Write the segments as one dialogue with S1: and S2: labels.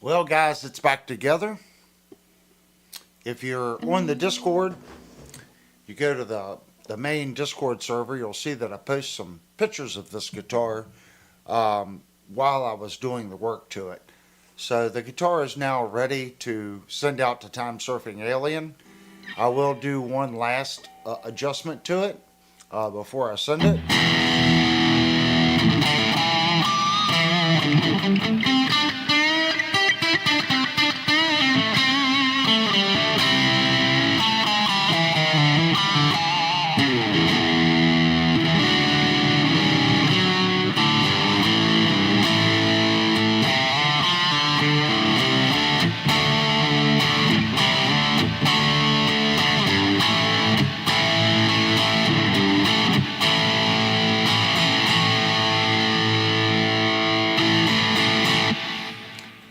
S1: Well, guys, it's back together. If you're on the Discord, you go to the main Discord server, you'll see that I post some pictures of this guitar while I was doing the work to it. So the guitar is now ready to send out to Time Surfing Alien. I will do one last adjustment to it before I send it.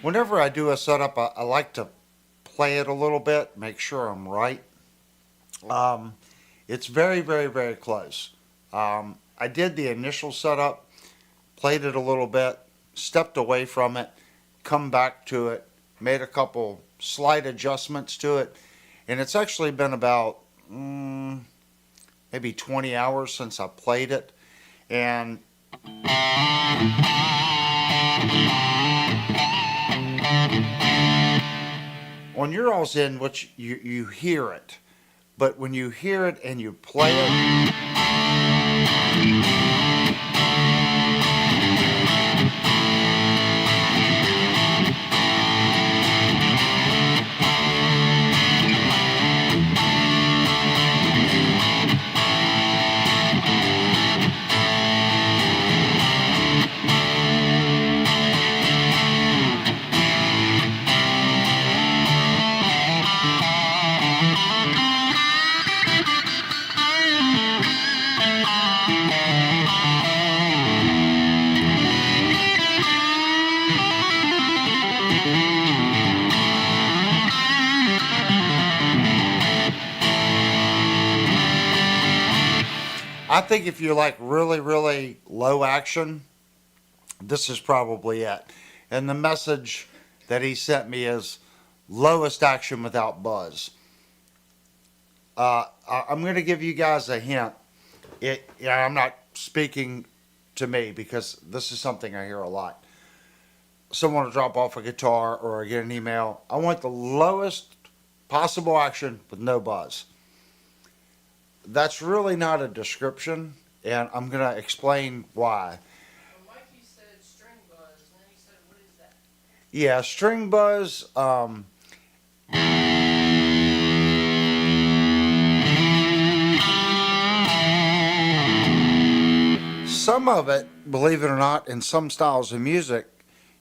S1: Whenever I do a setup, I like to play it a little bit, make sure I'm right. It's very, very, very close. I did the initial setup, played it a little bit, stepped away from it, come back to it, made a couple slight adjustments to it, and it's actually been about maybe 20 hours since I played it, and on your all's end, which you hear it, but when you hear it and you play it, I think if you like really, really low action, this is probably it. And the message that he sent me is lowest action without buzz. I'm going to give you guys a hint. I'm not speaking to me because this is something I hear a lot. Someone will drop off a guitar or I get an email. I want the lowest possible action with no buzz. That's really not a description, and I'm going to explain why.
S2: Mikey said string buzz, and then he said, what is that?
S1: Yeah, string buzz. Some of it, believe it or not, in some styles of music,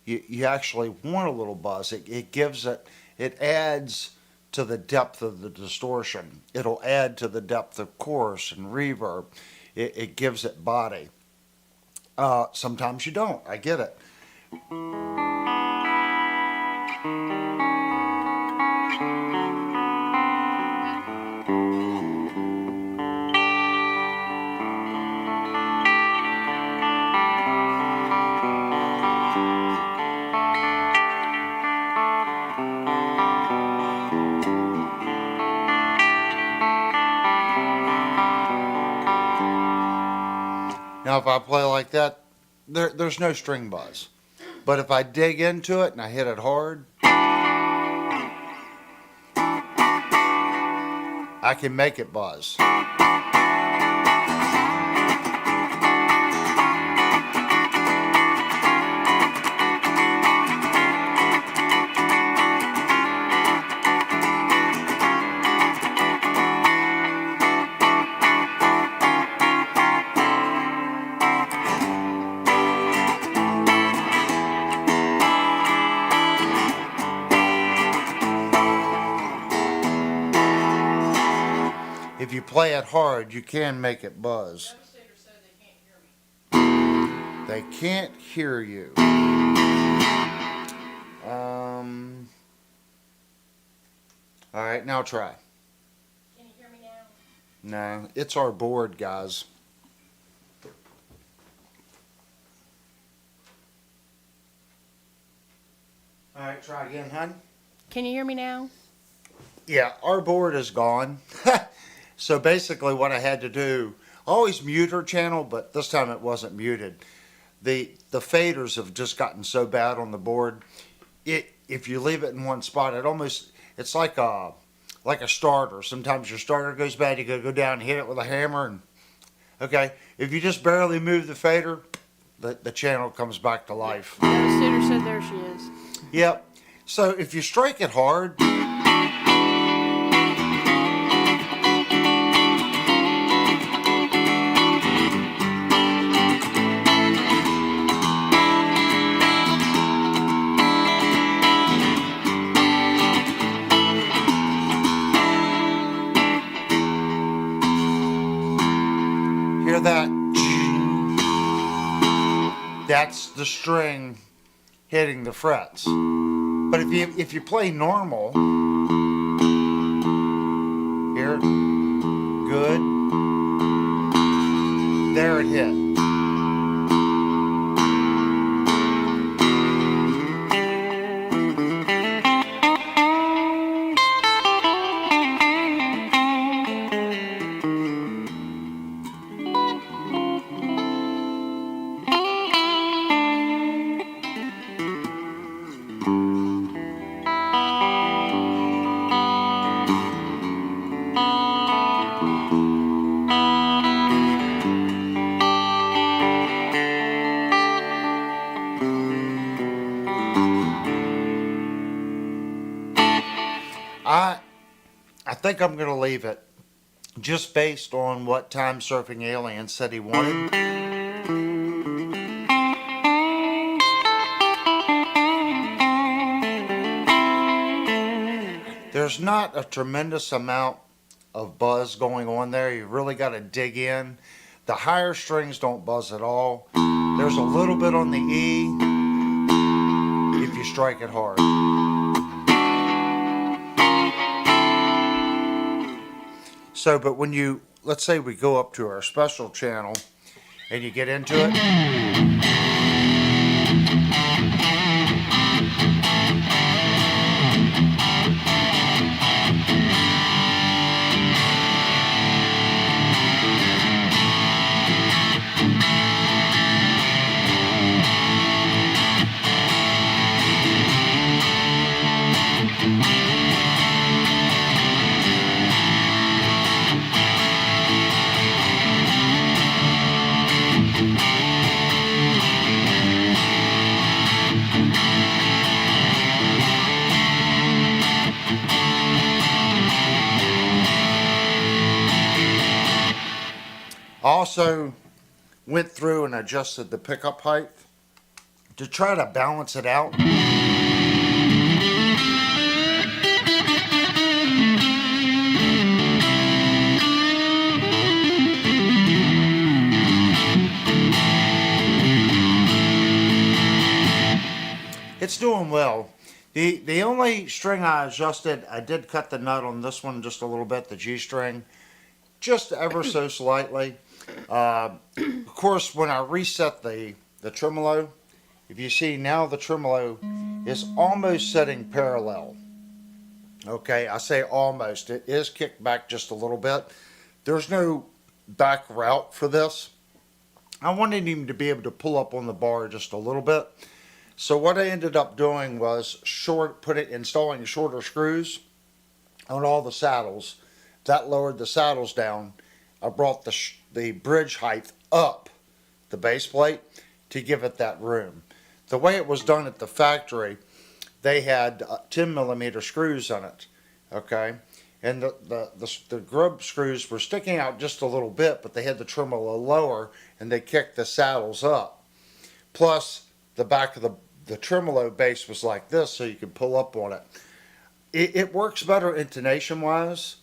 S1: you actually want a little buzz. It gives it, it adds to the depth of the distortion. It'll add to the depth of chorus and reverb. It gives it body. Sometimes you don't. I get it. Now, if I play like that, there's no string buzz. But if I dig into it and I hit it hard, I can make it buzz. If you play it hard, you can make it buzz.
S2: Devastator said they can't hear me.
S1: They can't hear you. All right, now try.
S2: Can you hear me now?
S1: No, it's our board, guys. All right. right, try again, hon.
S3: Can you hear me now?
S1: Yeah, our board is gone. So basically what I had to do, I always mute her channel, but this time it wasn't muted. The faders have just gotten so bad on the board. If you leave it in one spot, it's like a starter. Sometimes your starter goes bad, you gotta go down and hit it with a hammer, and okay. If you just barely move the fader, the channel comes back to life.
S3: Yeah, the suitor said there she is.
S1: Yep. So if you strike it hard, hear that? That's the string hitting the frets. But if you play normal, here, good, there it hit. I think I'm going to leave it just based on what Time Surfing Alien said he wanted. There's not a tremendous amount of buzz going on there. You really got to dig in. The higher strings don't buzz at all. There's a little bit on the E if you strike it hard. So, but when you, let's say we go up to our special channel and you get into it. Also went through and adjusted the pickup height to try to balance it out. It's doing well. The only string I adjusted, I did cut the nut on this one just a little bit, the G string, just ever so slightly. Of course, when I reset the tremolo, if you see now the tremolo is almost setting parallel. Okay, I say almost. It is kicked back just a little bit. There's no back route for this. I wanted him to be able to pull up on the bar just a little bit. So what I ended up doing was installing shorter screws on all the saddles. That lowered the saddles down. I brought the bridge height up the base plate to give it that room. The way it was done at the factory, they had 10 millimeter screws on it, okay? And the grub screws were sticking out just a little bit, but they had the tremolo lower and they kicked the saddles up. Plus, the back of the tremolo base was like this, so you could pull up on it. It works better intonation-wise,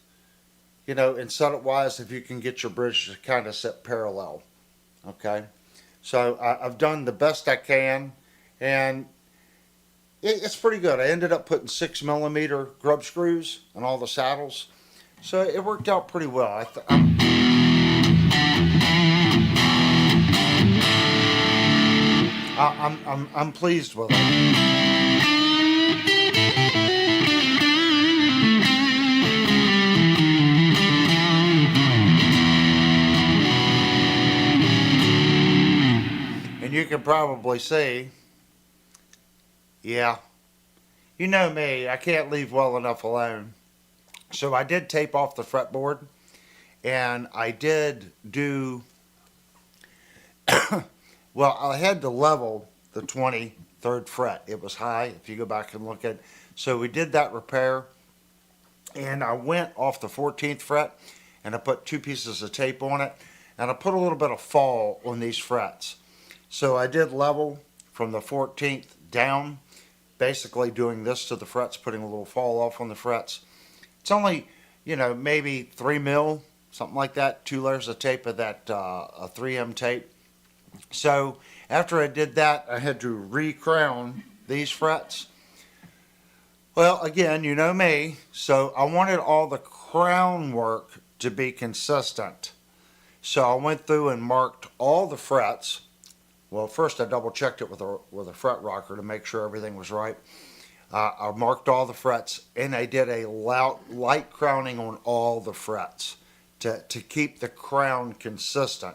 S1: you know, and setup-wise if you can get your bridge to kind of set parallel, okay? So I've done the best I can, and it's pretty good. I ended up putting 6 millimeter grub screws on all the saddles, so it worked out pretty well. I'm pleased with it. you can probably see, yeah, you know me, I can't leave well enough alone. So I did tape off the fretboard, and I did do, well, I had to level the 23rd fret. It was high, if you go back and look at, so we did that repair, and I went off the 14th fret, and I put 2 pieces of tape on it, and I put a little bit of fall on these frets. So I did level from the 14th down, basically doing this to the frets, putting a little fall off on the frets. It's only, maybe 3 mil, something like that, 2 layers of tape of that a 3M tape. So after I did that, I had to re-crown these frets. Well, again, you know me, so I wanted all the crown work to be consistent. So I went through and marked all the frets. Well, first I double checked it with a fret rocker to make sure everything was right. I marked all the frets, and I did a light crowning on all the frets to keep the crown consistent.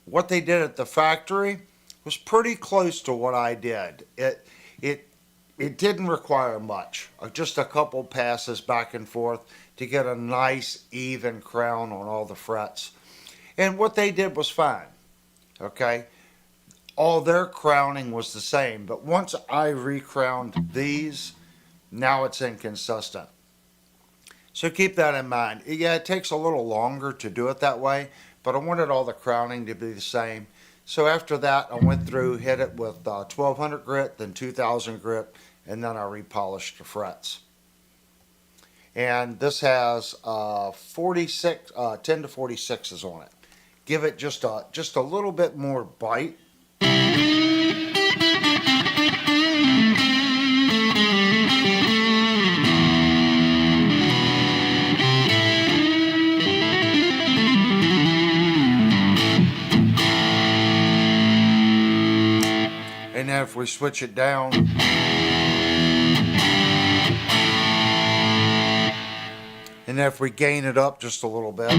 S1: What they did at the factory was pretty close to what I did. It didn't require much, just a couple passes back and forth to get a nice even crown on all the frets. And what they did was fine, okay? All their crowning was the same, but once I recrowned these, now it's inconsistent. So keep that in mind. Yeah, it takes a little longer to do it that way, but I wanted all the crowning to be the same. So after that, I went through, hit it with 1200 grit, then 2000 grit, and then I repolished the frets. And this has 10 to 46s on it. Give it just a little bit more bite. And then if we switch it down, and then if we gain it up just a little bit,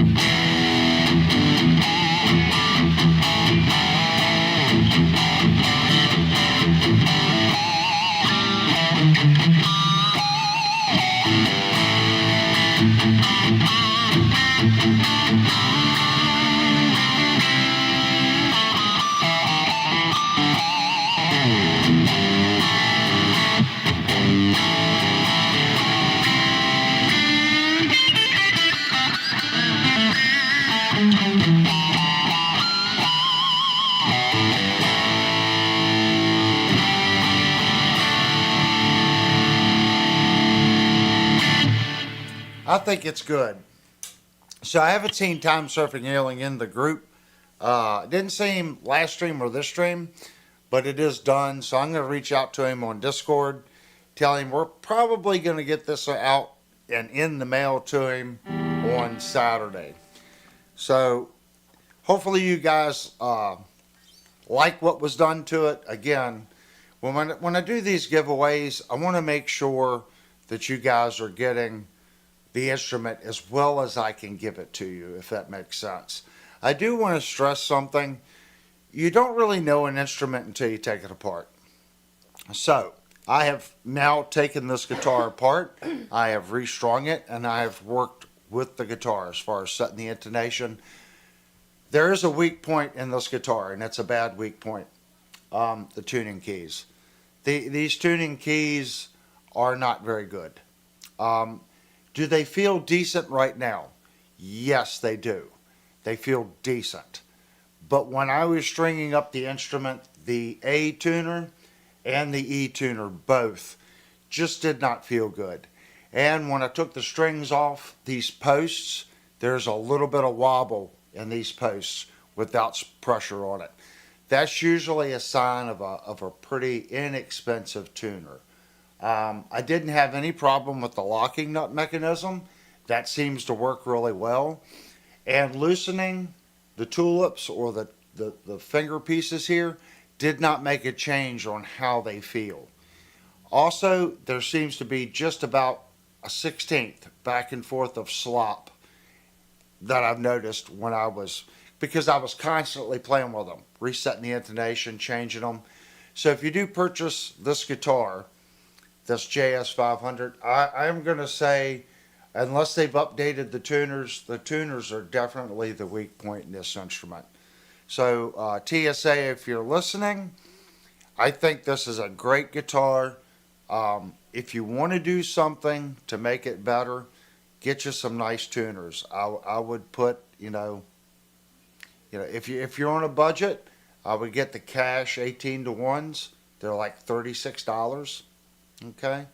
S1: I think it's good. So I haven't seen Time Surfing Alien in the group. It didn't see him last stream or this stream, but it is done. So I'm going to reach out to him on Discord, tell him we're probably going to get this out and in the mail to him on Saturday. So hopefully you guys like what was done to it. Again, when I do these giveaways, I want to make sure that you guys are getting the instrument as well as I can give it to you, if that makes sense. I do want to stress something. You don't really know an instrument until you take it apart. So I have now taken this guitar apart. I have restrung it, and I have worked with the guitar as far as setting the intonation. There is a weak point in this guitar, and it's a bad weak point. The tuning keys. These tuning keys are not very good. Do they feel decent right now? Yes, they do. They feel decent. But when I was stringing up the instrument, the A tuner and the E tuner both just did not feel good. And when I took the strings off these posts, there's a little bit of wobble in these posts without pressure on it. That's usually a sign of a pretty inexpensive tuner. I didn't have any problem with the locking nut mechanism. That seems to work really well. And loosening the tulips or the finger pieces here did not make a change on how they feel. Also, there seems to be just about a 1/16 back and forth of slop that I've noticed when I was because I was constantly playing with them, resetting the intonation, changing them. So if you do purchase this guitar, this JS500, I'm going to say, unless they've updated the tuners are definitely the weak point in this instrument. So TSA, if you're listening, I think this is a great guitar. If you want to do something to make it better, get you some nice tuners. I would put, if you're on a budget, I would get the Cash 18 to 1s. They're like $36. Okay?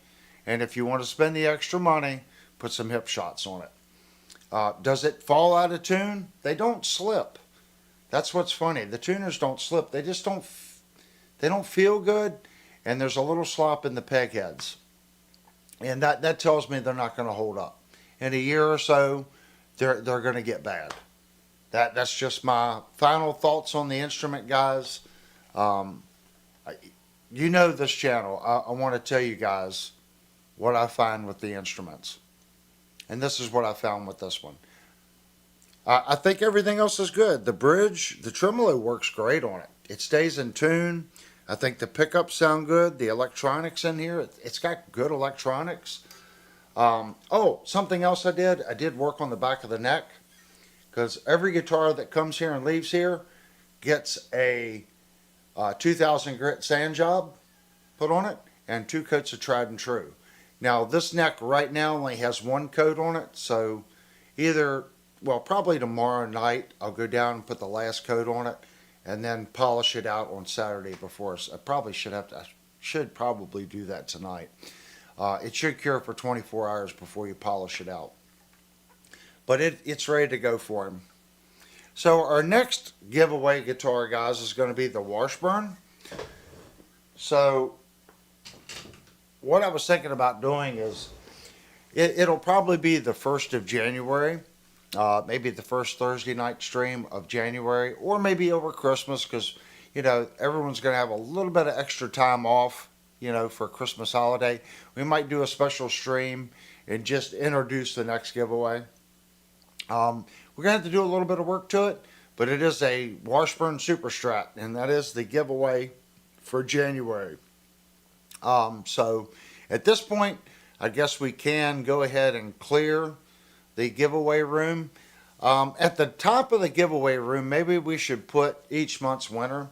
S1: And if you want to spend the extra money, put some hip shots on it. Does it fall out of tune? They don't slip. That's what's funny. The tuners don't slip. They just don't. They don't feel good, and there's a little slop in the peg heads, and that tells me they're not going to hold up. In a year or so, they're going to get bad. That's just my final thoughts on the instrument, guys. You know this channel. I want to tell you guys what I find with the instruments, and this is what I found with this one. I think everything else is good. The bridge, the tremolo works great on it. It stays in tune. I think the pickups sound good. The electronics in here, it's got good electronics. Something else I did work on the back of the neck, because every guitar that comes here and leaves here gets a 2000 grit sand job put on it and 2 coats of tried and true. Now this neck right now only has 1 coat on it, so probably tomorrow night I'll go down and put the last coat on it and then polish it out on Saturday before. I should probably do that tonight. It should cure for 24 hours before you polish it out. But it's ready to go for him. So our next giveaway guitar, guys, is going to be the Washburn. So what I was thinking about doing is it'll probably be the 1st of January. Maybe the first Thursday night stream of January, or maybe over Christmas, because everyone's going to have a little bit of extra time off, for Christmas holiday. We might do a special stream and just introduce the next giveaway. We're going to have to do a little bit of work to it, but it is a Washburn Super Strat, and that is the giveaway for January. So at this point, I guess we can go ahead and clear the giveaway room. At the top of the giveaway room, maybe we should put each month's winner,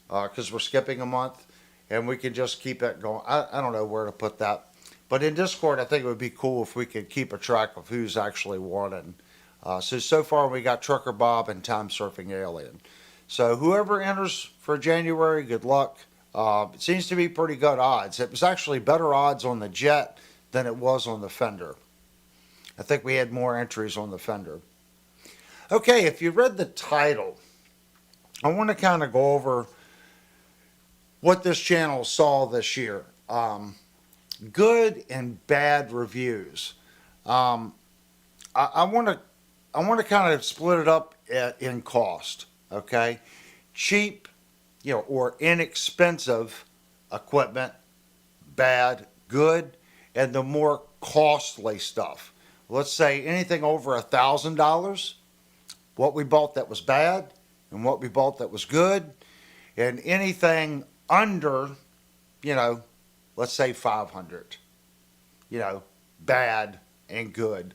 S1: because we're skipping a month, and we can just keep it going. I don't know where to put that. But in Discord, I think it would be cool if we could keep a track of who's actually won. And so far we got Trucker Bob and Time Surfing Alien. So whoever enters for January, good luck. It seems to be pretty good odds. It was actually better odds on the Jet than it was on the Fender. I think we had more entries on the Fender. Okay, if you read the title, I want to kind of go over what this channel saw this year. Good and bad reviews. I want to kind of split it up in cost. Okay, cheap, or inexpensive equipment, bad, good, and the more costly stuff. Let's say anything over $1,000, what we bought that was bad, and what we bought that was good, and anything under, let's say 500, bad and good.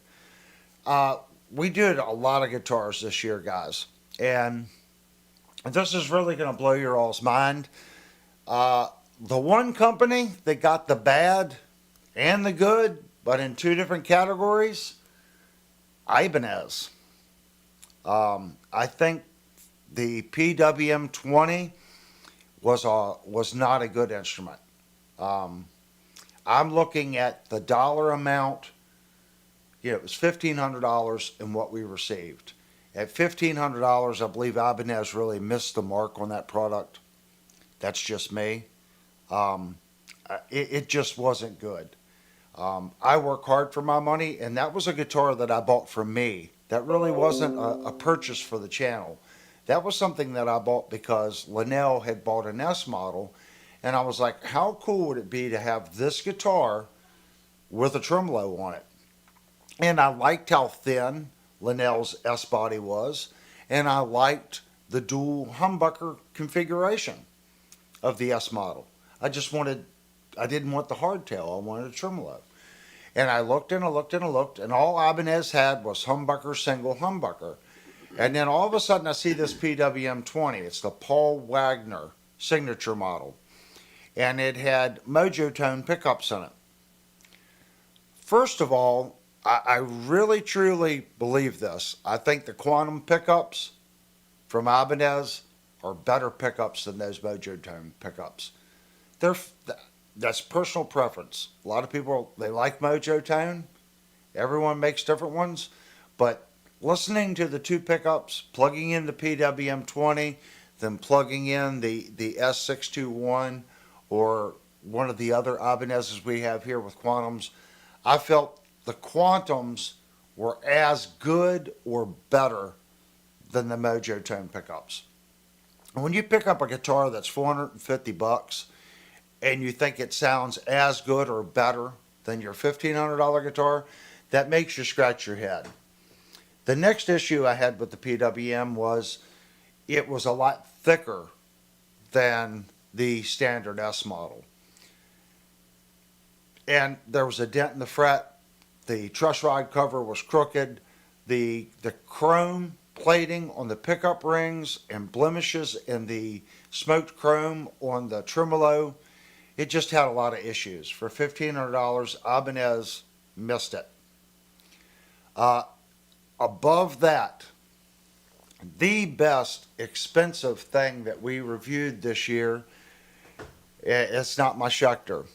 S1: We did a lot of guitars this year, guys, and this is really going to blow your all's mind. The one company that got the bad and the good, but in 2 different categories, Ibanez. I think the PWM 20 was not a good instrument. I'm looking at the dollar amount. It was $1,500 in what we received. At $1,500, I believe Ibanez really missed the mark on that product. That's just me. It just wasn't good. I work hard for my money, and that was a guitar that I bought for me. That really wasn't a purchase for the channel. That was something that I bought because Linnell had bought an S model, and I was like, how cool would it be to have this guitar with a tremolo on it? And I liked how thin Linnell's S body was, and I liked the dual humbucker configuration of the S model. I didn't want the hardtail, I wanted a tremolo. And I looked and I looked and I looked, and all Ibanez had was humbucker, single humbucker. And then all of a sudden I see this PWM 20. It's the Paul Wagner signature model. And it had Mojo Tone pickups in it. First of all, I really truly believe this. I think the Quantum pickups from Ibanez are better pickups than those Mojo Tone pickups. That's personal preference. A lot of people, they like Mojo Tone. Everyone makes different ones. But listening to the two pickups, plugging in the PWM 20, then plugging in the S621 or one of the other Ibanez's we have here with Quantums, I felt the Quantums were as good or better than the Mojo Tone pickups. And when you pick up a guitar that's $450 and you think it sounds as good or better than your $1,500 guitar, that makes you scratch your head. The next issue I had with the PWM was it was a lot thicker than the standard S model. And there was a dent in the fret. The truss rod cover was crooked. The chrome plating on the pickup rings and blemishes in the smoked chrome on the tremolo, it just had a lot of issues. For $1,500, Ibanez missed it. Above that, the best expensive thing that we reviewed this year, it's not my Schecter.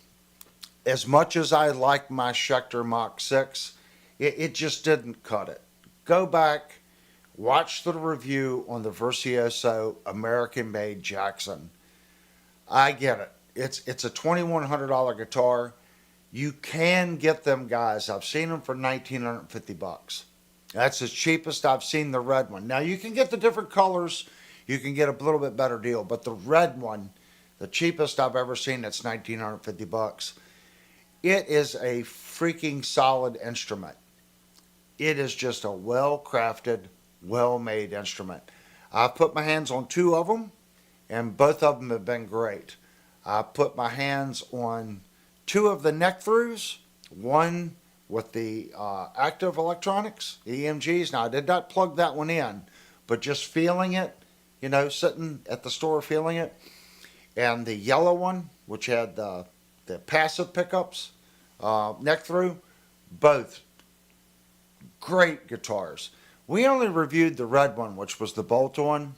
S1: As much as I like my Schecter Mach 6, it just didn't cut it. Go back, watch the review on the Virtuoso American-made Jackson. I get it. It's a $2,100 guitar. You can get them, guys. I've seen them for $1,950. That's the cheapest I've seen the red one. Now, you can get the different colors. You can get a little bit better deal. But the red one, the cheapest I've ever seen, that's $1,950. It is a freaking solid instrument. It is just a well-crafted, well-made instrument. I've put my hands on two of them, and both of them have been great. I put my hands on two of the neck throughs, one with the active electronics, the EMGs. Now, I did not plug that one in, but just feeling it, sitting at the store feeling it. And the yellow one, which had the passive pickups, neck through, both great guitars. We only reviewed the red one, which was the bolt-on.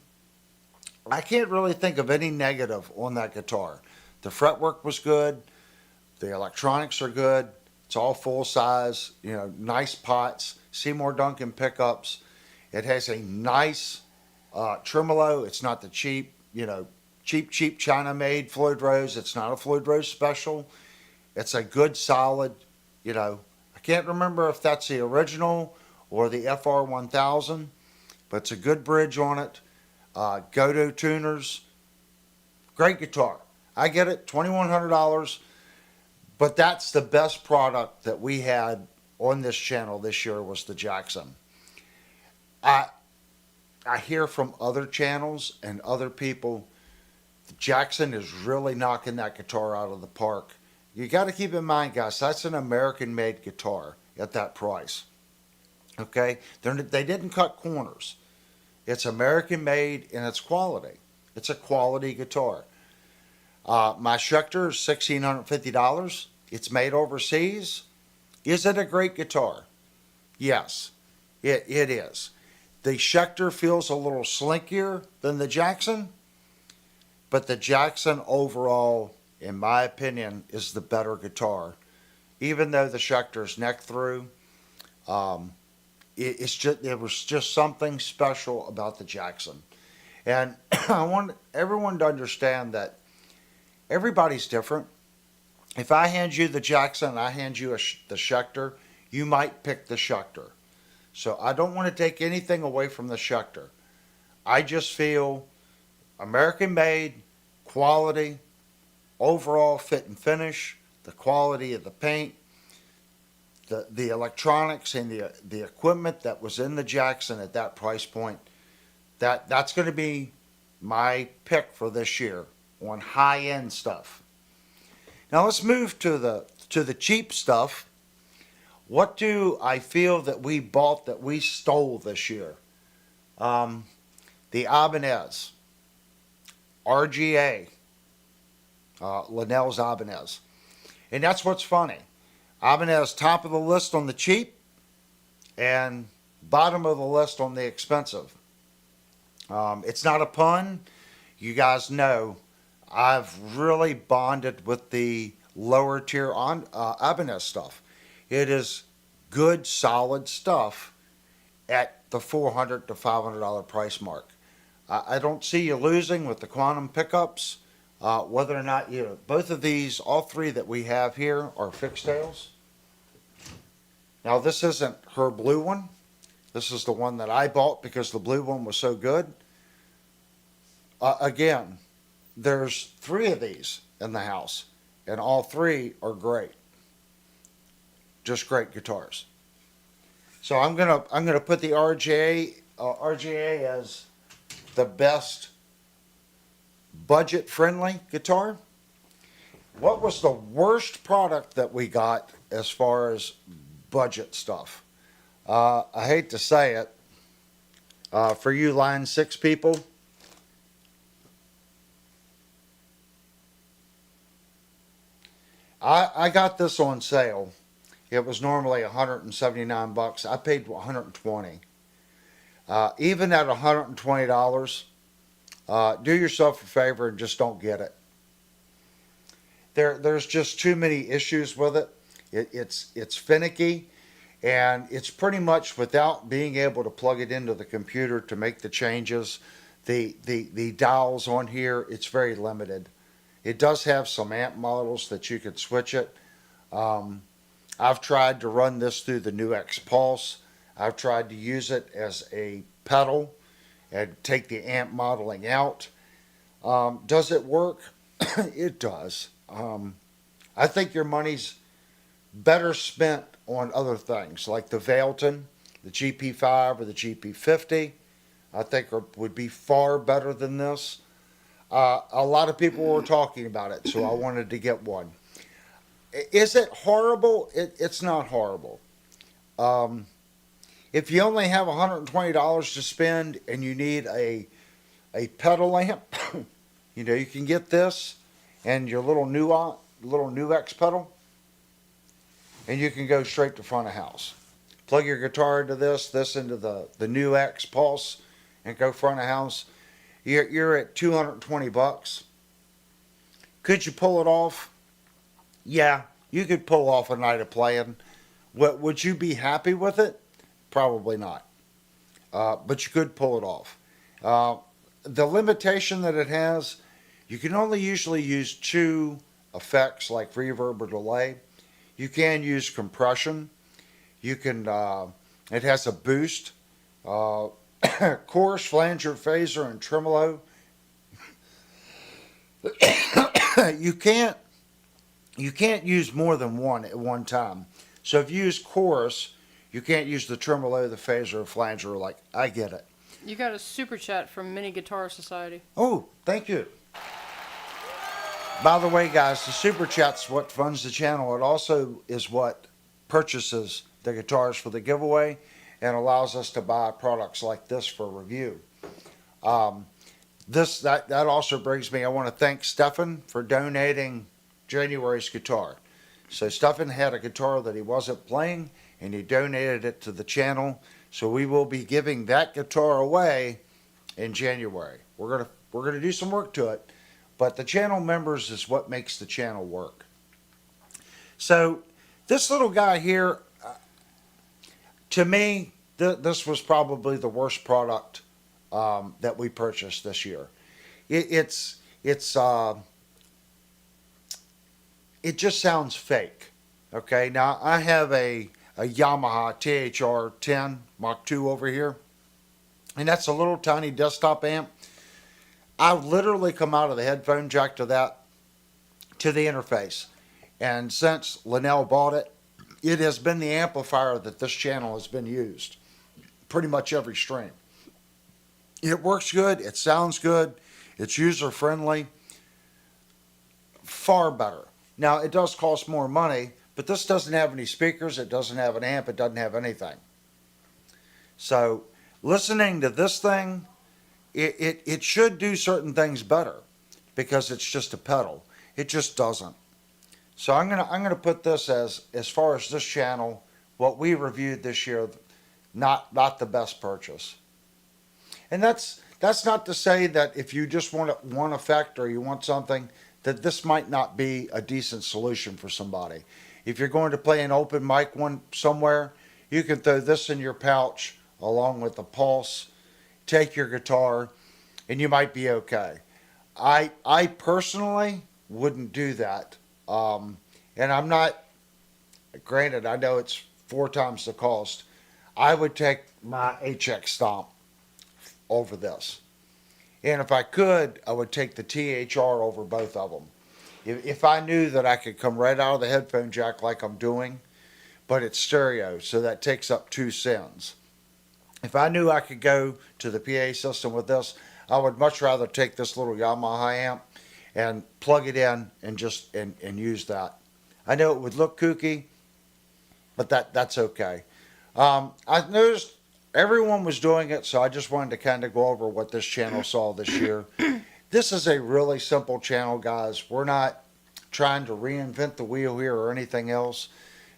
S1: I can't really think of any negative on that guitar. The fretwork was good. The electronics are good. It's all full size, nice pots, Seymour Duncan pickups. It has a nice tremolo. It's not the cheap China-made Floyd Rose. It's not a Floyd Rose special. It's a good, solid, I can't remember if that's the original or the FR1000, but it's a good bridge on it. Godo tuners. Great guitar. I get it, $2,100, but that's the best product that we had on this channel this year was the Jackson. I hear from other channels and other people, the Jackson is really knocking that guitar out of the park. You got to keep in mind, guys, that's an American-made guitar at that price. Okay? They didn't cut corners. It's American-made and it's quality. It's a quality guitar. My Schecter is $1,650. It's made overseas. Is it a great guitar? Yes, it is. The Schecter feels a little slinkier than the Jackson, but the Jackson overall, in my opinion, is the better guitar. Even though the Schecter's neck through, there was just something special about the Jackson. And I want everyone to understand that everybody's different. If I hand you the Jackson and I hand you the Schecter, you might pick the Schecter. So I don't want to take anything away from the Schecter. I just feel American-made, quality, overall fit and finish, the quality of the paint, the electronics and the equipment that was in the Jackson at that price point. That's going to be my pick for this year on high end stuff. Now let's move to the cheap stuff. What do I feel that we bought that we stole this year? The Ibanez, RGA, Linnell's Ibanez, and that's what's funny. Ibanez top of the list on the cheap, and bottom of the list on the expensive. It's not a pun. You guys know I've really bonded with the lower tier on Ibanez stuff. It is good, solid stuff at the $400 to $500 price mark. I don't see you losing with the Quantum pickups. Whether or not both of these, all three that we have here are fixed tails. Now this isn't her blue one. This is the one that I bought because the blue one was so good. Again, there's three of these in the house, and all three are great. Just great guitars. So I'm gonna put the RGA as the best budget friendly guitar. What was the worst product that we got as far as budget stuff? I hate to say it, for you Line 6 people, I got this on sale. It was normally $179. I paid $120. Even at $120, do yourself a favor and just don't get it. There's just too many issues with it. It's finicky, and it's pretty much without being able to plug it into the computer to make the changes. The dials on here, it's very limited. It does have some amp models that you could switch it. I've tried to run this through the NuX Pulse. I've tried to use it as a pedal and take the amp modeling out. Does it work? It does. I think your money's better spent on other things like the Vailton, the GP5 or the GP50. I think would be far better than this. A lot of people were talking about it, so I wanted to get one. Is it horrible? It's not horrible. If you only have $120 to spend and you need a pedal amp, you can get this and your little NuX pedal, and you can go straight to front of house. Plug your guitar into this into the NuX Pulse, and go front of house. You're at $220. Could you pull it off? Yeah, you could pull off a night of playing. Would you be happy with it? Probably not. But you could pull it off. The limitation that it has, you can only usually use two effects like reverb or delay. You can use compression. You can. It has a boost, chorus, flanger, phaser, and tremolo. You can't use more than one at one time. So if you use chorus, you can't use the tremolo, the phaser, or flanger. Like, I get it.
S3: You got a super chat from Mini Guitar Society.
S1: Oh, thank you. By the way, guys, the super chat's what funds the channel. It also is what purchases the guitars for the giveaway and allows us to buy products like this for review. That also brings me, I want to thank Stefan for donating January's guitar. So Stefan had a guitar that he wasn't playing, and he donated it to the channel. So we will be giving that guitar away in January. We're gonna do some work to it, but the channel members is what makes the channel work. So this little guy here, to me, this was probably the worst product that we purchased this year. It just sounds fake. Okay, now I have a Yamaha THR-10 Mach 2 over here, and that's a little tiny desktop amp. I literally come out of the headphone jack to the interface, and since Linnell bought it, it has been the amplifier that this channel has been used, pretty much every stream. It works good. It sounds good. It's user friendly. Far better. Now, it does cost more money, but this doesn't have any speakers. It doesn't have an amp. It doesn't have anything. So, listening to this thing, it should do certain things better because it's just a pedal. It just doesn't. So I'm gonna put this as far as this channel, what we reviewed this year, not the best purchase. And that's not to say that if you just want one effect or you want something, that this might not be a decent solution for somebody. If you're going to play an open mic one somewhere, you can throw this in your pouch along with the Pulse, take your guitar, and you might be okay. I personally wouldn't do that. And I'm not, granted, I know it's 4 times the cost. I would take my HX Stomp over this. And if I could, I would take the THR over both of them. If I knew that I could come right out of the headphone jack like I'm doing, but it's stereo, so that takes up 2 sends. If I knew I could go to the PA system with this, I would much rather take this little Yamaha amp and plug it in and just and use that. I know it would look kooky, but that's okay. I noticed everyone was doing it, so I just wanted to kind of go over what this channel saw this year. This is a really simple channel, guys. We're not trying to reinvent the wheel here or anything else.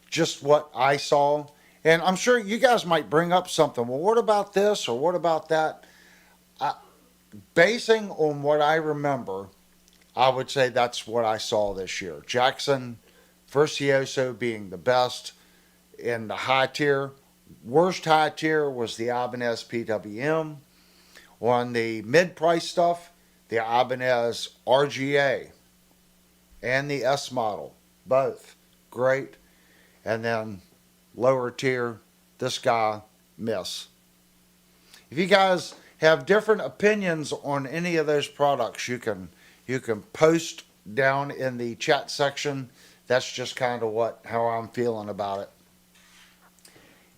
S1: Just what I saw. And I'm sure you guys might bring up something. Well, what about this or what about that? Basing on what I remember, I would say that's what I saw this year. Jackson Virtuoso being the best in the high tier. Worst high tier was the Ibanez PWM. On the mid-price stuff, the Ibanez RGA and the S model, both great. And then lower tier, this guy, miss. If you guys have different opinions on any of those products, you can post down in the chat section. That's just kind of how I'm feeling about it.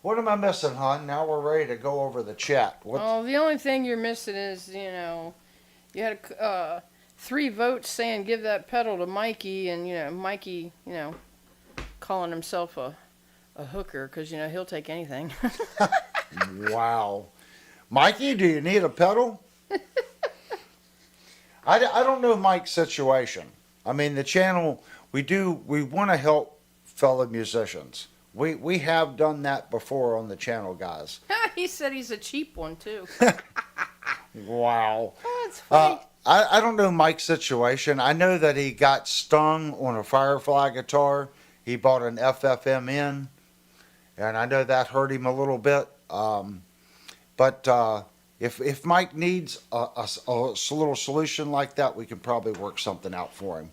S1: What am I missing, hon? Now we're ready to go over the chat.
S3: Oh, the only thing you're missing is, you had 3 votes saying give that pedal to Mikey, and, Mikey, calling himself a hooker because, he'll take anything.
S1: Wow. Mikey, do you need a pedal? I don't know Mike's situation. I mean, the channel, we want to help fellow musicians. We have done that before on the channel, guys.
S3: He said he's a cheap one, too.
S1: Wow.
S3: Oh, it's funny.
S1: I don't know Mike's situation. I know that he got stung on a Firefly guitar. He bought an FFMN, and I know that hurt him a little bit. But if Mike needs a little solution like that, we can probably work something out for him.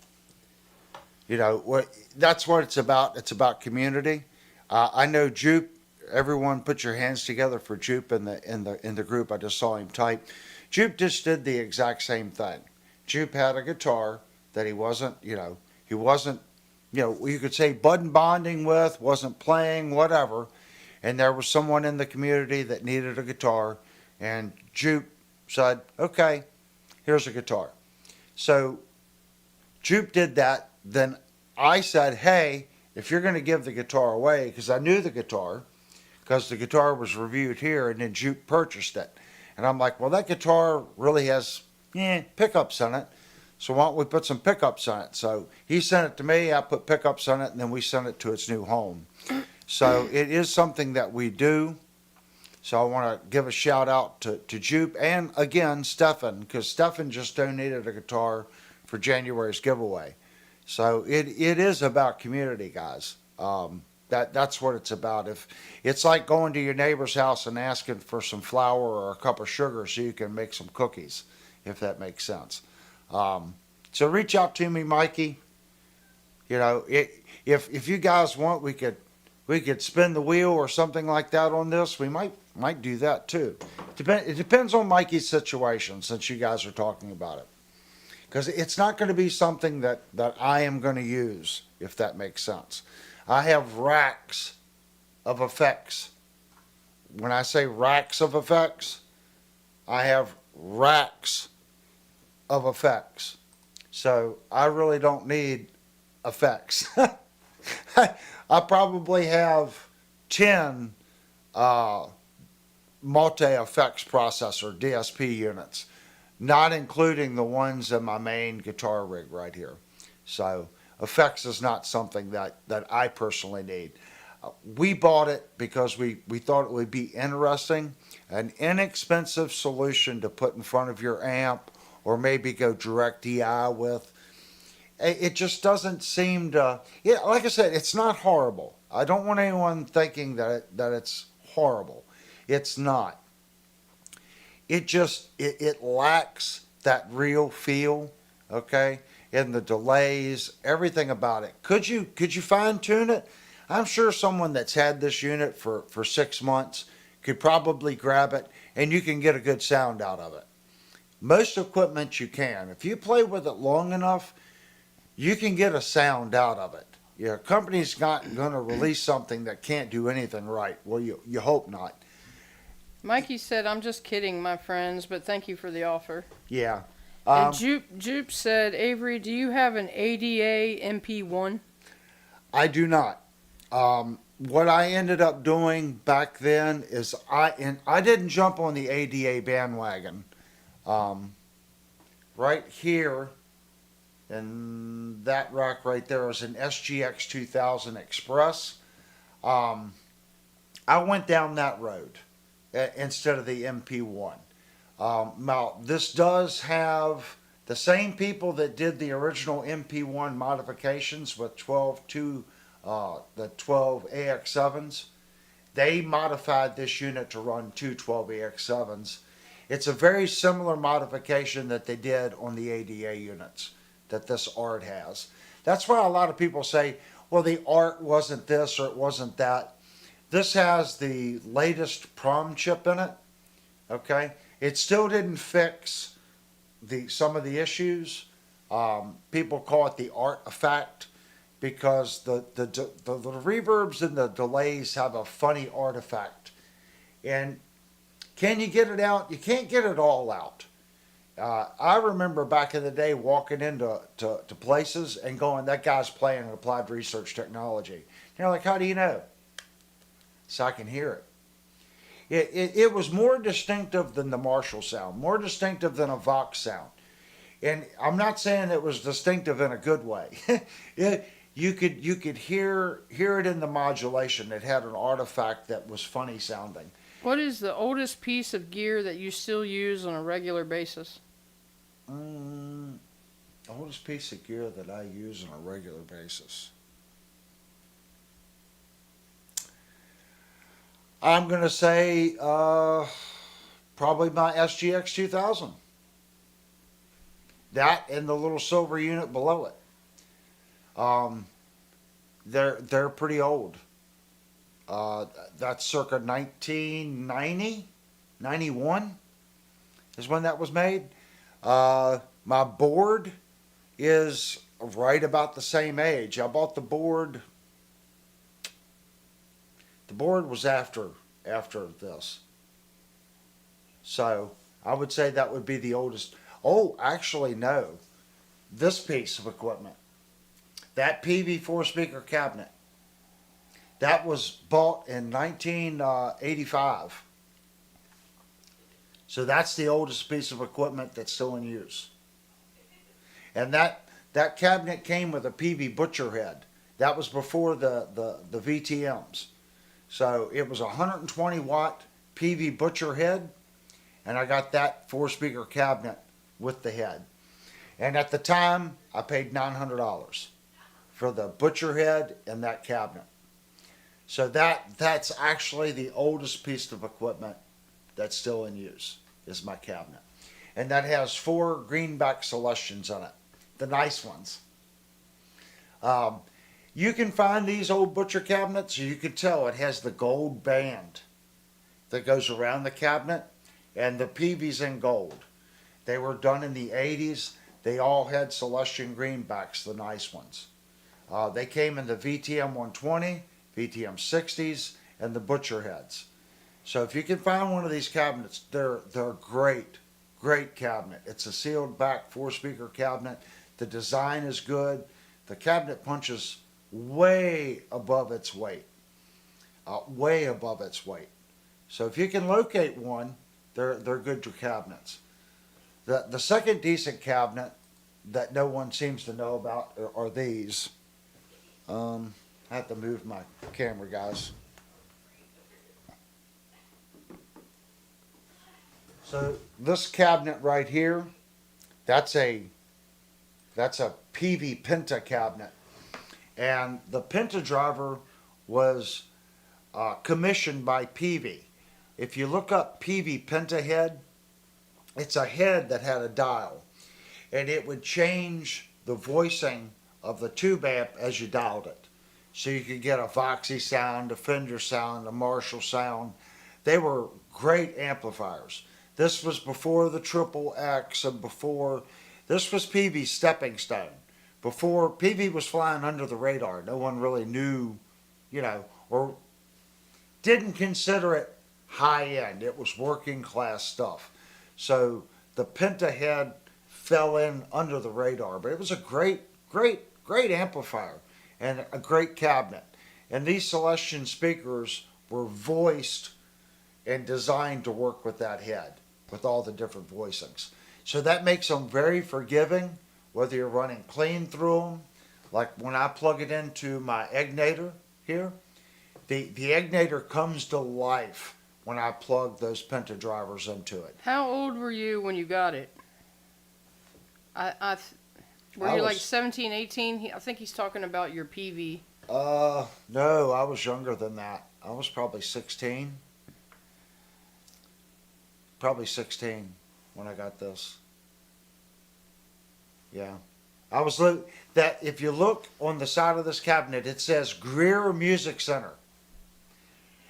S1: That's what it's about. It's about community. I know Jupe. Everyone, put your hands together for Jupe in the group. I just saw him type. Jupe just did the exact same thing. Jupe had a guitar that he wasn't, you could say bud bonding with, wasn't playing, whatever. And there was someone in the community that needed a guitar, and Jupe said, okay, here's a guitar. So Jupe did that. Then I said, hey, if you're going to give the guitar away, because I knew the guitar, because the guitar was reviewed here, and then Jupe purchased it. And I'm like, well, that guitar really has pickups in it, so why don't we put some pickups on it? So he sent it to me, I put pickups on it, and then we sent it to its new home. So it is something that we do. So I want to give a shout out to Jupe and, again, Stefan, because Stefan just donated a guitar for January's giveaway. So it is about community, guys. That's what it's about. If it's like going to your neighbor's house and asking for some flour or a cup of sugar so you can make some cookies, if that makes sense. So reach out to me, Mikey. If you guys want, we could spin the wheel or something like that on this. We might do that too. It depends on Mikey's situation, since you guys are talking about it. Because it's not going to be something that I am going to use, if that makes sense. I have racks of effects. When I say racks of effects, I have racks of effects. So I really don't need effects. I probably have 10 multi-effects processor DSP units, not including the ones in my main guitar rig right here. So effects is not something that I personally need. We bought it because we thought it would be interesting, an inexpensive solution to put in front of your amp or maybe go direct DI with. It just doesn't seem to, yeah, like I said, it's not horrible. I don't want anyone thinking that it's horrible. It's not. It lacks that real feel, okay? And the delays, everything about it. Could you fine tune it? I'm sure someone that's had this unit for 6 months could probably grab it and you can get a good sound out of it. Most equipment you can. If you play with it long enough, you can get a sound out of it. Your company's not going to release something that can't do anything right. Well, you hope not.
S3: Mikey said, "I'm just kidding, my friends, but thank you for the offer."
S1: Yeah.
S3: And Jupe said, "Avery, do you have an ADA MP1?"
S1: I do not. What I ended up doing back then is I didn't jump on the ADA bandwagon. Right here, and that rack right there is an SGX 2000 Express. I went down that road instead of the MP1. Now, this does have the same people that did the original MP1 modifications with the 12 AX7s. They modified this unit to run two 12 AX7s. It's a very similar modification that they did on the ADA units that this ART has. That's why a lot of people say, well, the ART wasn't this or it wasn't that. This has the latest PROM chip in it, okay? It still didn't fix some of the issues. People call it the ART effect because the reverbs and the delays have a funny artifact. And can you get it out? You can't get it all out. I remember back in the day walking into to places and going, that guy's playing an applied research technology. And you're like, how do you know? So I can hear it. It was more distinctive than the Marshall sound, more distinctive than a Vox sound. And I'm not saying it was distinctive in a good way. You could hear it in the modulation. It had an artifact that was funny sounding.
S3: What is the oldest piece of gear that you still use on a regular basis?
S1: The oldest piece of gear that I use on a regular basis. I'm going to say probably my SGX 2000. That and the little silver unit below it. They're pretty old. That's circa 1990, 91 is when that was made. My board is right about the same age. I bought the board. The board was after this. So I would say that would be the oldest. Oh, actually, no. This piece of equipment, that PV 4-speaker cabinet, that was bought in 1985. So that's the oldest piece of equipment that's still in use. And that cabinet came with a PV butcher head. That was before the VTMs. So it was a 120 watt PV butcher head, and I got that 4-speaker cabinet with the head. And at the time, I paid $900 for the butcher head and that cabinet. So that's actually the oldest piece of equipment that's still in use, is my cabinet. And that has 4 greenback Celestions on it, the nice ones. You can find these old butcher cabinets, you can tell it has the gold band that goes around the cabinet, and the PV's in gold. They were done in the 80s. They all had Celestion greenbacks, the nice ones. They came in the VTM 120, VTM 60s, and the butcher heads. So if you can find one of these cabinets, they're great, great cabinet. It's a sealed back 4-speaker cabinet. The design is good. The cabinet punches way above its weight. Way above its weight. So if you can locate one, they're good cabinets. The second decent cabinet that no one seems to know about are these. I have to move my camera, guys. So this cabinet right here, that's a PV Penta cabinet, and the Penta driver was commissioned by PV. If you look up PV Penta head, it's a head that had a dial, and it would change the voicing of the tube amp as you dialed it. So you could get a Voxy sound, a Fender sound, a Marshall sound. They were great amplifiers. This was before the Triple X and before, this was PV's stepping stone. Before PV was flying under the radar, no one really knew, or didn't consider it high end. It was working class stuff. So the Penta head fell in under the radar, but it was a great amplifier and a great cabinet. And these Celestion speakers were voiced and designed to work with that head, with all the different voicings. So that makes them very forgiving, whether you're running clean through them. Like when I plug it into my Egnator here, the Egnator comes to life when I plug those Penta drivers into it.
S3: How old were you when you got it? Were
S1: I
S3: you like
S1: was-
S3: 17, 18? I think he's talking about your PV.
S1: No, I was younger than that. I was probably 16. Probably 16 when I got this. Yeah. I was that if you look on the side of this cabinet, it says Greer Music Center.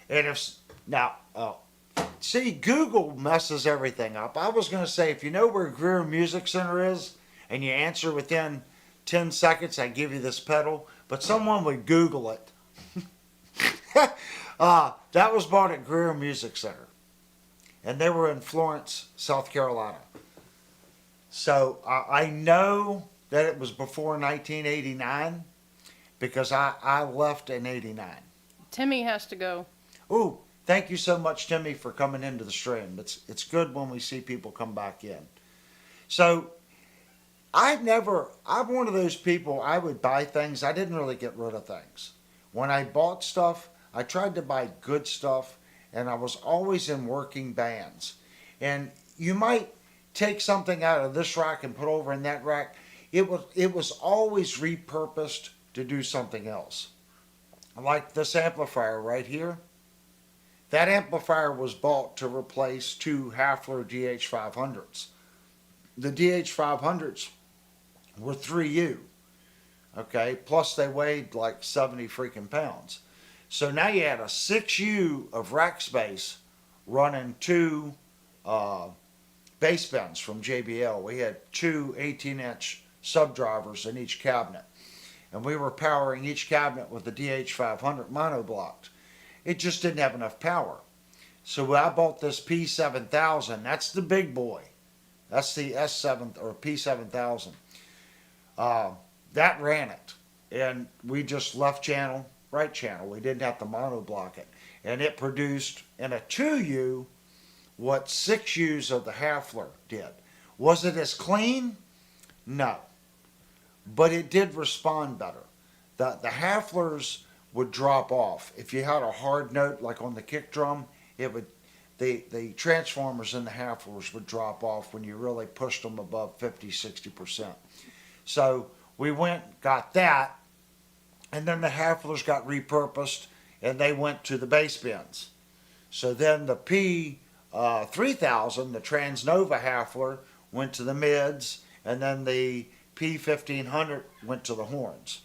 S1: And if now, see, Google messes everything up. I was going to say, if you know where Greer Music Center is, and you answer within 10 seconds, I give you this pedal. But someone would Google it. That was bought at Greer Music Center, and they were in Florence, South Carolina. So I know that it was before 1989 because I left in '89.
S3: Timmy has to go.
S1: Ooh, thank you so much, Timmy, for coming into the stream. It's good when we see people come back in. So I'm one of those people, I would buy things. I didn't really get rid of things. When I bought stuff, I tried to buy good stuff, and I was always in working bands. And you might take something out of this rack and put over in that rack. It was always repurposed to do something else. Like this amplifier right here. That amplifier was bought to replace two Hafler DH500s. The DH500s were 3U, okay? Plus they weighed like 70 freaking pounds. So now you had a 6U of rack space running two bass bends from JBL. We had two 18-inch subdrivers in each cabinet. And we were powering each cabinet with the DH500 monoblocked. It just didn't have enough power. So I bought this P7000. That's the big boy. That's the S7 or P7000. That ran it. And we just left channel, right channel. We didn't have to monoblock it. And it produced in a 2U what 6Us of the Hafler did. Was it as clean? No. But it did respond better. The Haflers would drop off. If you had a hard note like on the kick drum, it would the transformers in the Haflers would drop off when you really pushed them above 50-60%. So we went, got that, and then the Haflers got repurposed and they went to the bass bins. So then the P3000, the Transnova Hafler, went to the mids, and then the P1500 went to the horns.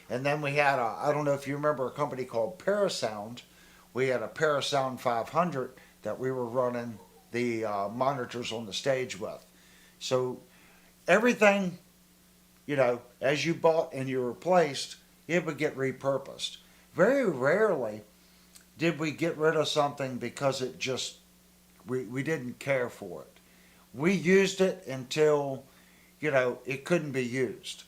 S1: And then we had I don't know if you remember a company called Parasound. We had a Parasound 500 that we were running the monitors on the stage with. So everything, as you bought and you replaced, it would get repurposed. Very rarely did we get rid of something because it just, we didn't care for it. We used it until, it couldn't be used.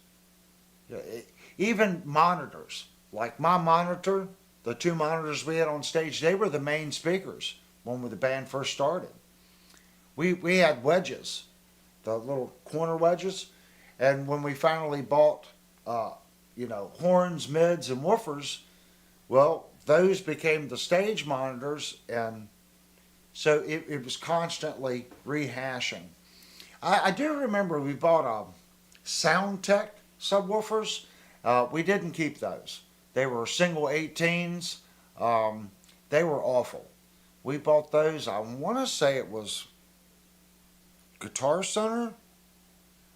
S1: Even monitors, like my monitor, the two monitors we had on stage, they were the main speakers when the band first started. We had wedges, the little corner wedges, and when we finally bought, horns, mids, and woofers, well, those became the stage monitors, and so it was constantly rehashing. I do remember we bought Soundtech subwoofers. We didn't keep those. They were single 18s. They were awful. We bought those. I want to say it was Guitar Center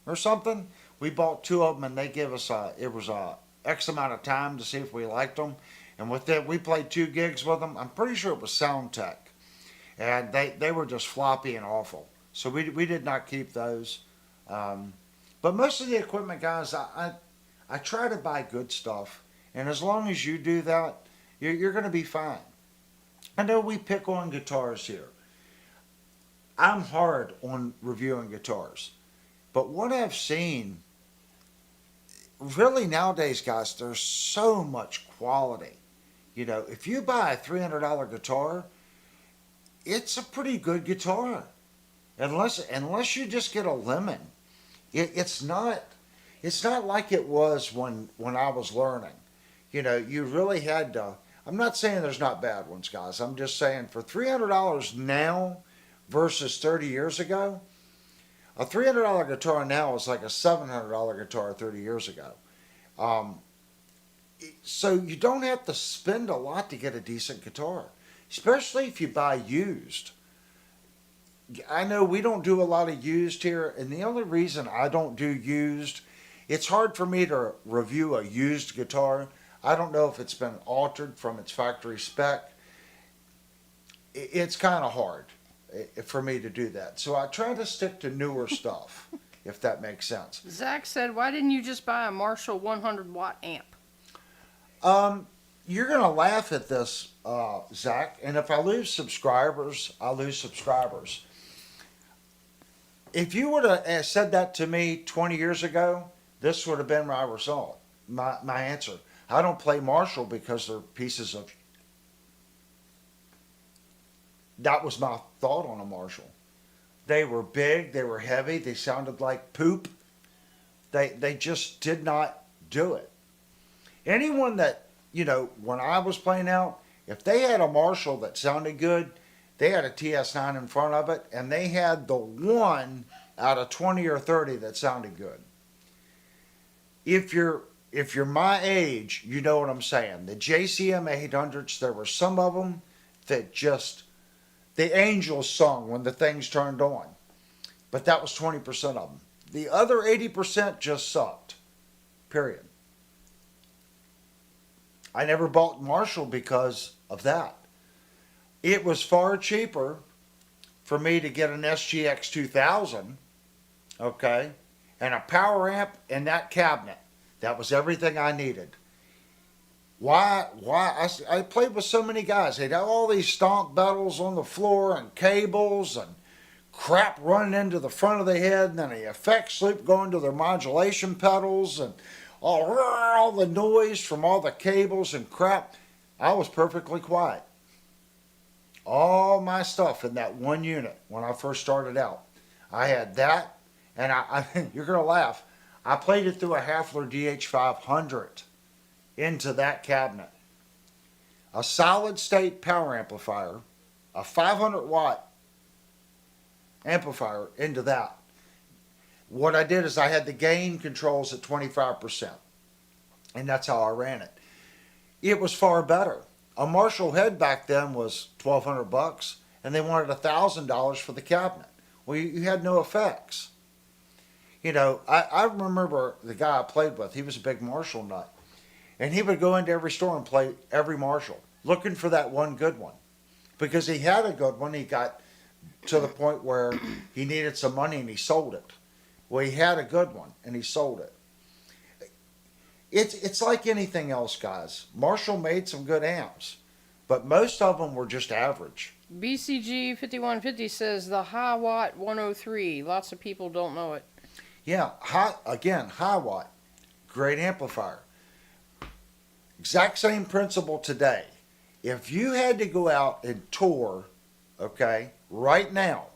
S1: or something. We bought two of them, and they gave us it was a X amount of time to see if we liked them. And with that, we played 2 gigs with them. I'm pretty sure it was Soundtech, and they were just floppy and awful. So we did not keep those. But most of the equipment, guys, I try to buy good stuff, and as long as you do that, you're going to be fine. I know we pick on guitars here. I'm hard on reviewing guitars, but what I've seen, really nowadays, guys, there's so much quality. If you buy a $300 guitar, it's a pretty good guitar, unless you just get a lemon. It's not like it was when I was learning. You really had to. I'm not saying there's not bad ones, guys. I'm just saying for $300 now versus 30 years ago, a $300 guitar now is like a $700 guitar 30 years ago. So you don't have to spend a lot to get a decent guitar, especially if you buy used. I know we don't do a lot of used here, and the only reason I don't do used, it's hard for me to review a used guitar. I don't know if it's been altered from its factory spec. It's kind of hard for me to do that. So I try to stick to newer stuff, if that makes sense.
S3: Zach said, why didn't you just buy a Marshall 100-watt amp?
S1: You're going to laugh at this, Zach, and if I lose subscribers, I lose subscribers. If you would have said that to me 20 years ago, this would have been my result, my answer. I don't play Marshall because they're pieces of. That was my thought on a Marshall. They were big, they were heavy, they sounded like poop. They just did not do it. Anyone that, when I was playing out, if they had a Marshall that sounded good, they had a TS9 in front of it, and they had the one out of 20 or 30 that sounded good. If you're my age, you know what I'm saying. The JCM 800s, there were some of them that just, the angels sung when the things turned on. But that was 20% of them. The other 80% just sucked. Period. I never bought Marshall because of that. It was far cheaper for me to get an SGX 2000, okay, and a power amp and that cabinet. That was everything I needed. Why? I played with so many guys. They'd have all these stomp pedals on the floor and cables and crap running into the front of the head, and then the effects loop going to their modulation pedals and all the noise from all the cables and crap. I was perfectly quiet. All my stuff in that one unit when I first started out. I had that, and you're going to laugh. I played it through a Hafler DH500 into that cabinet. A solid state power amplifier, a 500 watt amplifier into that. What I did is I had the gain controls at 25%, and that's how I ran it. It was far better. A Marshall head back then was $1,200, and they wanted $1,000 for the cabinet. Well, you had no effects. I remember the guy I played with. He was a big Marshall nut, and he would go into every store and play every Marshall, looking for that one good one, because he had a good one. He got to the point where he needed some money, and he sold it. Well, he had a good one, and he sold it. It's like anything else, guys. Marshall made some good amps, but most of them were just average.
S3: BCG 5150 says the Hiwatt 103. Lots of people don't know it.
S1: Yeah, high watt, great amplifier. Exact same principle today. If you had to go out and tour, okay, right now,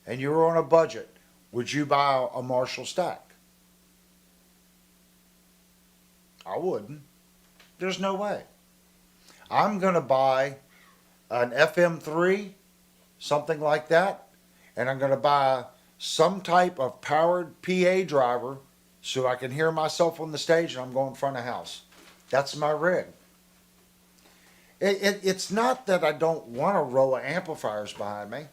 S1: and you were on a budget, would you buy a Marshall stack? I wouldn't. There's no way. I'm going to buy an FM3, something like that, and I'm going to buy some type of powered PA driver so I can hear myself on the stage and I'm going front of house. That's my rig. It's not that I don't want a row of amplifiers behind me.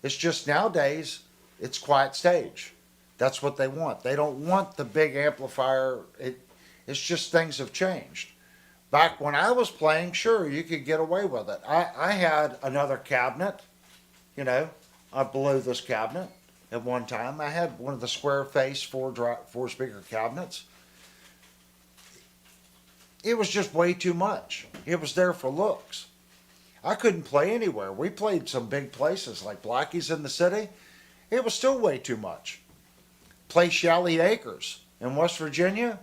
S1: It's just nowadays it's quiet stage. That's what they want. They don't want the big amplifier. It's just things have changed. Back when I was playing, sure, you could get away with it. I had another cabinet, you know, below this cabinet at one time. I had one of the square face four speaker cabinets. It was just way too much. It was there for looks. I couldn't play anywhere. We played some big places like Blackie's in the city. It was still way too much. Play Shalley Acres in West Virginia.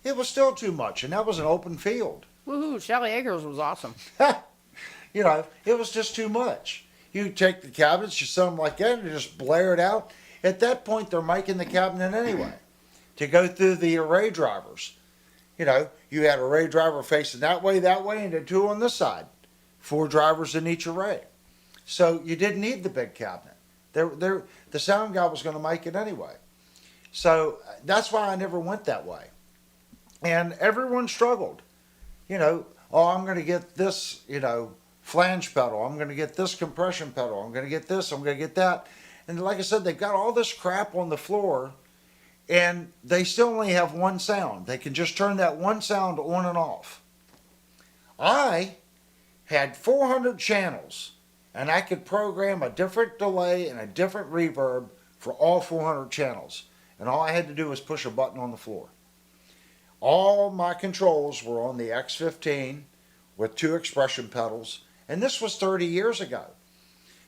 S1: It was still too much, and that was an open field.
S3: Woohoo! Shalley Acres was awesome.
S1: You know, it was just too much. You take the cabinets, you set them like that, and just blare it out. At that point, they're making the cabinet anyway to go through the array drivers. You know, you had array driver facing that way, and then two on this side. 4 drivers in each array. So you didn't need the big cabinet. The sound guy was going to make it anyway. So that's why I never went that way. And everyone struggled. You know, oh, I'm going to get this, you know, flange pedal. I'm going to get this compression pedal. I'm going to get this. I'm going to get that. And like I said, they've got all this crap on the floor, and they still only have one sound. They can just turn that one sound on and off. I had 400 channels, and I could program a different delay and a different reverb for all 400 channels. And all I had to do was push a button on the floor. All my controls were on the X15 with 2 expression pedals, and this was 30 years ago.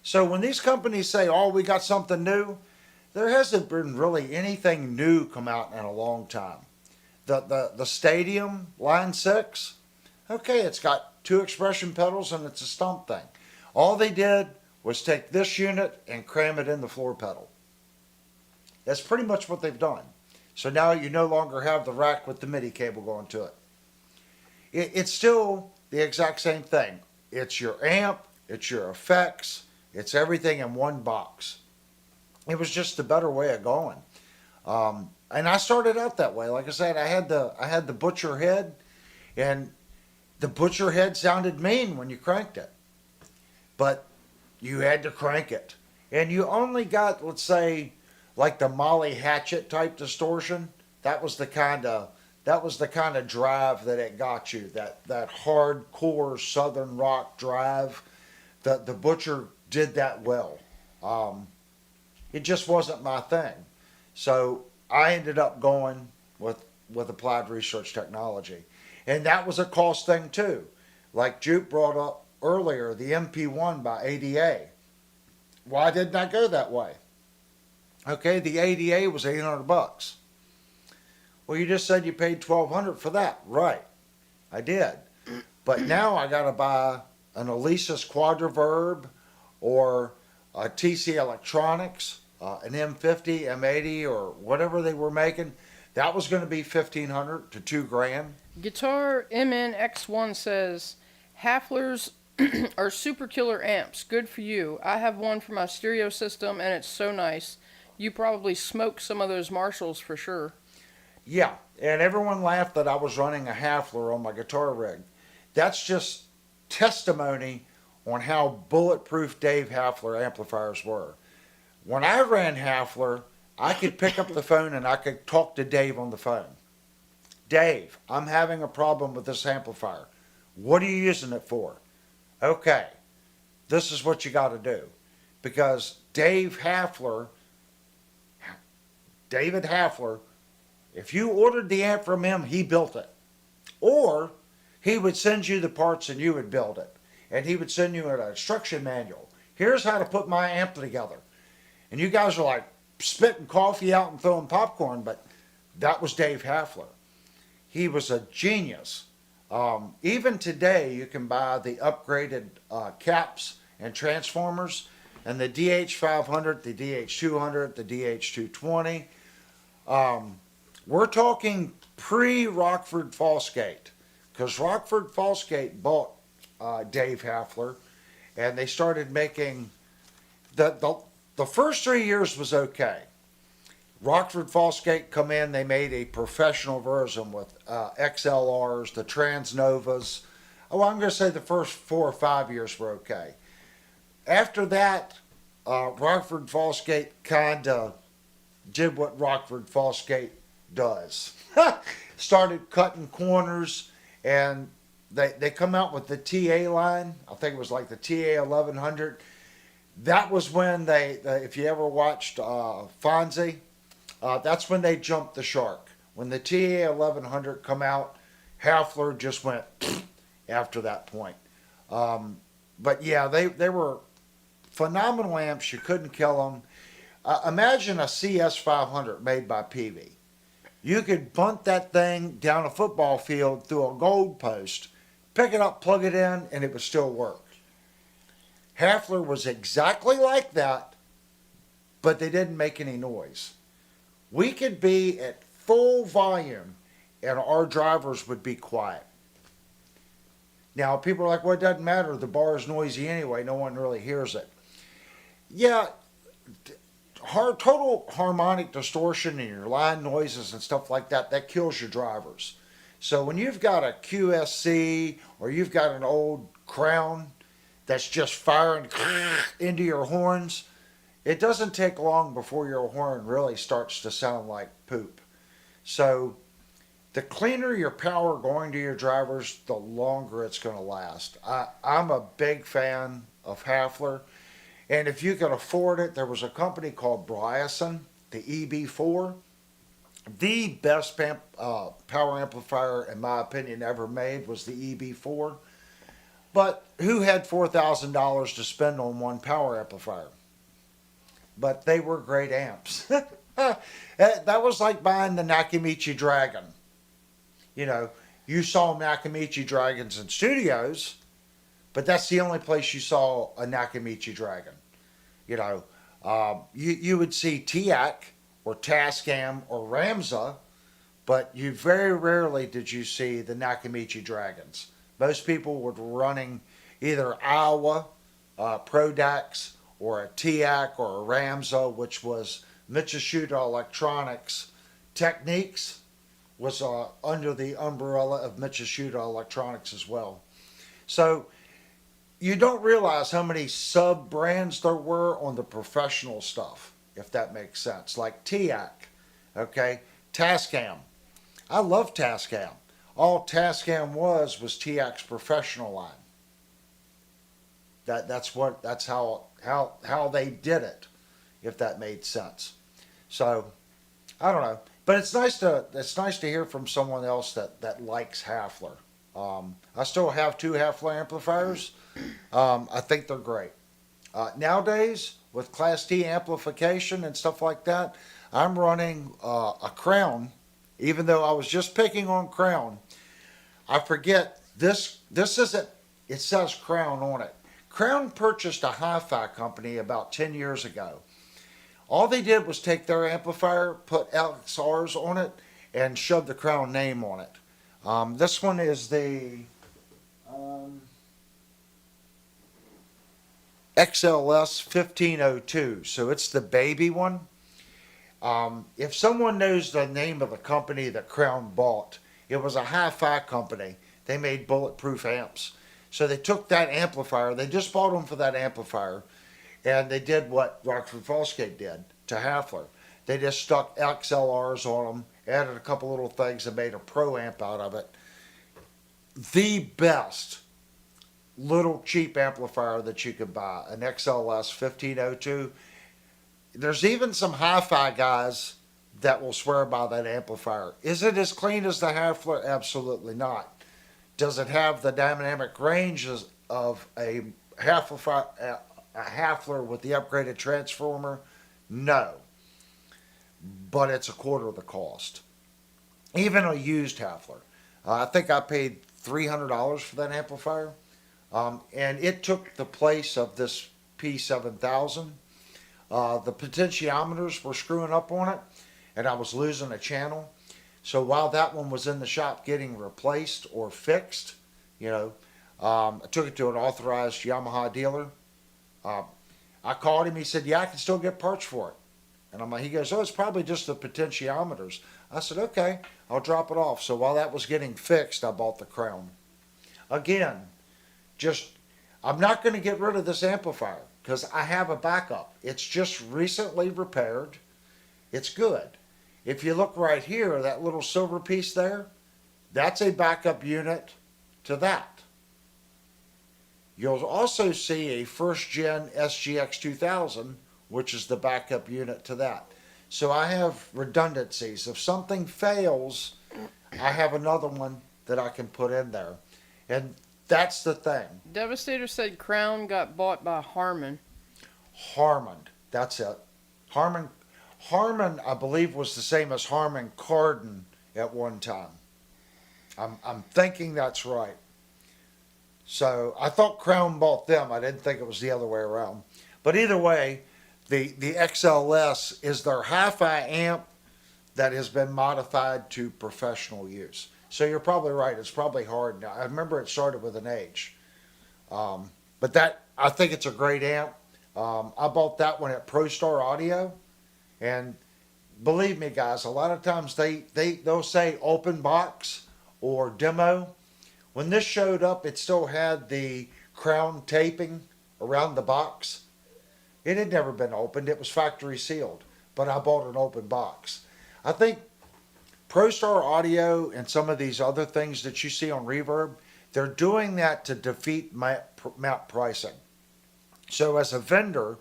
S1: So when these companies say, oh, we got something new, there hasn't been really anything new come out in a long time. The Stadium Line 6, okay, it's got 2 expression pedals and it's a stump thing. All they did was take this unit and cram it in the floor pedal. That's pretty much what they've done. So now you no longer have the rack with the MIDI cable going to it. It's still the exact same thing. It's your amp, it's your effects, it's everything in one box. It was just a better way of going. And I started out that way. Like I said, I had the butcher head, and the butcher head sounded mean when you cranked it. But you had to crank it. And you only got, let's say, like the Molly Hatchet type distortion. That was the kind of drive that it got you. That hardcore Southern rock drive. The butcher did that well. It just wasn't my thing. So I ended up going with Applied Research Technology. And that was a cost thing too. Like Jupe brought up earlier, the MP1 by ADA. Why didn't I go that way? Okay, the ADA was $800. Well, you just said you paid $1,200 for that. Right, I did. But now I got to buy an Alesis Quadraverb or a TC Electronics, an M50, M80, or whatever they were making. That was going to be $1,500 to $2,000.
S3: Guitar MNX1 says, Hafler's are super killer amps. Good for you. I have one for my stereo system, and it's so nice. You probably smoked some of those Marshalls for sure.
S1: Yeah, and everyone laughed that I was running a Hafler on my guitar rig. That's just testimony on how bulletproof Dave Hafler amplifiers were. When I ran Hafler, I could pick up the phone and I could talk to Dave on the phone. Dave, I'm having a problem with this amplifier. What are you using it for? Okay, this is what you got to do. Because David Hafler, if you ordered the amp from him, he built it. Or he would send you the parts and you would build it. And he would send you an instruction manual. Here's how to put my amp together. And you guys are like spitting coffee out and throwing popcorn, but that was Dave Hafler. He was a genius. Even today, you can buy the upgraded caps and transformers, and the DH500, the DH200, the DH220. We're talking pre-Rockford Fallskate, because Rockford Fallskate bought Dave Hafler, and they started making the first 3 years was okay. Rockford Fallskate come in, they made a professional version with XLRs, the Transnovas. Oh, I'm going to say the first 4 or 5 years were okay. After that, Rockford Fallskate kind of did what Rockford Fallskate does. Started cutting corners, and they come out with the TA line. I think it was like the TA 1100. That was when if you ever watched Fonzie, that's when they jumped the shark. When the TA 1100 come out, Hafler just went after that point. But yeah, they were phenomenal amps. You couldn't kill them. Imagine a CS 500 made by Peavey. You could bunt that thing down a football field through a gold post, pick it up, plug it in, and it would still work. Hafler was exactly like that, but they didn't make any noise. We could be at full volume and our drivers would be quiet. Now, people are like, well, it doesn't matter. The bar is noisy anyway. No one really hears it. Yeah, total harmonic distortion in your line noises and stuff like that, that kills your drivers. So when you've got a QSC or you've got an old Crown that's just firing into your horns, it doesn't take long before your horn really starts to sound like poop. So the cleaner your power going to your drivers, the longer it's going to last. I'm a big fan of Hafler. And if you could afford it, there was a company called Bryson, the EB4. The best power amplifier, in my opinion, ever made was the EB4. But who had $4,000 to spend on one power amplifier? But they were great amps. That was like buying the Nakamichi Dragon. You know, you saw Nakamichi Dragons in studios, but that's the only place you saw a Nakamichi Dragon. You know, you would see TIAC or Tascam or Ramza, but you very rarely did you see the Nakamichi Dragons. Most people were running either Iowa, Prodax, or a TIAC or a Ramza, which was Mitsushita Electronics. Techniques was under the umbrella of Mitsushita Electronics as well. So you don't realize how many sub-brands there were on the professional stuff, if that makes sense. Like TIAC, okay? Tascam. I love Tascam. All Tascam was TIAC's professional line. That's how they did it, if that made sense. So I don't know, but it's nice to hear from someone else that likes Hafler. I still have 2 Hafler amplifiers. I think they're great. Nowadays, with Class T amplification and stuff like that, I'm running a Crown, even though I was just picking on Crown. I forget, this isn't, it says Crown on it. Crown purchased a hi-fi company about 10 years ago. All they did was take their amplifier, put XRs on it, and shove the Crown name on it. This one is the XLS 1502, so it's the baby one. If someone knows the name of the company that Crown bought, it was a hi-fi company. They made bulletproof amps. So they took that amplifier, they just bought them for that amplifier, and they did what Rockford Fallskate did to Hafler. They just stuck XLRs on them, added a couple little things, and made a pro amp out of it. The best little cheap amplifier that you could buy, an XLS 1502. There's even some hi-fi guys that will swear by that amplifier. Is it as clean as the Hafler? Absolutely not. Does it have the dynamic range of a a Hafler with the upgraded transformer? No. But it's a quarter of the cost. Even a used Hafler. I think I paid $300 for that amplifier. And it took the place of this P7000. The potentiometers were screwing up on it, and I was losing a channel. So while that one was in the shop getting replaced or fixed, I took it to an authorized Yamaha dealer. I called him. He said, "Yeah, I can still get parts for it." And I'm like, he goes, "Oh, it's probably just the potentiometers." I said, "Okay, I'll drop it off." So while that was getting fixed, I bought the Crown. Again, I'm not going to get rid of this amplifier because I have a backup. It's just recently repaired. It's good. If you look right here, that little silver piece there, that's a backup unit to that. You'll also see a first gen SGX 2000, which is the backup unit to that. So I have redundancies. If something fails, I have another one that I can put in there. And that's the thing.
S3: Devastator said Crown got bought by Harman.
S1: Harman, that's it. Harman, I believe, was the same as Harman Kardon at one time. I'm thinking that's right. So I thought Crown bought them. I didn't think it was the other way around. But either way, the XLS is their half-eye amp that has been modified to professional use. So you're probably right. It's probably hard now. I remember it started with an H. But I think it's a great amp. I bought that one at ProStar Audio. And believe me, guys, a lot of times they'll say open box or demo. When this showed up, it still had the Crown taping around the box. It had never been opened. It was factory sealed. But I bought an open box. I think ProStar Audio and some of these other things that you see on Reverb, they're doing that to defeat map pricing. So as a vendor,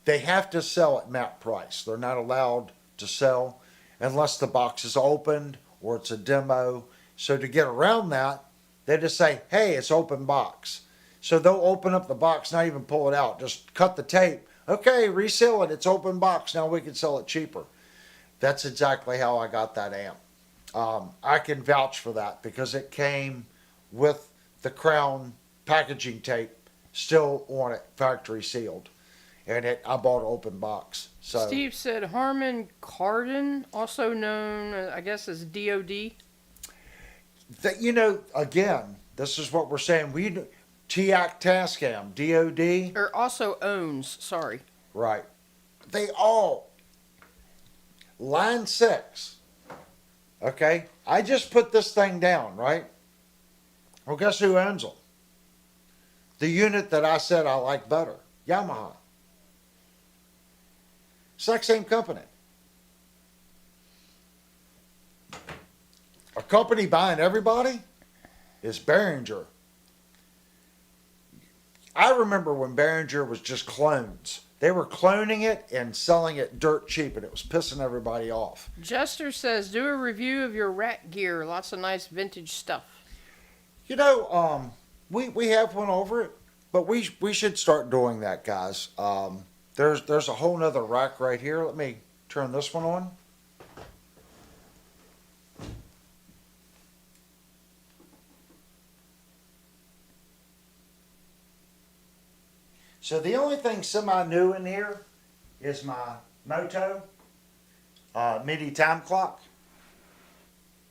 S1: they have to sell at map price. They're not allowed to sell unless the box is opened or it's a demo. So to get around that, they just say, "Hey, it's open box." So they'll open up the box, not even pull it out, just cut the tape. "Okay, resell it. It's open box. Now we can sell it cheaper." That's exactly how I got that amp. I can vouch for that because it came with the Crown packaging tape still on it, factory sealed. And I bought an open box. So
S3: Steve said Harman Kardon, also known, I guess, as DOD.
S1: Again, this is what we're saying. TIAC Tascam, DOD.
S3: Or also owns, sorry.
S1: Right. They all. Line 6. Okay. I just put this thing down, right? Well, guess who owns them? The unit that I said I like better. Yamaha. Exact same company. A company buying everybody is Behringer. I remember when Behringer was just clones. They were cloning it and selling it dirt cheap, and it was pissing everybody off.
S3: Jester says, do a review of your rack gear. Lots of nice vintage stuff.
S1: We have one over it, but we should start doing that, guys. There's a whole nother rack right here. Let me turn this one on. So the only thing semi-new in here is my Moto MIDI time clock.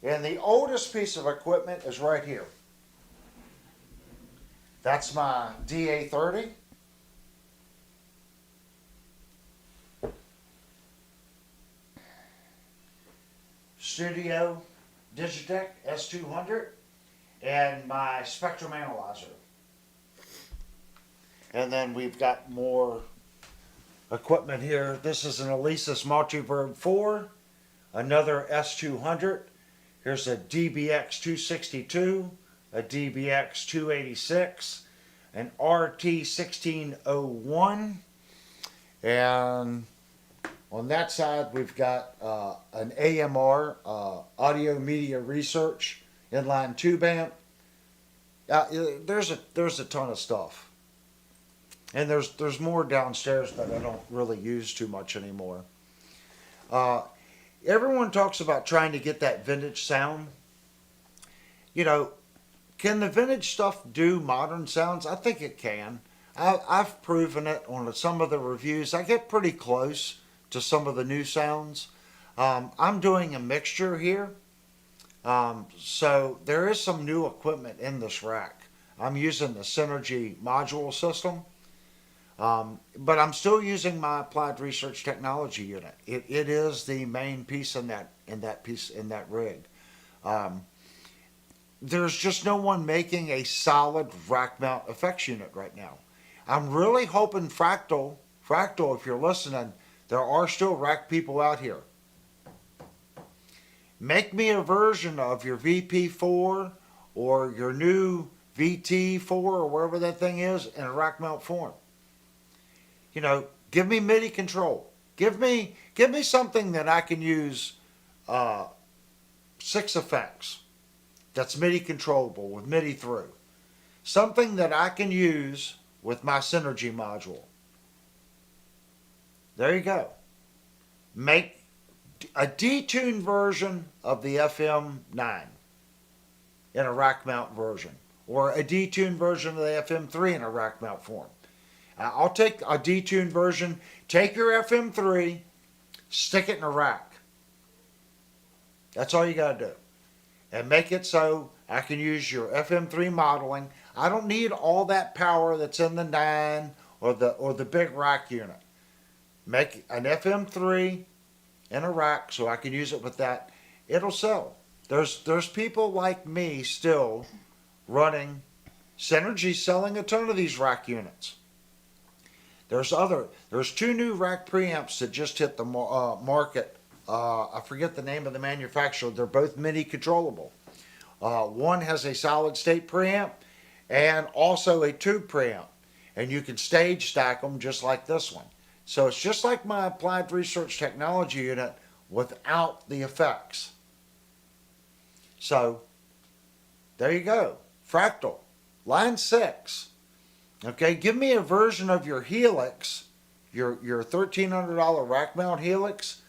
S1: And the oldest piece of equipment is right here. That's my DA30. Studio Digitech S200 and my Spectrum Analyzer. And then we've got more equipment here. This is an Alesis Multiverb 4, another S200. Here's a DBX 262, a DBX 286, an RT 1601, and on that side we've got an AMR, Audio Media Research inline tube amp. There's a ton of stuff. And there's more downstairs that I don't really use too much anymore. Uh, Everyone talks about trying to get that vintage sound. You know, can the vintage stuff do modern sounds? I think it can. I've proven it on some of the reviews. I get pretty close to some of the new sounds. I'm doing a mixture here. So there is some new equipment in this rack. I'm using the Synergy module system. But I'm still using my applied research technology unit. It is the main piece in that rig. Um, there's just no one making a solid rack mount effects unit right now. I'm really hoping Fractal, if you're listening, there are still rack people out here. Make me a version of your VP4 or your new VT4 or wherever that thing is in a rack mount form. You know, give me MIDI control. Give me something that I can use 6 effects that's MIDI controllable with MIDI through. Something that I can use with my Synergy module. There you go. Make a detuned version of the FM9 in a rack mount version, or a detuned version of the FM3 in a rack mount form. I'll take a detuned version, take your FM3, stick it in a rack. That's all you got to do. And make it so I can use your FM3 modeling. I don't need all that power that's in the 9 or the big rack unit. Make an FM3 in a rack so I can use it with that. It'll sell. There's people like me still running Synergy, selling a ton of these rack units. There's 2 new rack preamps that just hit the market. I forget the name of the manufacturer. They're both MIDI controllable. One has a solid state preamp and also a tube preamp. And you can stage stack them just like this one. So it's just like my applied research technology unit without the effects. So there you go. Fractal. Line 6. Okay, give me a version of your Helix, your $1,300 rack mount Helix.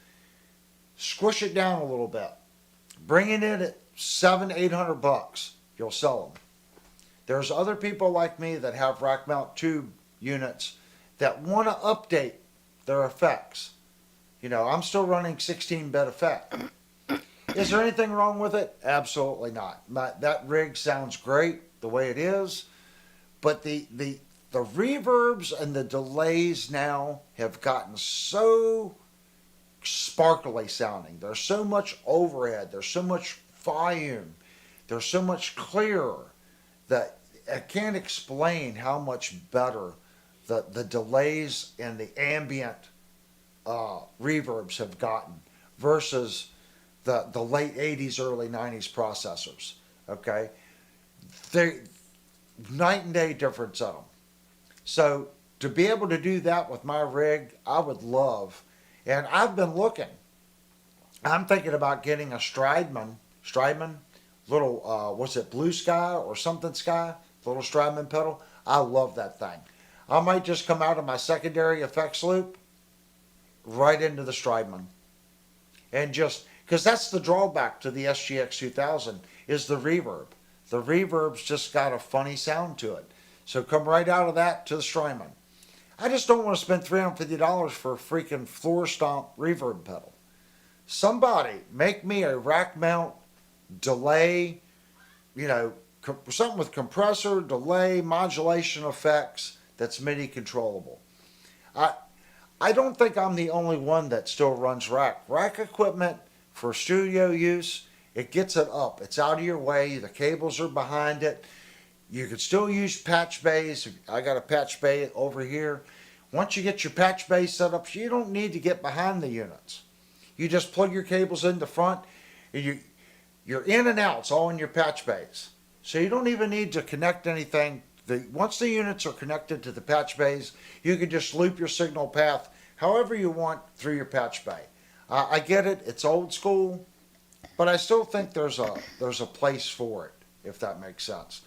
S1: Squish it down a little bit. Bring it in at $700-800. You'll sell them. There's other people like me that have rack mount tube units that want to update their effects. You know, I'm still running 16-bit effect. Is there anything wrong with it? Absolutely not. That rig sounds great the way it is. But the reverbs and the delays now have gotten so sparkly sounding. There's so much overhead. There's so much volume. There's so much clearer that I can't explain how much better the delays and the ambient reverbs have gotten versus the late 80s, early 90s processors. Okay? They night and day difference of them. So to be able to do that with my rig, I would love. And I've been looking. I'm thinking about getting a Strydman little, what's it, Blue Sky or something Sky, little Strydman pedal. I love that thing. I might just come out of my secondary effects loop right into the Strydman. And just, because that's the drawback to the SGX 2000 is the reverb. The reverb's just got a funny sound to it. So come right out of that to the Strymon. I just don't want to spend $350 for a freaking floor stomp reverb pedal. Somebody make me a rack mount delay, you know, something with compressor, delay, modulation effects that's MIDI controllable. I don't think I'm the only one that still runs rack. Rack equipment for studio use, it gets it up. It's out of your way. The cables are behind it. You can still use patch bays. I got a patch bay over here. Once you get your patch bay set up, you don't need to get behind the units. You just plug your cables in the front, and you're in and out. It's all in your patch bays. So you don't even need to connect anything. Once the units are connected to the patch bays, you can just loop your signal path however you want through your patch bay. I get it. It's old school, but I still think there's a place for it, if that makes sense.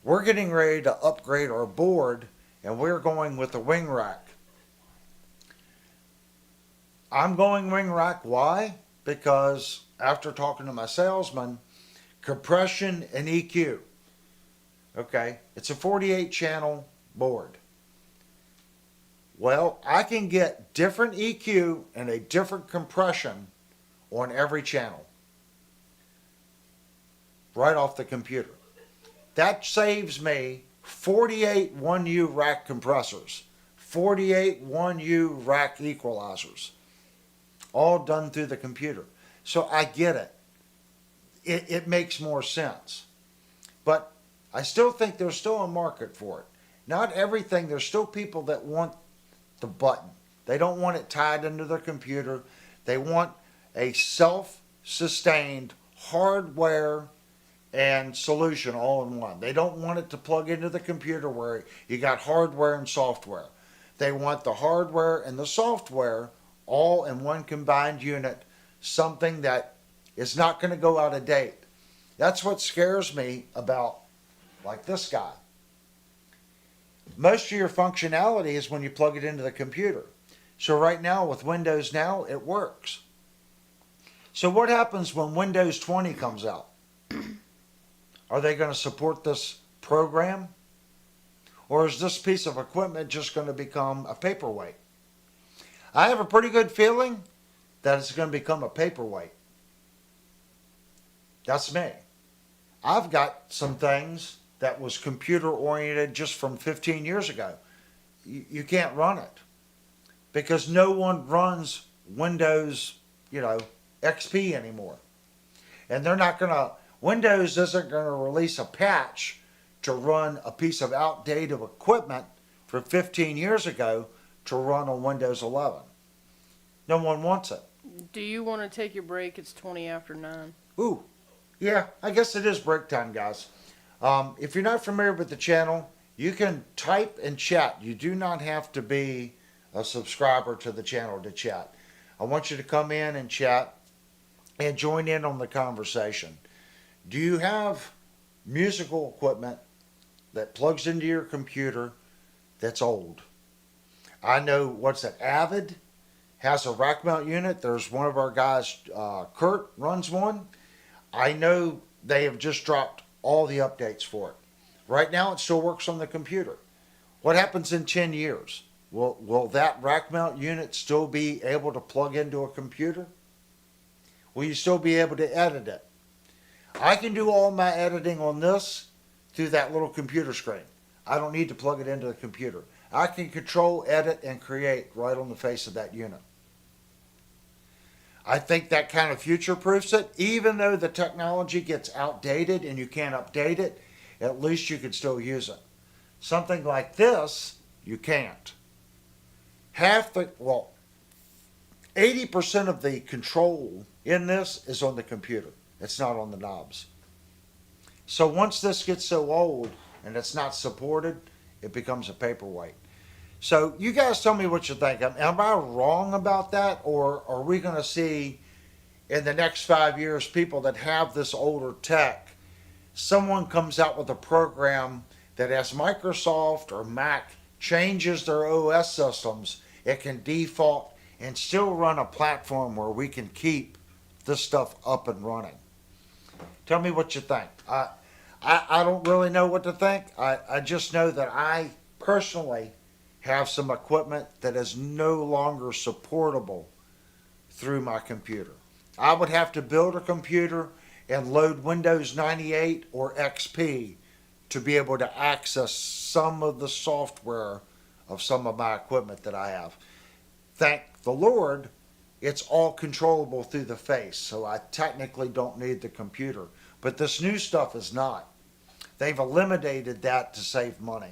S1: We're getting ready to upgrade our board and we're going with the wing rack. I'm going wing rack. Why? Because after talking to my salesman, compression and EQ. Okay, it's a 48 channel board. Well, I can get different EQ and a different compression on every channel right off the computer. That saves me 48 1U rack compressors, 48 1U rack equalizers, all done through the computer. So I get it. It makes more sense. But I still think there's still a market for it. Not everything, there's still people that want the button. They don't want it tied into their computer. They want a self-sustained hardware and solution all in one. They don't want it to plug into the computer where you got hardware and software. They want the hardware and the software all in one combined unit, something that is not going to go out of date. That's what scares me about like this guy. Most of your functionality is when you plug it into the computer. So right now with Windows Now, it works. So what happens when Windows 20 comes out? Are they going to support this program? Or is this piece of equipment just going to become a paperweight? I have a pretty good feeling that it's going to become a paperweight. That's me. I've got some things that was computer oriented just from 15 years ago. You can't run it because no one runs Windows, XP anymore. And they're not going to, Windows isn't going to release a patch to run a piece of outdated equipment from 15 years ago to run on Windows 11. No one wants it.
S3: Do you want to take your break? It's 20 after 9.
S1: Ooh, yeah, I guess it is break time, guys. If you're not familiar with the channel, you can type and chat. You do not have to be a subscriber to the channel to chat. I want you to come in and chat and join in on the conversation. Do you have musical equipment that plugs into your computer that's old? I know, what's that, Avid has a rack mount unit. There's one of our guys, Kurt, runs one. I know they have just dropped all the updates for it. Right now it still works on the computer. What happens in 10 years? Will that rack mount unit still be able to plug into a computer? Will you still be able to edit it? I can do all my editing on this through that little computer screen. I don't need to plug it into the computer. I can control, edit, and create right on the face of that unit. I think that kind of future-proofs it. Even though the technology gets outdated and you can't update it, at least you can still use it. Something like this, you can't. 80% of the control in this is on the computer. It's not on the knobs. So once this gets so old and it's not supported, it becomes a paperweight. So you guys tell me what you think. Am I wrong about that? Or are we going to see in the next 5 years people that have this older tech, someone comes out with a program that as Microsoft or Mac changes their OS systems, it can default and still run a platform where we can keep this stuff up and running? Tell me what you think. I don't really know what to think. I just know that I personally have some equipment that is no longer supportable through my computer. I would have to build a computer and load Windows 98 or XP to be able to access some of the software of some of my equipment that I have. Thank the Lord, it's all controllable through the face, so I technically don't need the computer. But this new stuff is not. They've eliminated that to save money.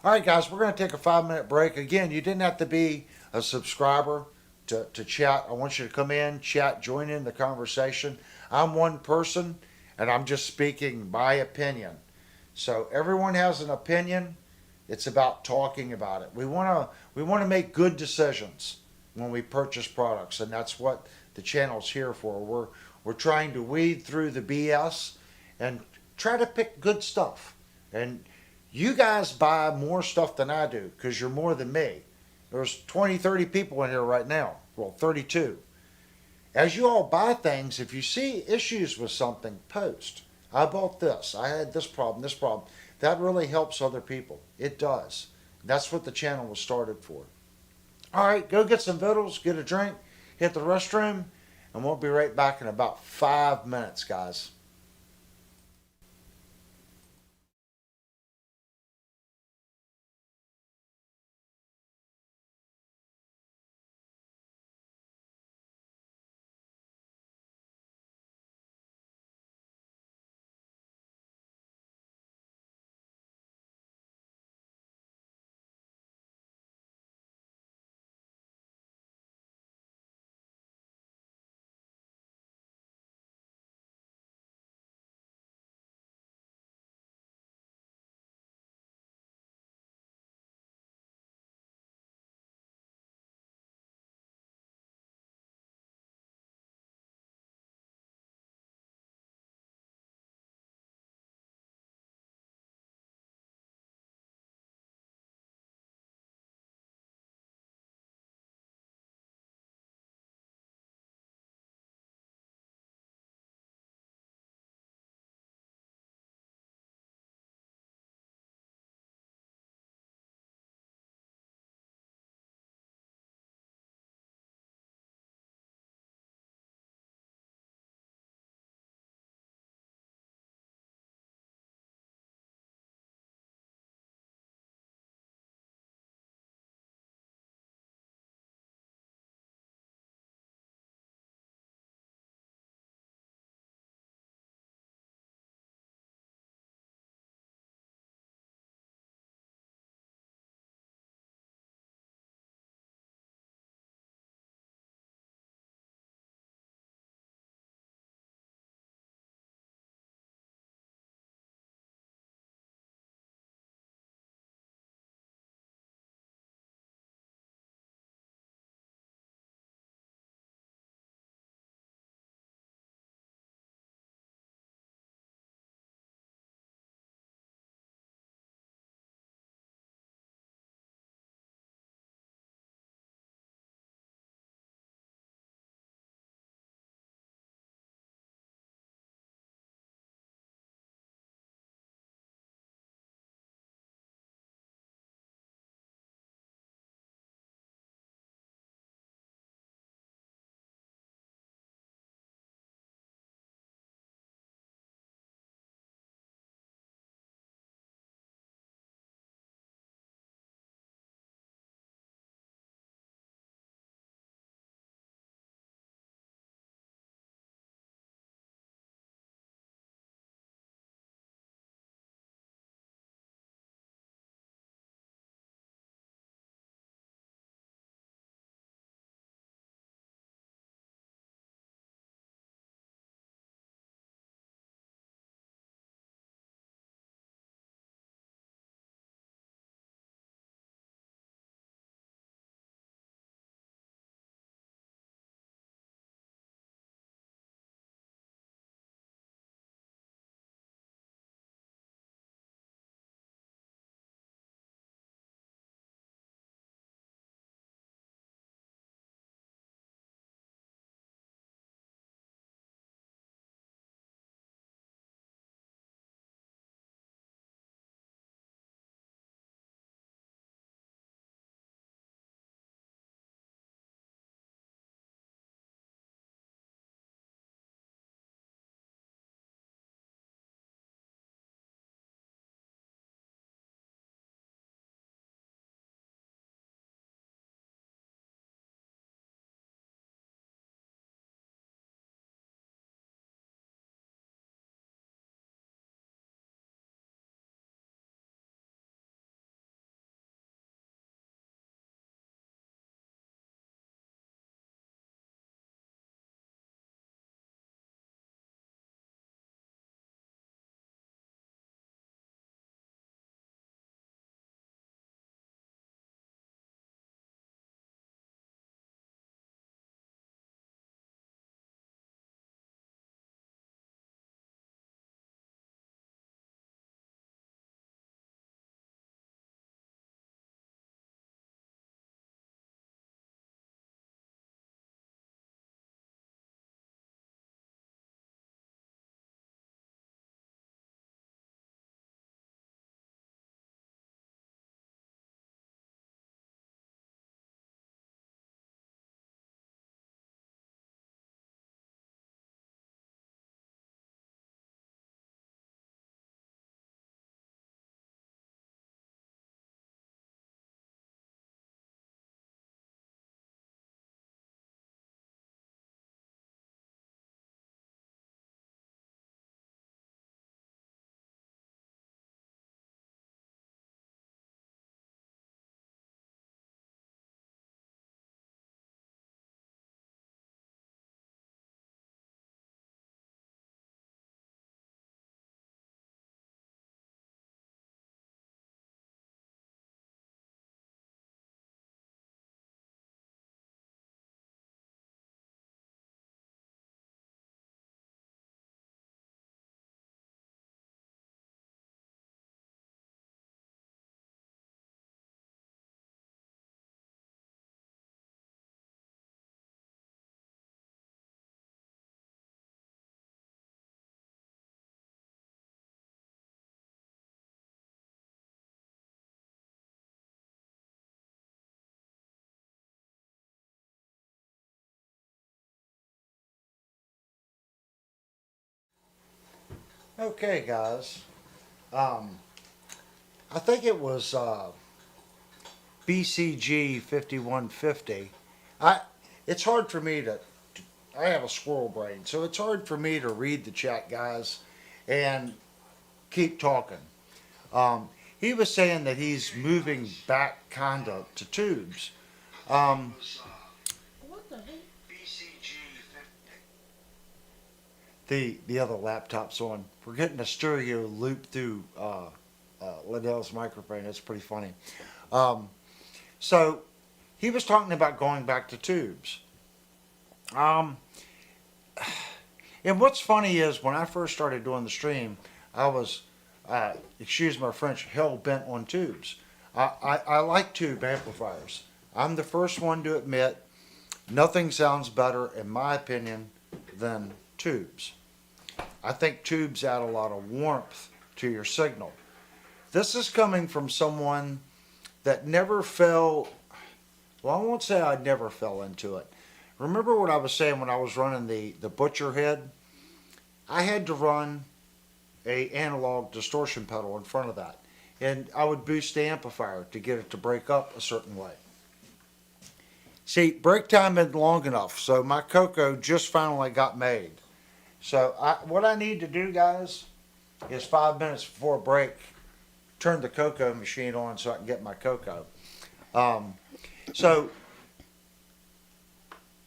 S1: All right, guys, we're going to take a 5-minute break. Again, you didn't have to be a subscriber to chat. I want you to come in, chat, join in the conversation. I'm one person, and I'm just speaking my opinion. So everyone has an opinion. It's about talking about it. We want to make good decisions when we purchase products, and that's what the channel's here for. We're trying to weed through the BS and try to pick good stuff. And You guys buy more stuff than I do because you're more than me. There's 20, 30 people in here right now. Well, 32. As you all buy things, if you see issues with something, post. I bought this. I had this problem, this problem. That really helps other people. It does. That's what the channel was started for. All right, go get some vittles, get a drink, hit the restroom, and we'll be right back in about 5 minutes, guys. Okay, guys. I think it was BCG 5150. I. It's hard for me to. I have a squirrel brain, so it's hard for me to read the chat, guys, and keep talking. He was saying that he's moving back kinda to tubes. Um,
S3: What the heck?
S1: the other laptop's on. We're getting a stereo loop through Liddell's microphone. It's pretty funny. Um, so he was talking about going back to tubes. Um, and what's funny is when I first started doing the stream, I was, excuse my French, hell bent on tubes. I like tube amplifiers. I'm the first one to admit nothing sounds better, in my opinion, than tubes. I think tubes add a lot of warmth to your signal. This is coming from someone that never fell, well, I won't say I never fell into it. Remember what I was saying when I was running the butcher head? I had to run a analog distortion pedal in front of that. And I would boost the amplifier to get it to break up a certain way. See, break time isn't long enough, so my Coco just finally got made. So what I need to do, guys, is 5 minutes before break, turn the Coco machine on so I can get my Coco. So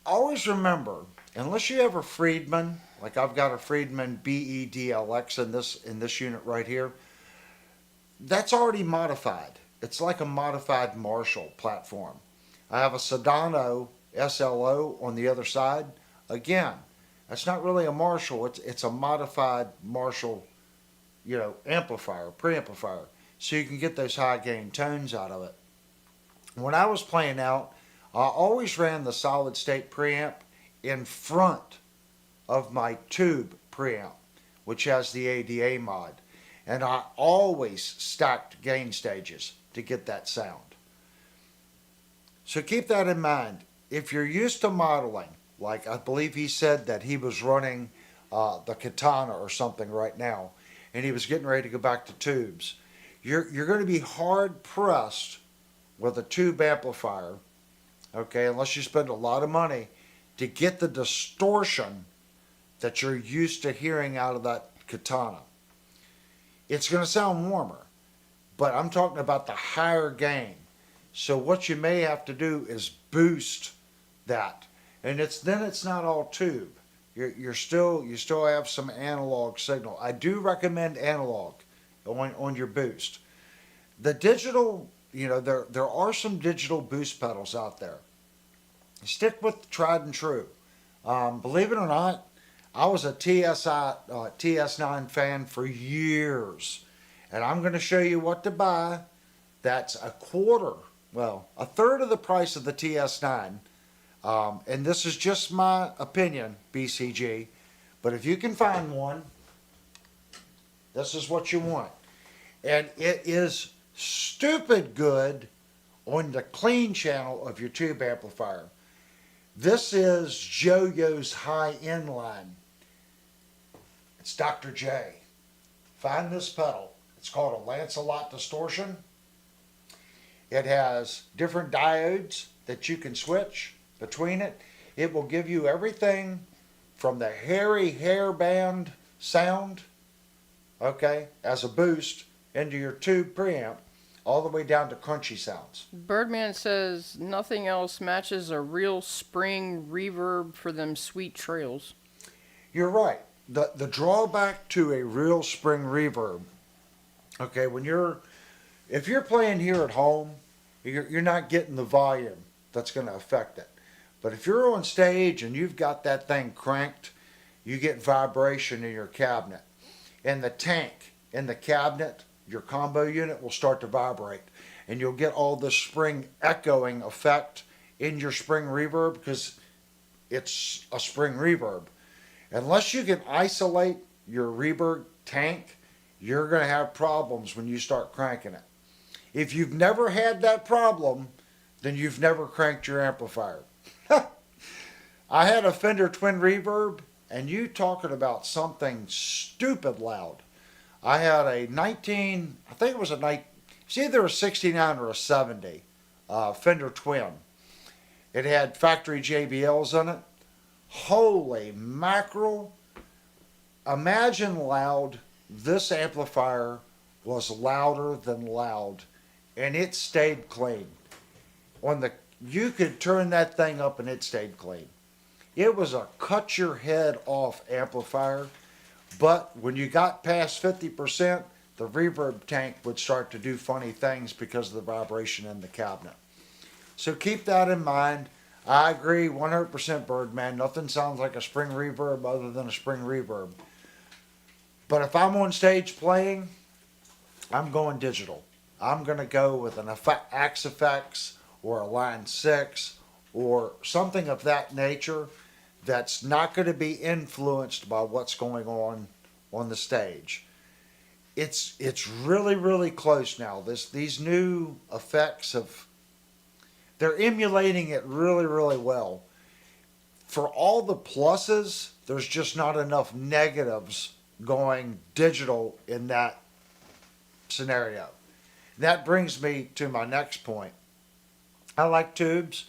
S1: always remember, unless you have a Friedman, like I've got a Friedman BEDLX in this unit right here, that's already modified. It's like a modified Marshall platform. I have a Sedano SLO on the other side. Again, that's not really a Marshall. It's a modified Marshall, amplifier, preamplifier, so you can get those high gain tones out of it. When I was playing out, I always ran the solid state preamp in front of my tube preamp, which has the ADA mod, and I always stacked gain stages to get that sound. So keep that in mind. If you're used to modeling, like I believe he said that he was running the Katana or something right now, and he was getting ready to go back to tubes, you're going to be hard pressed with a tube amplifier, okay, unless you spend a lot of money to get the distortion that you're used to hearing out of that Katana. It's going to sound warmer, but I'm talking about the higher gain. So what you may have to do is boost that, and it's not all tube. You still have some analog signal. I do recommend analog on your boost. The digital, there are some digital boost pedals out there. Stick with tried and true. Believe it or not, I was a TS9 fan for years, and I'm going to show you what to buy. That's a third of the price of the TS9. And this is just my opinion, BCG. But if you can find one, this is what you want. And it is stupid good on the clean channel of your tube amplifier. This is Joyo's high-end line. It's Dr. J. Find this pedal. It's called a Lancelot Distortion. It has different diodes that you can switch between it. It will give you everything from the hairy hairband sound, okay, as a boost into your tube preamp, all the way down to crunchy sounds.
S3: Birdman says nothing else matches a real spring reverb for them sweet trails.
S1: You're right. The drawback to a real spring reverb, okay, if you're playing here at home, you're not getting the volume that's going to affect it. But if you're on stage and you've got that thing cranked, you get vibration in your cabinet. And the tank in the cabinet, your combo unit, will start to vibrate. And you'll get all this spring echoing effect in your spring reverb because it's a spring reverb. Unless you can isolate your reverb tank, you're going to have problems when you start cranking it. If you've never had that problem, then you've never cranked your amplifier. I had a Fender Twin Reverb, and you talking about something stupid loud. I had a 19, I think it was a night, it's either a 69 or a 70 Fender Twin. It had factory JBLs in it. Holy mackerel. Imagine loud. This amplifier was louder than loud, and it stayed clean. You could turn that thing up and it stayed clean. It was a cut your head off amplifier, but when you got past 50%, the reverb tank would start to do funny things because of the vibration in the cabinet. So keep that in mind. I agree 100%, Birdman. Nothing sounds like a spring reverb other than a spring reverb. But if I'm on stage playing, I'm going digital. I'm going to go with an Axe Effects or a Line 6 or something of that nature that's not going to be influenced by what's going on the stage. It's really, really close now. These new effects they're emulating it really, really well. For all the pluses, there's just not enough negatives going digital in that scenario. That brings me to my next point. I like tubes.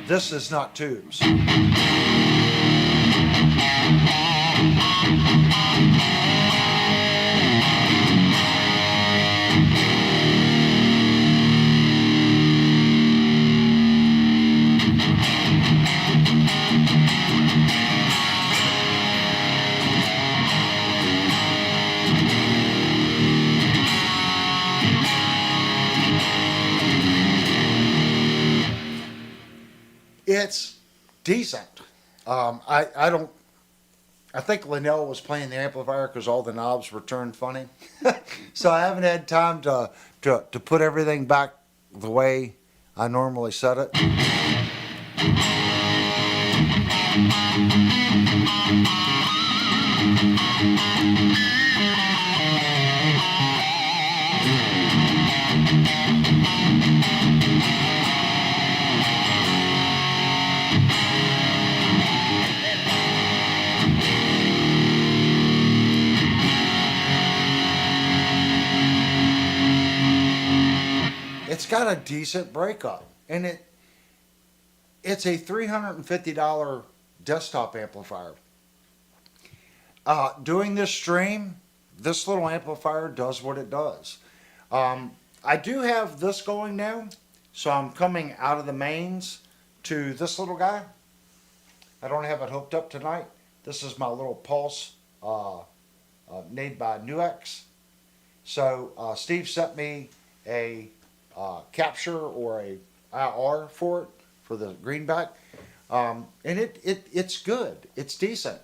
S1: This is not tubes. It's decent. I think Linnell was playing the amplifier because all the knobs were turned funny. So I haven't had time to put everything back the way I normally set it. It's got a decent breakup, and it's a $350 desktop amplifier. Doing this stream, this little amplifier does what it does. I do have this going now, so I'm coming out of the mains to this little guy. I don't have it hooked up tonight. This is my little Pulse made by Nuex. So Steve sent me a capture or a IR for it, for the greenback, and it's good. It's decent.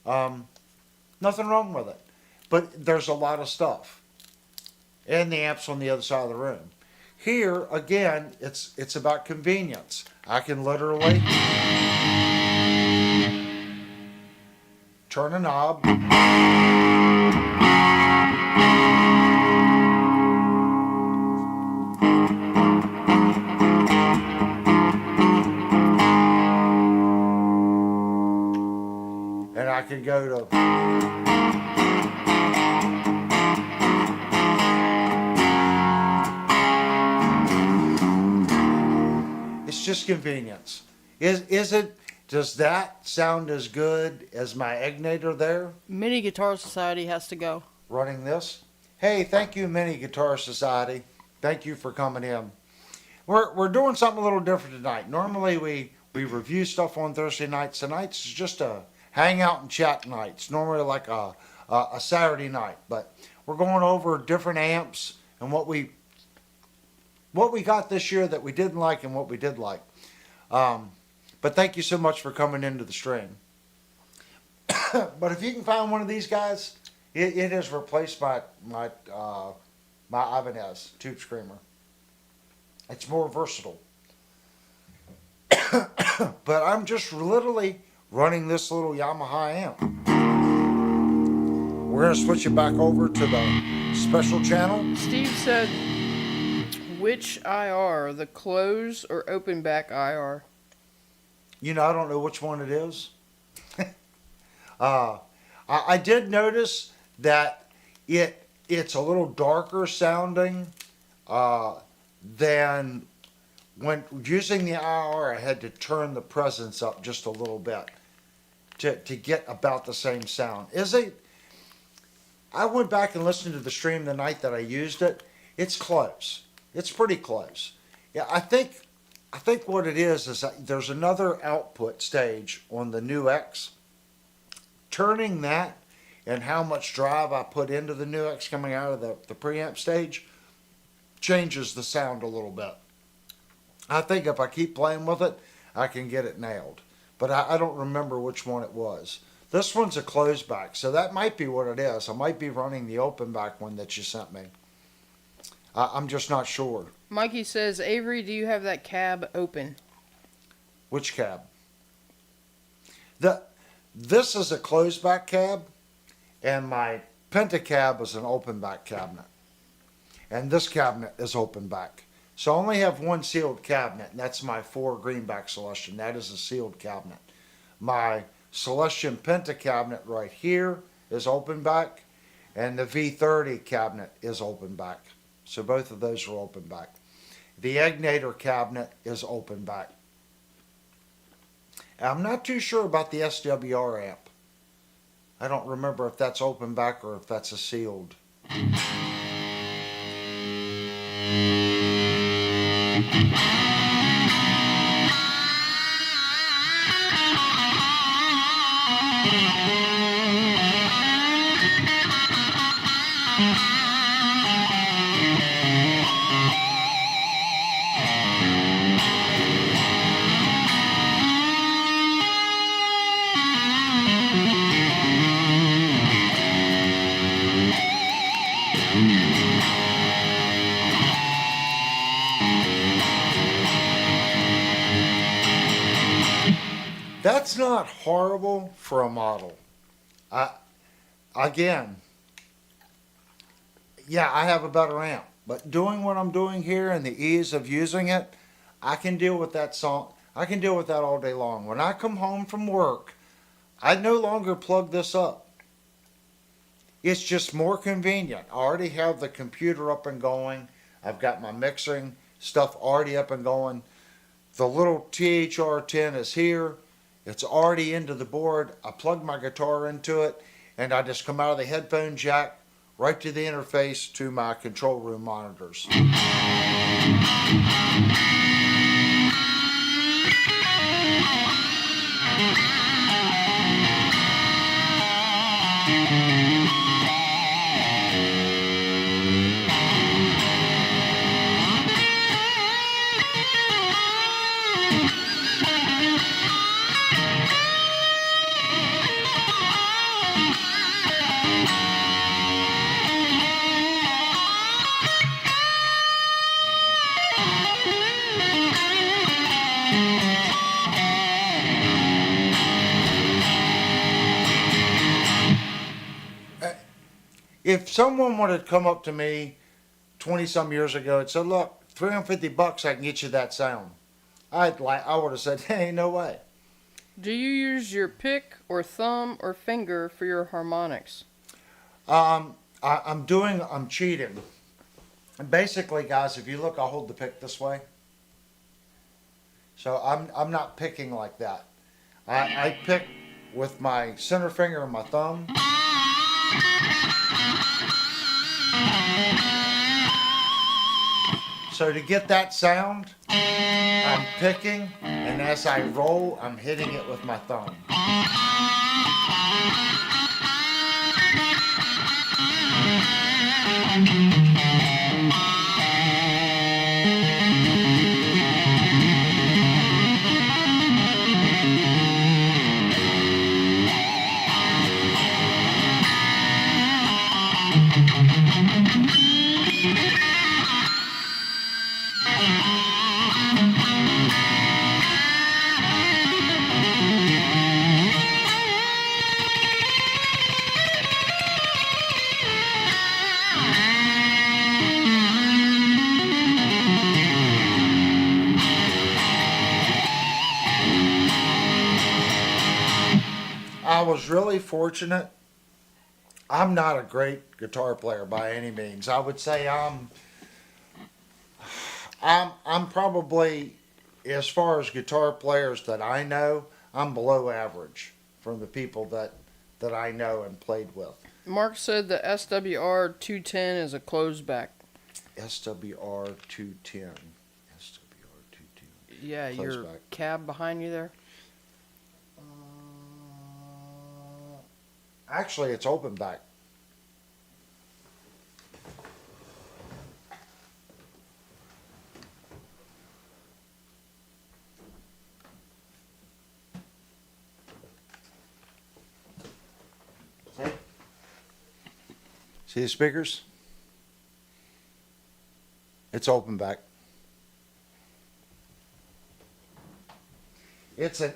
S1: Nothing wrong with it, but there's a lot of stuff, and the amp's on the other side of the room. Here again, it's about convenience. I can literally turn a knob. And I can go to it's just convenience. Does that sound as good as my Egnator there?
S3: Mini Guitar Society has to go.
S1: Running this. Hey, thank you, Mini Guitar Society. Thank you for coming in. We're doing something a little different tonight. Normally we review stuff on Thursday nights. Tonight's just a hang out and chat night. It's normally like a Saturday night, but we're going over different amps and what we got this year that we didn't like and what we did like. But thank you so much for coming into the stream. But if you can find one of these guys, it has replaced my Ibanez Tube Screamer. It's more versatile. But I'm just literally running this little Yamaha amp. We're going to switch it back over to the special channel.
S3: Steve said, which IR, the close or open back IR?
S1: You know, I don't know which one it is. I did notice that it's a little darker sounding than when using the IR. I had to turn the presence up just a little bit to get about the same sound. I went back and listened to the stream the night that I used it. It's close. It's pretty close. Yeah, I think what it is that there's another output stage on the new X. Turning that and how much drive I put into the new X coming out of the preamp stage changes the sound a little bit. I think if I keep playing with it, I can get it nailed. But I don't remember which one it was. This one's a closed back, so that might be what it is. I might be running the open back one that you sent me. I'm just not sure.
S3: Mikey says, Avery, do you have that cab open?
S1: Which cab? This is a closed back cab, and my Pentacab is an open back cabinet. And this cabinet is open back. So I only have one sealed cabinet, and that's my 4 greenback Celestion. That is a sealed cabinet. My Celestion Penta cabinet right here is open back, and the V30 cabinet is open back. So both of those are open back. The Egnator cabinet is open back. I'm not too sure about the SWR amp. I don't remember if that's open back or if that's a sealed. That's not horrible for a model. Again, yeah, I have a better amp, but doing what I'm doing here and the ease of using it, I can deal with that song. I can deal with that all day long. When I come home from work, I no longer plug this up. It's just more convenient. I already have the computer up and going. I've got my mixing stuff already up and going. The little THR10 is here. It's already into the board. I plug my guitar into it, and I just come out of the headphone jack right to the interface to my control room monitors. If someone would have come up to me 20 some years ago and said, look, $350 I can get you that sound, I would have said, hey, no way.
S3: Do you use your pick or thumb or finger for your harmonics?
S1: I'm cheating. And basically, guys, if you look, I'll hold the pick this way. So I'm not picking like that. I pick with my center finger and my thumb. So to get that sound, I'm picking, and as I roll, I'm hitting it with my thumb. I was really fortunate. I'm not a great guitar player by any means. I would say I'm probably, as far as guitar players that I know, I'm below average from the people that I know and played with.
S3: Mark said the SWR 210 is a closed back.
S1: SWR 210. SWR 210.
S3: Yeah,
S1: Closed
S3: your
S1: back.
S3: cab behind you there.
S1: Actually, it's open back. See the speakers? It's open back. It's an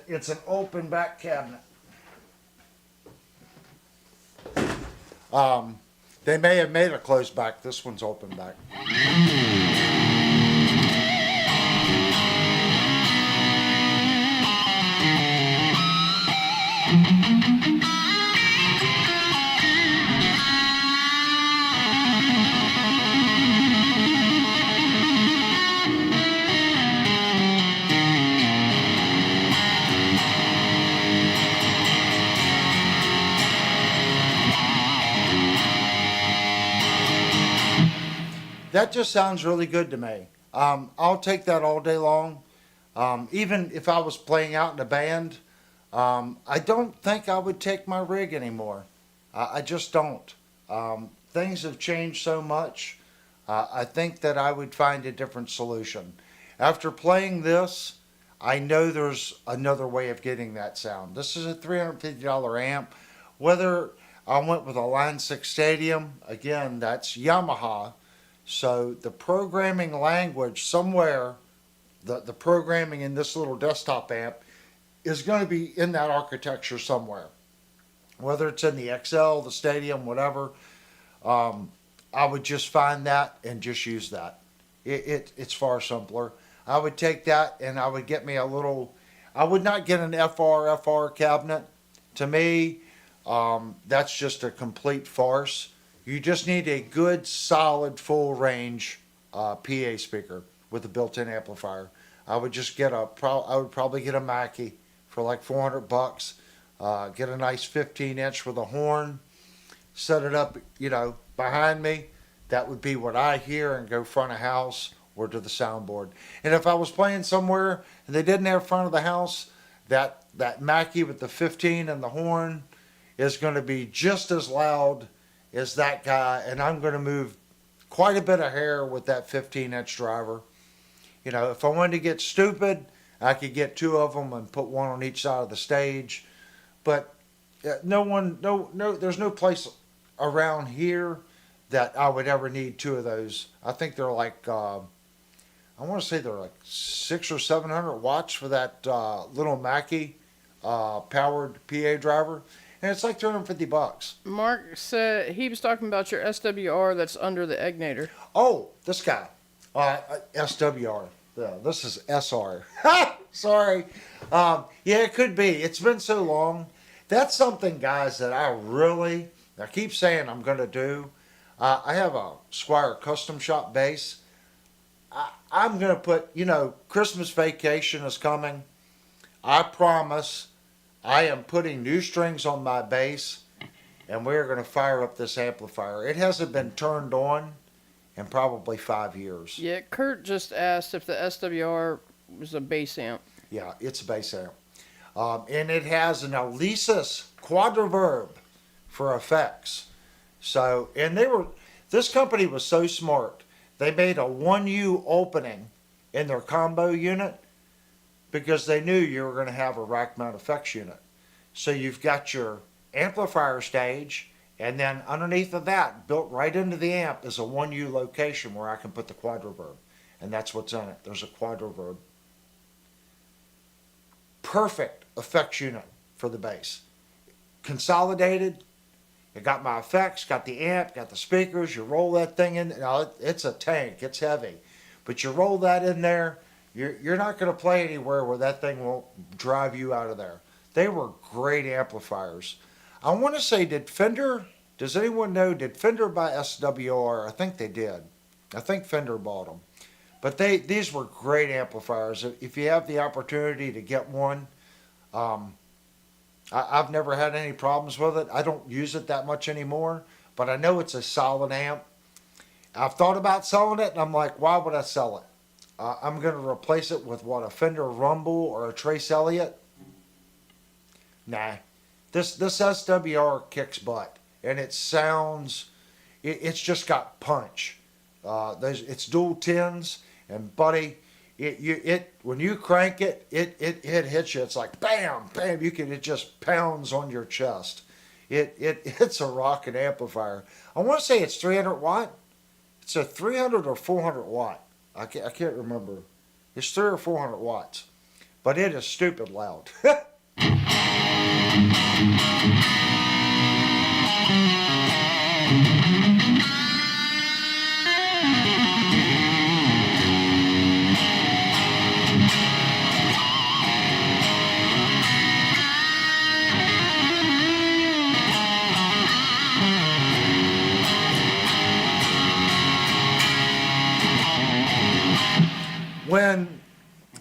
S1: open back cabinet. They may have made a closed back. This one's open back. That just sounds really good to me. I'll take that all day long. Even if I was playing out in a band, I don't think I would take my rig anymore. I just don't. Things have changed so much. I think that I would find a different solution. After playing this, I know there's another way of getting that sound. This is a $350 amp. Whether I went with a Line 6 Stadium, again, that's Yamaha. So the programming language somewhere, the programming in this little desktop amp is going to be in that architecture somewhere. Whether it's in the XL, the Stadium, whatever, I would just find that and just use that. It's far simpler. I would take that and I would get me a little, I would not get an FR cabinet. To me, that's just a complete farce. You just need a good, solid, full range PA speaker with a built-in amplifier. I would just get I would probably get a Mackie for like $400. Get a nice 15-inch with a horn. Set it up, behind me. That would be what I hear and go front of house or to the soundboard. And if I was playing somewhere and they didn't have front of the house, that Mackie with the 15 and the horn is going to be just as loud as that guy, and I'm going to move quite a bit of hair with that 15-inch driver. If I wanted to get stupid, I could get two of them and put one on each side of the stage. But there's no place around here that I would ever need two of those. I think they're like, I want to say they're like 600 or 700 watts for that little Mackie powered PA driver. And it's like $250.
S3: Mark said he was talking about your SWR that's under the Egnator.
S1: Oh, this guy. SWR. Yeah, this is SR. Sorry. Yeah, it could be. It's been so long. That's something, guys, that I keep saying I'm going to do. I have a Squier Custom Shop bass. I'm going to put, Christmas vacation is coming. I promise I am putting new strings on my bass, and we're going to fire up this amplifier. It hasn't been turned on in probably 5 years.
S3: Yeah, Kurt just asked if the SWR was a bass amp.
S1: Yeah, it's a bass amp. And it has an Alesis Quadraverb for effects. So, and this company was so smart. They made a 1U opening in their combo unit because they knew you were going to have a rack mount effects unit. So you've got your amplifier stage, and then underneath of that, built right into the amp, is a 1U location where I can put the Quadraverb. And that's what's in it. There's a Quadraverb. Perfect effects unit for the bass. Consolidated. It got my effects, got the amp, got the speakers. You roll that thing in. Now, it's a tank. It's heavy. But you roll that in there, you're not going to play anywhere where that thing won't drive you out of there. They were great amplifiers. I want to say, does anyone know, did Fender buy SWR? I think they did. I think Fender bought them. But these were great amplifiers. If you have the opportunity to get one, I've never had any problems with it. I don't use it that much anymore, but I know it's a solid amp. I've thought about selling it, and I'm like, why would I sell it? I'm going to replace it with what, a Fender Rumble or a Trace Elliott? Nah. This SWR kicks butt, and it sounds, it's just got punch. It's dual tens, and buddy, when you crank it, it hits you. It's like bam, bam. It just pounds on your chest. It's a rocking amplifier. I want to say it's 300 watt. It's a 300 or 400 watt. I can't remember. It's 300 or 400 watts, but it is stupid loud. When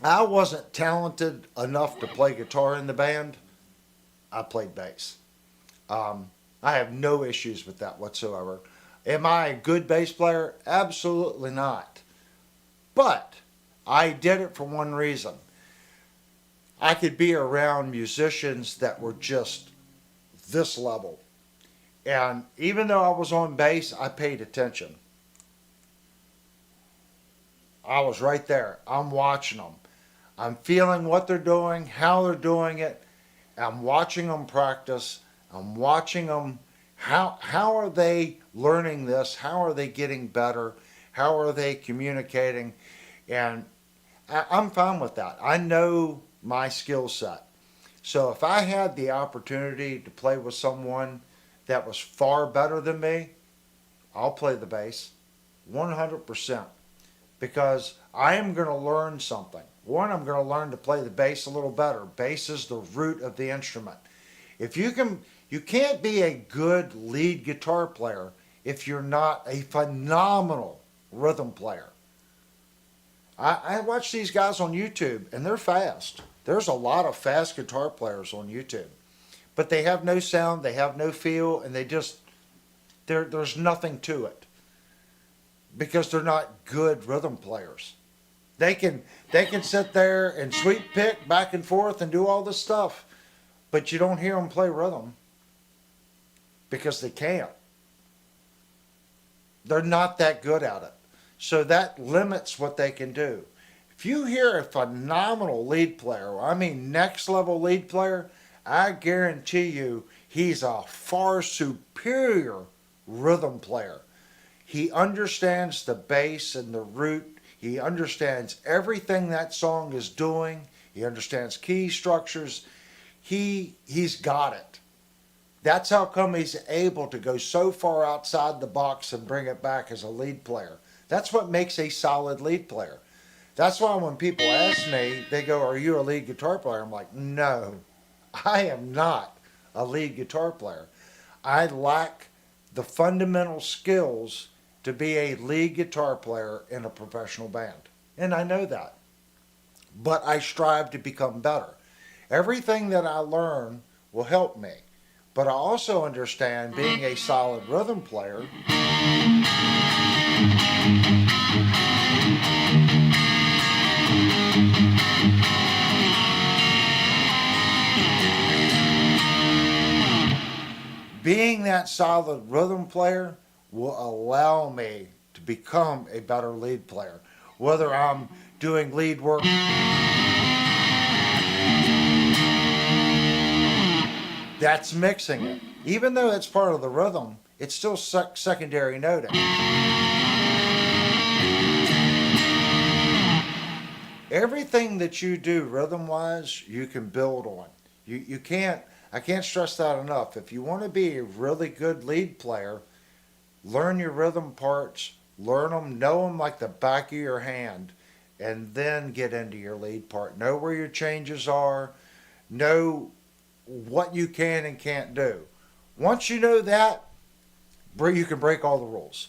S1: I wasn't talented enough to play guitar in the band, I played bass. I have no issues with that whatsoever. Am I a good bass player? Absolutely not. But I did it for one reason. I could be around musicians that were just this level. And even though I was on bass, I paid attention. I was right there. I'm watching them. I'm feeling what they're doing, how they're doing it. I'm watching them practice. I'm watching them. How are they learning this? How are they getting better? How are they communicating? And I'm fine with that. I know my skill set. So if I had the opportunity to play with someone that was far better than me, I'll play the bass 100%. Because I am going to learn something. One, I'm going to learn to play the bass a little better. Bass is the root of the instrument. You can't be a good lead guitar player if you're not a phenomenal rhythm player. I watch these guys on YouTube, and they're fast. There's a lot of fast guitar players on YouTube. But they have no sound, they have no feel, and there's nothing to it. Because they're not good rhythm players. They can sit there and sweep pick back and forth and do all this stuff, but you don't hear them play rhythm because they can't. They're not that good at it. So that limits what they can do. If you hear a phenomenal lead player, I mean next level lead player, I guarantee you he's a far superior rhythm player. He understands the bass and the root. He understands everything that song is doing. He understands key structures. He's got it. That's how come he's able to go so far outside the box and bring it back as a lead player. That's what makes a solid lead player. That's why when people ask me, they go, "Are you a lead guitar player?" I'm like, "No, I am not a lead guitar player. I lack the fundamental skills to be a lead guitar player in a professional band. And I know that. But I strive to become better. Everything that I learn will help me. But I also understand being a solid rhythm player. Being that solid rhythm player will allow me to become a better lead player. Whether I'm doing lead work, that's mixing it. Even though it's part of the rhythm, it's still secondary noting. Everything that you do rhythm-wise, you can build on. I can't stress that enough. If you want to be a really good lead player, learn your rhythm parts, learn them, know them like the back of your hand, and then get into your lead part. Know where your changes are, know what you can and can't do. Once you know that, you can break all the rules.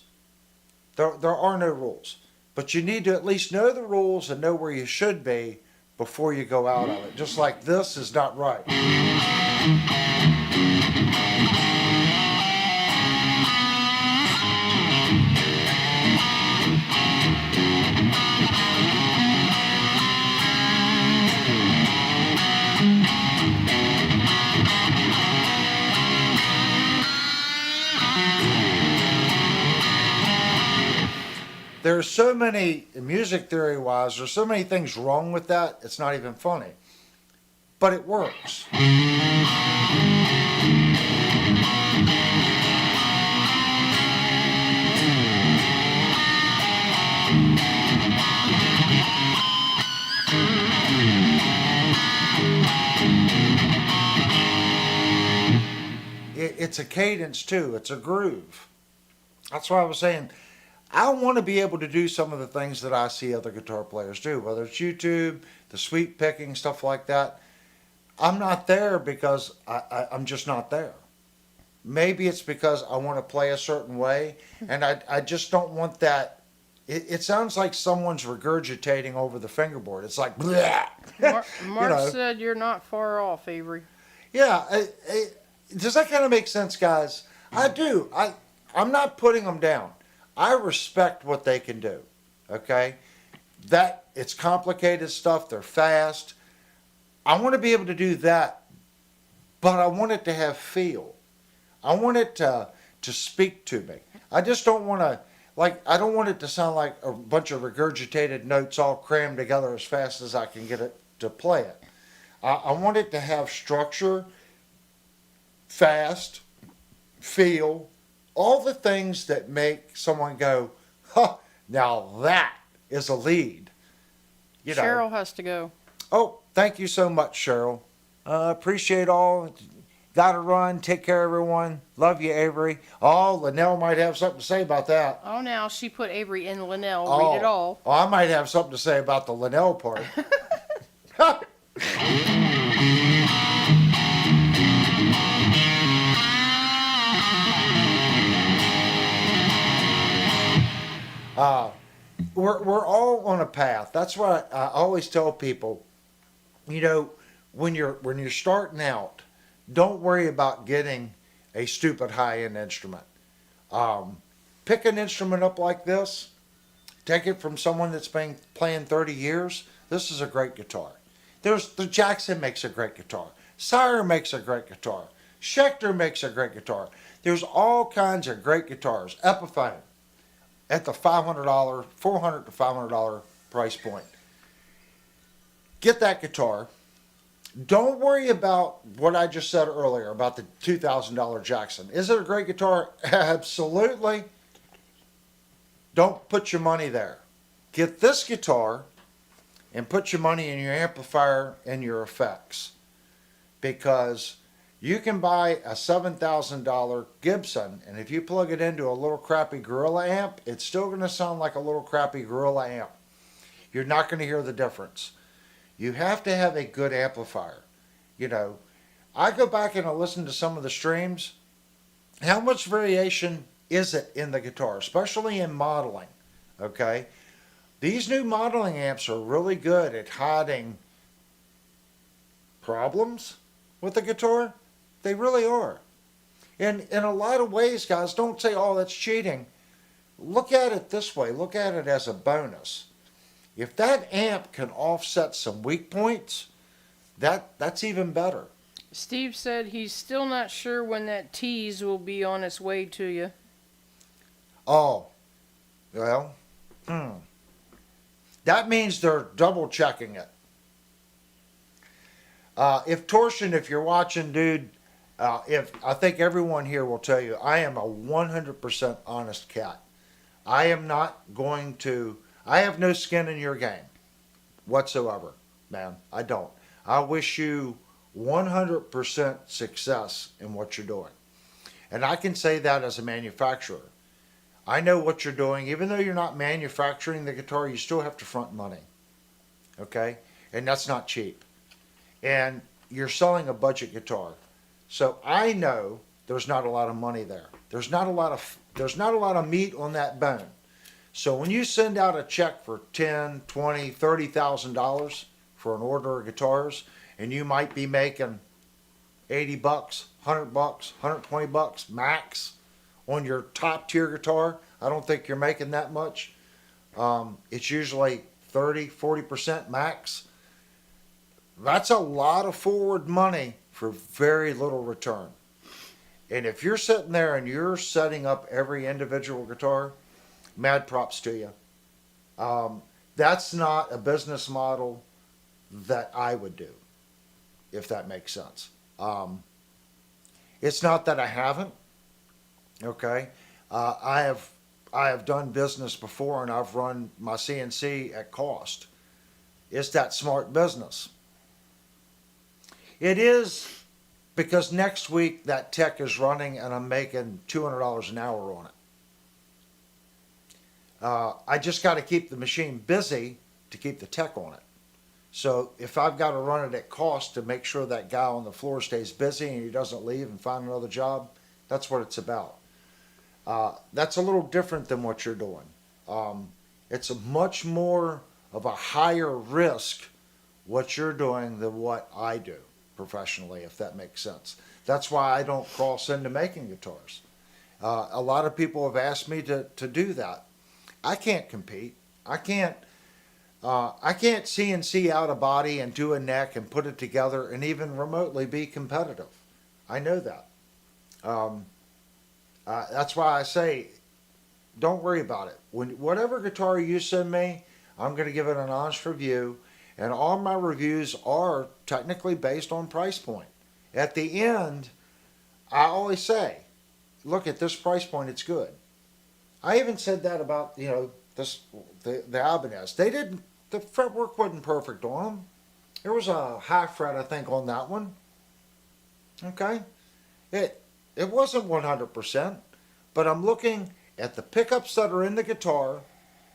S1: There are no rules. But you need to at least know the rules and know where you should be before you go out of it. Just like this is not right. There's so many, music theory wise, there's so many things wrong with that, it's not even funny. But it works. It's a cadence too, it's a groove. That's why I was saying, I want to be able to do some of the things that I see other guitar players do, whether it's YouTube, the sweep picking, stuff like that. I'm not there because I'm just not there. Maybe it's because I want to play a certain way, and I just don't want that. It sounds like someone's regurgitating over the fingerboard. It's like, bleh.
S3: Mark said you're not far off, Avery.
S1: Yeah, does that kind of make sense, guys? I do. I'm not putting them down. I respect what they can do, okay? That, it's complicated stuff, they're fast. I want to be able to do that, but I want it to have feel. I want it to speak to me. I just don't want to, I don't want it to sound like a bunch of regurgitated notes all crammed together as fast as I can get it to play it. I want it to have structure, fast, feel, all the things that make someone go, huh, now that is a lead. You know.
S3: Cheryl has to go.
S1: Oh, thank you so much, Cheryl. Appreciate all. Gotta run. Take care, everyone. Love you, Avery. Oh, Linnell might have something to say about that.
S3: Oh, now she put Avery in Linnell. Read it all.
S1: Oh, I might have something to say about the Linnell part. We're all on a path. That's why I always tell people, you know, when you're starting out, don't worry about getting a stupid high-end instrument. Pick an instrument up like this. Take it from someone that's been playing 30 years. This is a great guitar. The Jackson makes a great guitar. Sire makes a great guitar. Schecter makes a great guitar. There's all kinds of great guitars. Epiphone at the $500, $400 to $500 price point. Get that guitar. Don't worry about what I just said earlier about the $2,000 Jackson. Is it a great guitar? Absolutely. Don't put your money there. Get this guitar and put your money in your amplifier and your effects. Because you can buy a $7,000 Gibson, and if you plug it into a little crappy Gorilla amp, it's still going to sound like a little crappy Gorilla amp. You're not going to hear the difference. You have to have a good amplifier. You know, I go back and I listen to some of the streams. How much variation is it in the guitar, especially in modeling? Okay? These new modeling amps are really good at hiding problems with the guitar. They really are. And in a lot of ways, guys, don't say, oh, that's cheating. Look at it this way. Look at it as a bonus. If that amp can offset some weak points, that's even better.
S3: Steve said he's still not sure when that tease will be on its way to you.
S1: Oh, well, that means they're double checking it. If Torsion, if you're watching, dude, if I think everyone here will tell you, I am a 100% honest cat. I am not going to. I have no skin in your game whatsoever, man. I don't. I wish you 100% success in what you're doing. And I can say that as a manufacturer. I know what you're doing. Even though you're not manufacturing the guitar, you still have to front money. Okay? And that's not cheap. And you're selling a budget guitar. So I know there's not a lot of money there. There's not a lot of meat on that bone. So when you send out a check for $10, $20, $30,000 for an order of guitars, and you might be making $80, $100, $120 max on your top tier guitar, I don't think you're making that much. It's usually 30-40% max. That's a lot of forward money for very little return. And if you're sitting there and you're setting up every individual guitar, mad props to you. That's not a business model that I would do, if that makes sense. It's not that I haven't. Okay, I have done business before, and I've run my CNC at cost. Is that smart business? It is, because next week that tech is running and I'm making $200 an hour on it. I just got to keep the machine busy to keep the tech on it. So if I've got to run it at cost to make sure that guy on the floor stays busy and he doesn't leave and find another job, that's what it's about. That's a little different than what you're doing. It's a much more of a higher risk what you're doing than what I do professionally, if that makes sense. That's why I don't cross into making guitars. A lot of people have asked me to do that. I can't compete. I can't CNC out a body and do a neck and put it together and even remotely be competitive. I know that. That's why I say, don't worry about it. Whatever guitar you send me, I'm going to give it an honest review, and all my reviews are technically based on price point. At the end, I always say, look, at this price point, it's good. I even said that about, the Ibanez. The fretwork wasn't perfect on them. There was a high fret, I think, on that one. Okay? It wasn't 100%, but I'm looking at the pickups that are in the guitar,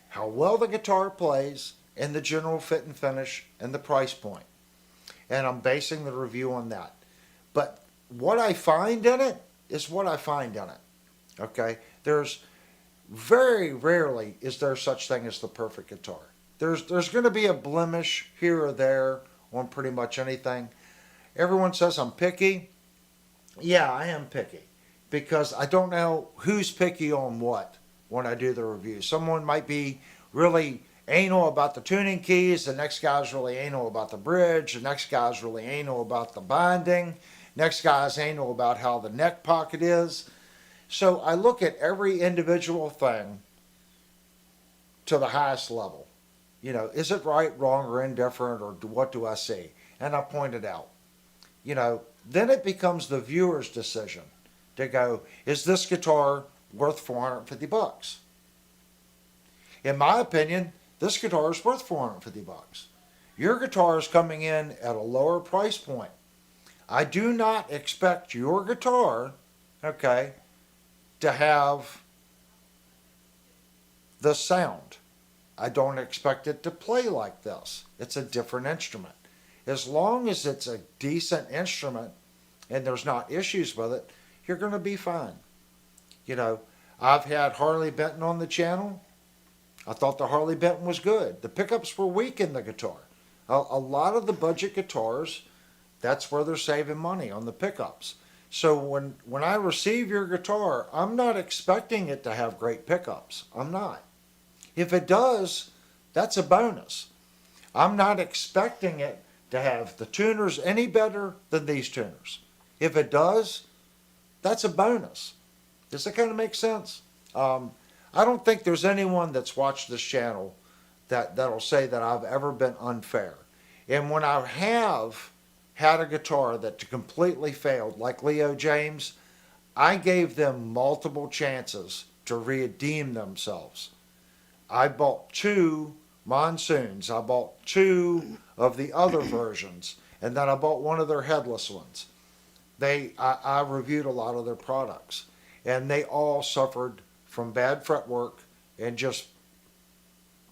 S1: how well the guitar plays, and the general fit and finish, and the price point. And I'm basing the review on that. But what I find in it is what I find in it. Okay? There's very rarely is there such thing as the perfect guitar. There's going to be a blemish here or there on pretty much anything. Everyone says I'm picky. Yeah, I am picky, because I don't know who's picky on what when I do the review. Someone might be really anal about the tuning keys, the next guy's really anal about the bridge, the next guy's really anal about the binding, next guy's anal about how the neck pocket is. So I look at every individual thing to the highest level. Is it right, wrong, or indifferent, or what do I see? And I point it out. Then it becomes the viewer's decision to go, is this guitar worth $450? In my opinion, this guitar is worth $450. Your guitar is coming in at a lower price point. I do not expect your guitar, okay, to have the sound. I don't expect it to play like this. It's a different instrument. As long as it's a decent instrument and there's not issues with it, you're going to be fine. I've had Harley Benton on the channel. I thought the Harley Benton was good. The pickups were weak in the guitar. A lot of the budget guitars, that's where they're saving money, on the pickups. So when I receive your guitar, I'm not expecting it to have great pickups. I'm not. If it does, that's a bonus. I'm not expecting it to have the tuners any better than these tuners. If it does, that's a bonus. Does that kind of make sense? I don't think there's anyone that's watched this channel that'll say that I've ever been unfair. And when I have had a guitar that completely failed, like Leo James, I gave them multiple chances to redeem themselves. I bought 2 Monsoons. I bought 2 of the other versions, and then I bought one of their headless ones. I reviewed a lot of their products, and they all suffered from bad fretwork and just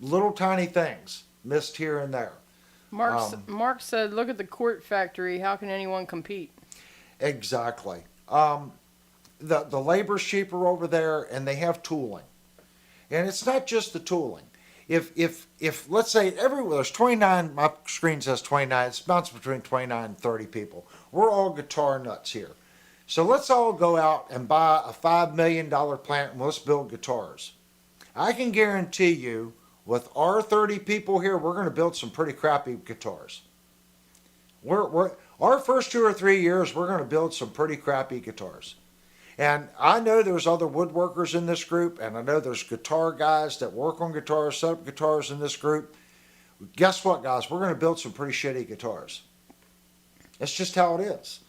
S1: little tiny things missed here and there.
S3: Mark said, "Look at the Court Factory. How can anyone compete?"
S1: Exactly. The labor's cheaper over there, and they have tooling. And it's not just the tooling. If let's say everywhere there's 29, my screen says 29. It's bounced between 29 and 30 people. We're all guitar nuts here. So let's all go out and buy a $5 million plant and let's build guitars. I can guarantee you, with our 30 people here, we're going to build some pretty crappy guitars. Our first 2 or 3 years, we're going to build some pretty crappy guitars. And I know there's other woodworkers in this group, and I know there's guitar guys that work on guitars, set up guitars in this group. Guess what, guys? We're going to build some pretty shitty guitars. That's just how it is.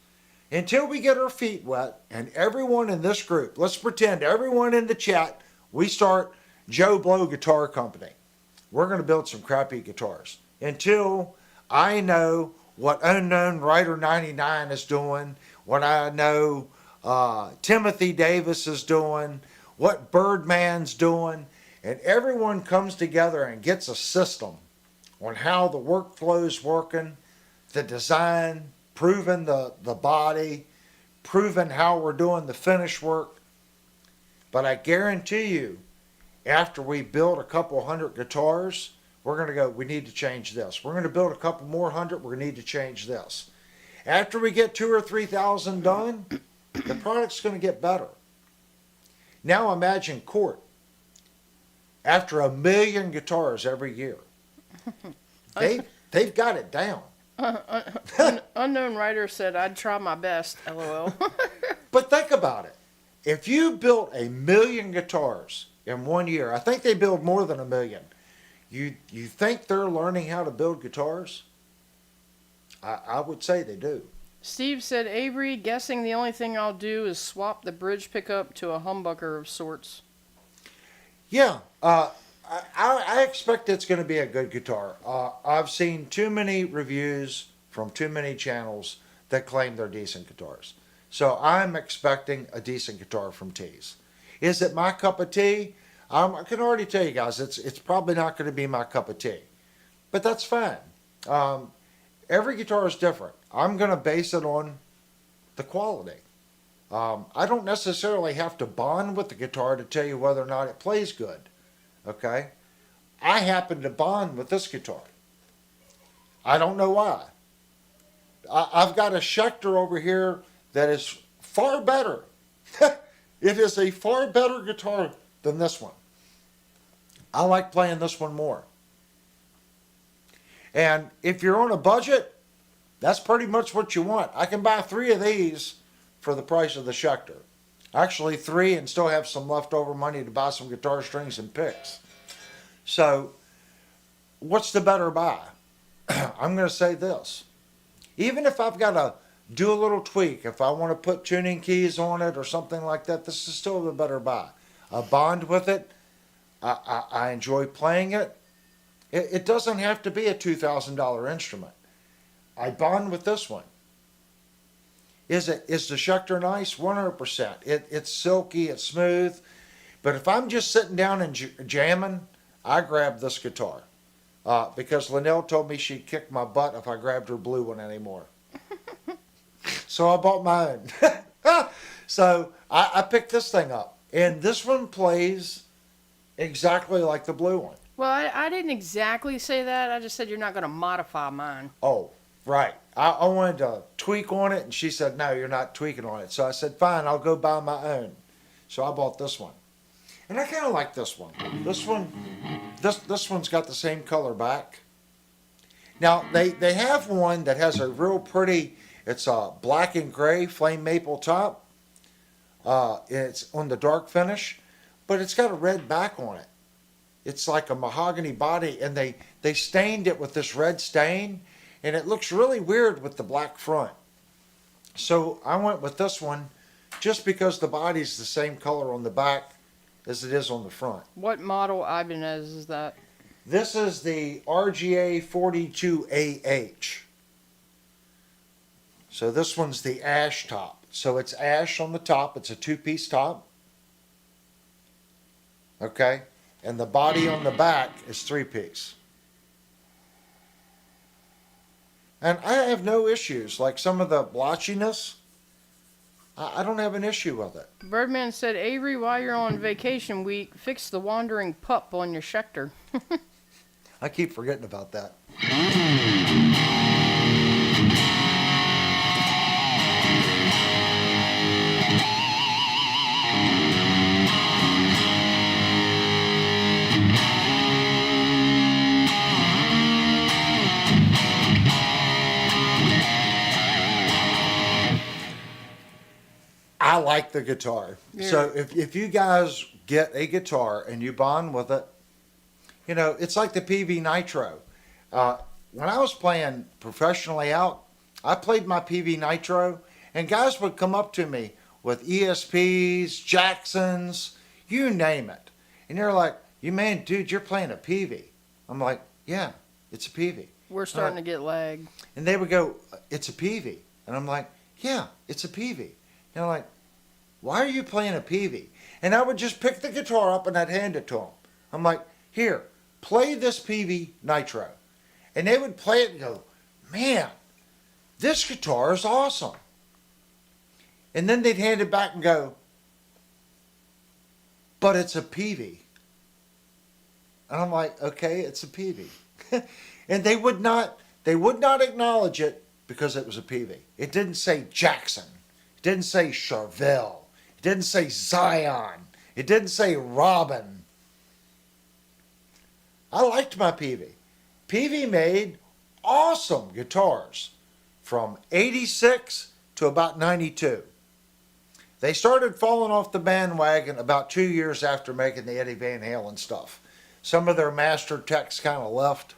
S1: Until we get our feet wet, and everyone in this group, let's pretend everyone in the chat, we start Joe Blow Guitar Company. We're going to build some crappy guitars. Until I know what Unknown Rider 99 is doing, what I know Timothy Davis is doing, what Birdman's doing, and everyone comes together and gets a system on how the workflow's working, the design, proving the body, proving how we're doing the finish work. But I guarantee you, after we build a couple hundred guitars, we're going to go, we need to change this. We're going to build a couple more hundred, we're going to need to change this. After we get 2,000 or 3,000 done, the product's going to get better. Now imagine Court. After 1 million guitars every year, they've got it down.
S3: Unknown Writer said, "I'd try my best." LOL.
S1: But think about it. If you built 1 million guitars in 1 year, I think they build more than 1 million. You think they're learning how to build guitars? I would say they do.
S3: Steve said, "Avery, guessing the only thing I'll do is swap the bridge pickup to a humbucker of sorts."
S1: Yeah, I expect it's going to be a good guitar. I've seen too many reviews from too many channels that claim they're decent guitars. So I'm expecting a decent guitar from Tees. Is it my cup of tea? I can already tell you guys, it's probably not going to be my cup of tea. But that's fine. Every guitar is different. I'm going to base it on the quality. I don't necessarily have to bond with the guitar to tell you whether or not it plays good. Okay? I happen to bond with this guitar. I don't know why. I've got a Schecter over here that is far better. It is a far better guitar than this one. I like playing this one more. And if you're on a budget, that's pretty much what you want. I can buy 3 of these for the price of the Schecter. Actually 3 and still have some leftover money to buy some guitar strings and picks. So, what's the better buy? I'm going to say this. Even if I've got to do a little tweak, if I want to put tuning keys on it or something like that, this is still the better buy. I bond with it. I enjoy playing it. It doesn't have to be a $2,000 instrument. I bond with this one. Is the Schecter nice? 100%. It's silky, it's smooth. But if I'm just sitting down and jamming, I grab this guitar. Because Linnell told me she'd kick my butt if I grabbed her blue one anymore. So I bought my own. So I picked this thing up. And this one plays exactly like the blue one.
S3: Well, I didn't exactly say that. I just said you're not going to modify mine.
S1: Oh, right. I wanted to tweak on it, and she said, no, you're not tweaking on it. So I said, fine, I'll go buy my own. So I bought this one. And I kind of like this one. This one's got the same color back. Now, they have one that has a real pretty, it's a black and gray flame maple top. It's on the dark finish, but it's got a red back on it. It's like a mahogany body, and they stained it with this red stain, and it looks really weird with the black front. So I went with this one just because the body's the same color on the back as it is on the front.
S3: What model Ibanez is that?
S1: This is the RGA 42AH. So this one's the ash top. So it's ash on the top. It's a 2-piece top. Okay? And the body on the back is 3-piece. And I have no issues. Like some of the blotchiness, I don't have an issue with it.
S3: Birdman said, Avery, while you're on vacation week, fix the wandering pup on your Schecter.
S1: I keep forgetting about that. I like the guitar.
S3: Yeah.
S1: So if you guys get a guitar and you bond with it, you know, it's like the PV Nitro. When I was playing professionally out, I played my PV Nitro, and guys would come up to me with ESPs, Jacksons, you name it. And they're like, you man, dude, you're playing a PV. I'm like, yeah, it's a PV.
S3: We're starting to get lag.
S1: And they would go, it's a PV. And I'm like, yeah, it's a PV. And they're like, why are you playing a PV? And I would just pick the guitar up and I'd hand it to them. I'm like, here, play this PV Nitro. And they would play it and go, man, this guitar is awesome. And then they'd hand it back and go, but it's a PV. And I'm like, okay, it's a PV. And they would not acknowledge it because it was a PV. It didn't say Jackson. It didn't say Charvel. It didn't say Zion. It didn't say Robin. I liked my PV. PV made awesome guitars from 86 to about 92. They started falling off the bandwagon about 2 years after making the Eddie Van Halen stuff. Some of their master techs kind of left.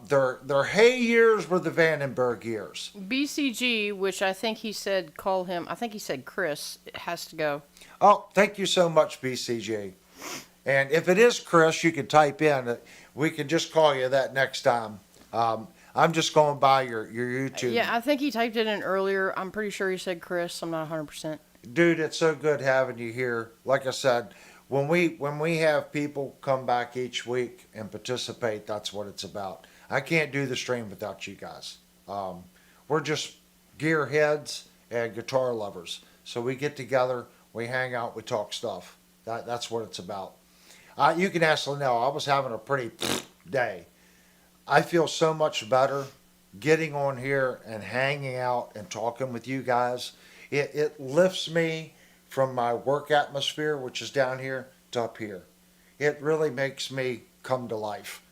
S1: Their hay years were the Vandenberg years.
S3: BCG, which I think he said, I think he said Chris, it has to go.
S1: Oh, thank you so much, BCG. And if it is Chris, you can type in. We can just call you that next time. I'm just going by your YouTube.
S3: Yeah, I think he typed it in earlier. I'm pretty sure he said Chris. I'm not 100%.
S1: Dude, it's so good having you here. Like I said, when we have people come back each week and participate, that's what it's about. I can't do the stream without you guys. We're just gearheads and guitar lovers. So we get together, we hang out, we talk stuff. That's what it's about. You can ask Linnell. I was having a pretty day. I feel so much better getting on here and hanging out and talking with you guys. It lifts me from my work atmosphere, which is down here, to up here. It really makes me come to life.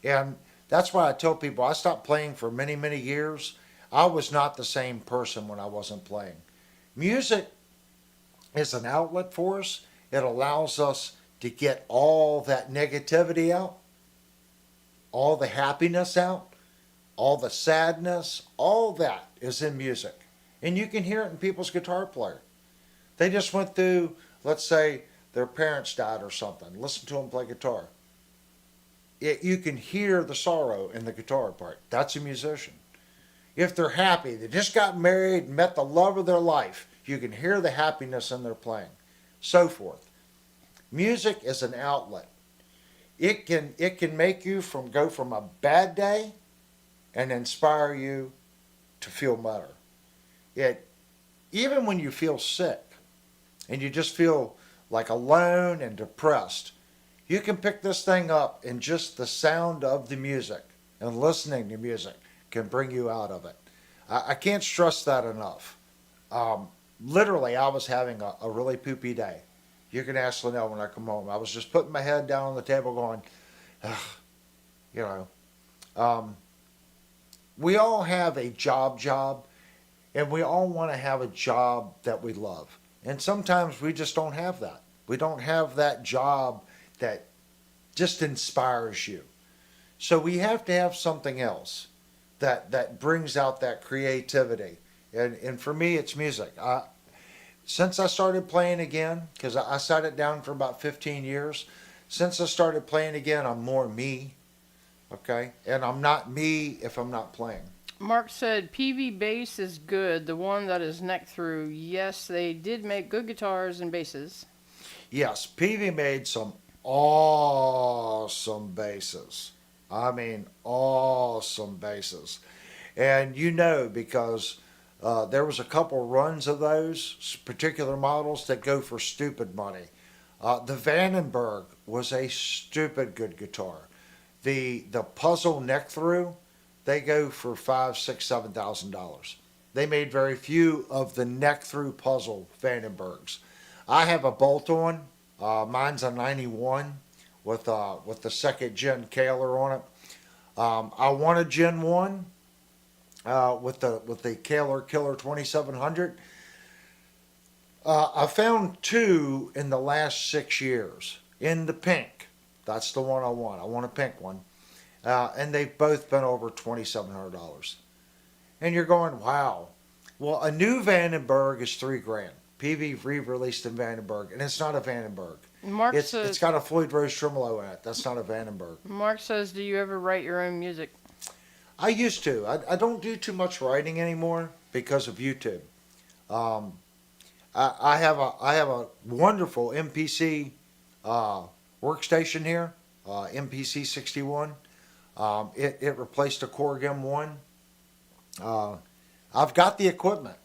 S1: And that's why I tell people I stopped playing for many, many years. I was not the same person when I wasn't playing. Music is an outlet for us. It allows us to get all that negativity out, all the happiness out, all the sadness, all that is in music. And you can hear it in people's guitar player. They just went through, let's say, their parents died or something. Listen to them play guitar. You can hear the sorrow in the guitar part. That's a musician. If they're happy, they just got married and met the love of their life, you can hear the happiness in their playing. So forth. Music is an outlet. It can make you go from a bad day and inspire you to feel better. Even when you feel sick and you just feel like alone and depressed, you can pick this thing up and just the sound of the music and listening to music can bring you out of it. I can't stress that enough. Literally, I was having a really poopy day. You can ask Linnell when I come home. I was just putting my head down on the table going, we all have a job, and we all want to have a job that we love. And sometimes we just don't have that. We don't have that job that just inspires you. So we have to have something else that brings out that creativity. And for me, it's music. Since I started playing again, because I sat it down for about 15 years, since I started playing again, I'm more me, okay? And I'm not me if I'm not playing.
S3: Mark said, PV bass is good, the one that is neck through. Yes, they did make good guitars and basses.
S1: Yes, PV made some awesome basses. I mean, awesome basses. And you know, because there was a couple runs of those particular models that go for stupid money. The Vandenberg was a stupid good guitar. The puzzle neck through, they go for $5, $6, $7,000. They made very few of the neck through puzzle Vandenbergs. I have a bolt on. Mine's a '91 with the second gen Kaler on it. I want a Gen 1 with the Kaler Killer 2700. I found two in the last 6 years in the pink. That's the one I want. I want a pink one. And they've both been over $2,700. And you're going, wow. Well, a new Vandenberg is $3,000. PV re-released in Vandenberg, and it's not a Vandenberg.
S3: Mark
S1: It's
S3: says,
S1: got a Floyd Rose tremolo in it. That's not a Vandenberg.
S3: Mark says, do you ever write your own music?
S1: I used to. I don't do too much writing anymore because of YouTube. I have a wonderful MPC workstation here, MPC 61. It replaced a Korg M1. I've got the equipment.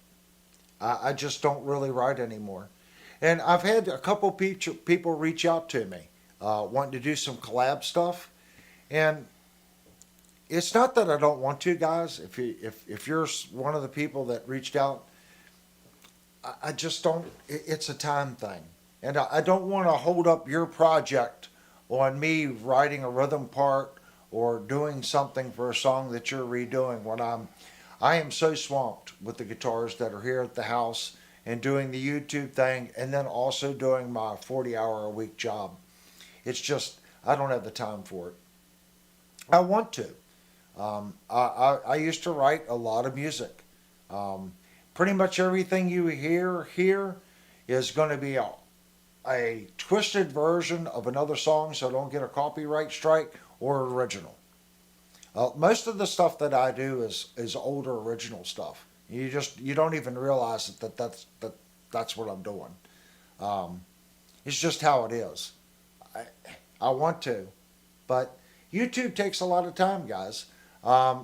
S1: I just don't really write anymore. And I've had a couple people reach out to me wanting to do some collab stuff. And it's not that I don't want to, guys. If you're one of the people that reached out, I just don't. It's a time thing, and I don't want to hold up your project on me writing a rhythm part or doing something for a song that you're redoing when I am so swamped with the guitars that are here at the house and doing the YouTube thing, and then also doing my 40-hour-a-week job. It's just I don't have the time for it. I want to. I used to write a lot of music. Pretty much everything you hear here is going to be a twisted version of another song, so don't get a copyright strike, or original. Most of the stuff that I do is older original stuff. You don't even realize that's what I'm doing. It's just how it is. I want to, but YouTube takes a lot of time, guys. I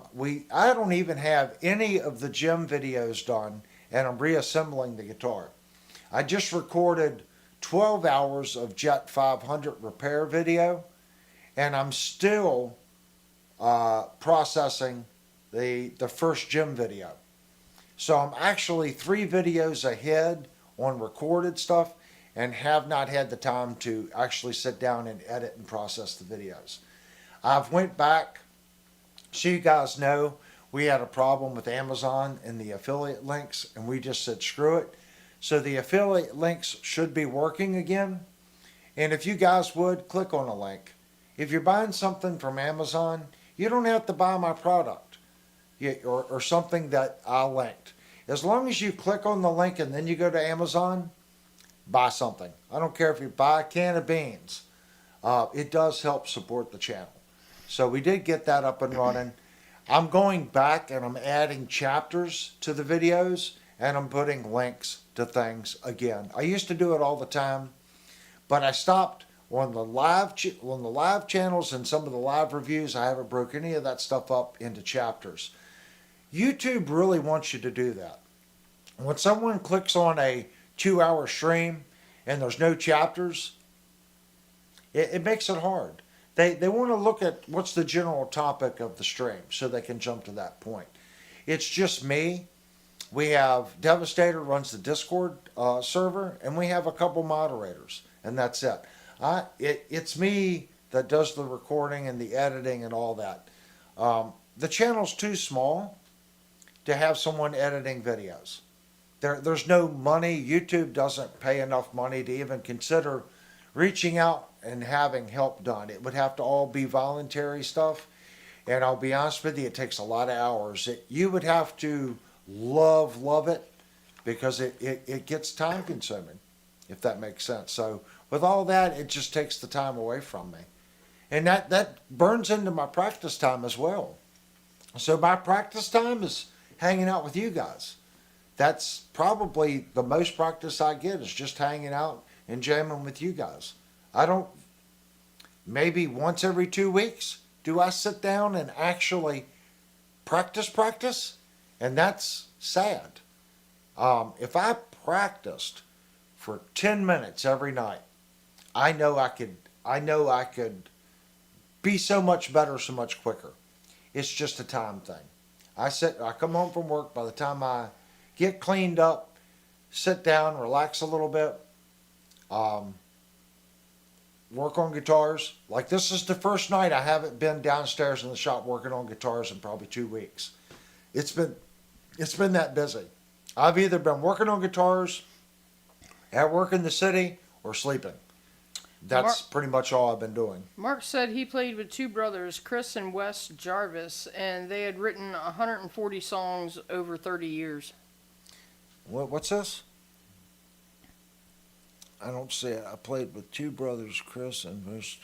S1: don't even have any of the gym videos done, and I'm reassembling the guitar. I just recorded 12 hours of Jet 500 repair video, and I'm still processing the first gym video. So I'm actually 3 videos ahead on recorded stuff, and have not had the time to actually sit down and edit and process the videos. I've went back. So you guys know we had a problem with Amazon and the affiliate links, and we just said screw it. So the affiliate links should be working again. And if you guys would, click on a link. If you're buying something from Amazon, you don't have to buy my product or something that I linked. As long as you click on the link and then you go to Amazon, buy something. I don't care if you buy a can of beans. It does help support the channel. So we did get that up and running. I'm going back and I'm adding chapters to the videos, and I'm putting links to things again. I used to do it all the time, but I stopped on the live channels and some of the live reviews. I haven't broke any of that stuff up into chapters. YouTube really wants you to do that. When someone clicks on a 2-hour stream and there's no chapters, it makes it hard. They want to look at what's the general topic of the stream so they can jump to that point. It's just me. We have Devastator runs the Discord server, and we have a couple moderators, and that's it. It's me that does the recording and the editing and all that. The channel's too small to have someone editing videos. There's no money. YouTube doesn't pay enough money to even consider reaching out and having help done. It would have to all be voluntary stuff. And I'll be honest with you, it takes a lot of hours. You would have to love it, because it gets time consuming, if that makes sense. So with all that, it just takes the time away from me. And that burns into my practice time as well. So my practice time is hanging out with you guys. That's probably the most practice I get, is just hanging out and jamming with you guys. Maybe once every 2 weeks, do I sit down and actually practice, and that's sad. If I practiced for 10 minutes every night, I know I could be so much better, so much quicker. It's just a time thing. I come home from work, by the time I get cleaned up, sit down, relax a little bit, work on guitars. Like, this is the first night I haven't been downstairs in the shop working on guitars in probably 2 weeks. It's been that busy. I've either been working on guitars, at work in the city, or sleeping. That's pretty much all I've been doing.
S3: Mark said he played with two brothers, Chris and Wes Jarvis, and they had written 140 songs over 30 years.
S1: What's this? I don't see it. I played with two brothers, Chris and Wes.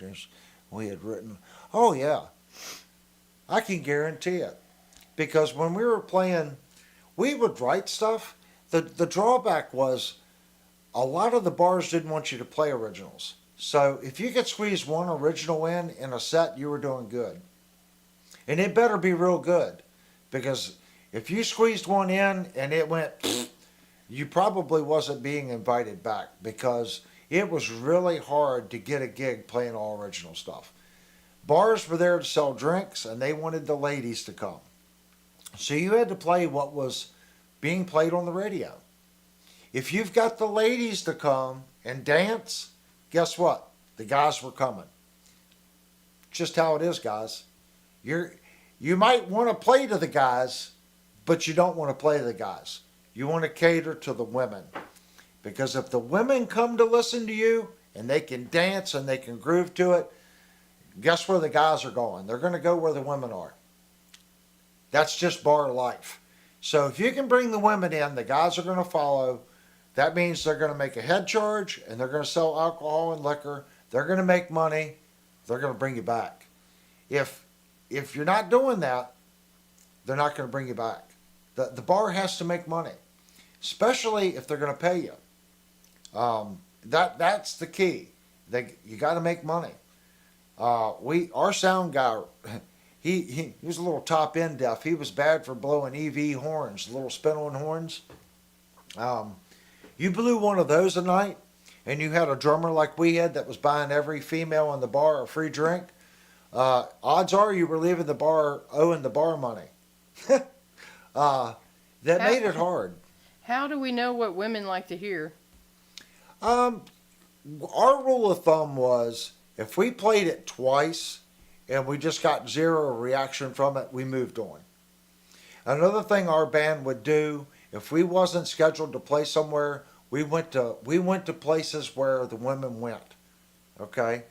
S1: We had written. Oh, yeah. I can guarantee it. Because when we were playing, we would write stuff. The drawback was a lot of the bars didn't want you to play originals. So if you could squeeze one original in a set, you were doing good. And it better be real good. Because if you squeezed one in and it went, you probably wasn't being invited back, because it was really hard to get a gig playing all original stuff. Bars were there to sell drinks, and they wanted the ladies to come. So you had to play what was being played on the radio. If you've got the ladies to come and dance, guess what? The guys were coming. Just how it is, guys. You might want to play to the guys, but you don't want to play to the guys. You want to cater to the women. Because if the women come to listen to you and they can dance and they can groove to it, guess where the guys are going? They're going to go where the women are. That's just bar life. So if you can bring the women in, the guys are going to follow. That means they're going to make a head charge, and they're going to sell alcohol and liquor. They're going to make money. They're going to bring you back. If you're not doing that, they're not going to bring you back. The bar has to make money, especially if they're going to pay you. That's the key. You got to make money. Our sound guy, he was a little top end deaf. He was bad for blowing EV horns, little spin-on horns. You blew one of those a night, and you had a drummer like we had that was buying every female in the bar a free drink. Odds are you were leaving the bar owing the bar money. That made it hard.
S3: How do we know what women like to hear?
S1: Our rule of thumb was, if we played it twice and we just got zero reaction from it, we moved on. Another thing our band would do, if we wasn't scheduled to play somewhere, we went to places where the women went. Okay?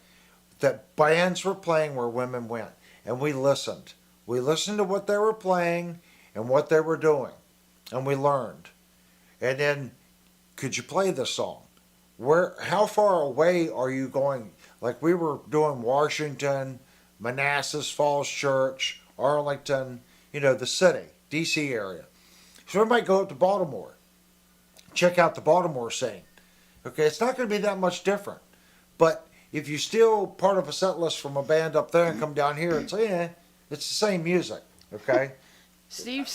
S1: That bands were playing where women went. And we listened. We listened to what they were playing and what they were doing. And we learned. And then, could you play this song? How far away are you going? Like, we were doing Washington, Manassas Falls Church, Arlington, the city, D.C. area. So we might go up to Baltimore, check out the Baltimore scene. Okay, it's not going to be that much different. But if you steal part of a set list from a band up there and come down here and say, it's the same music. Okay?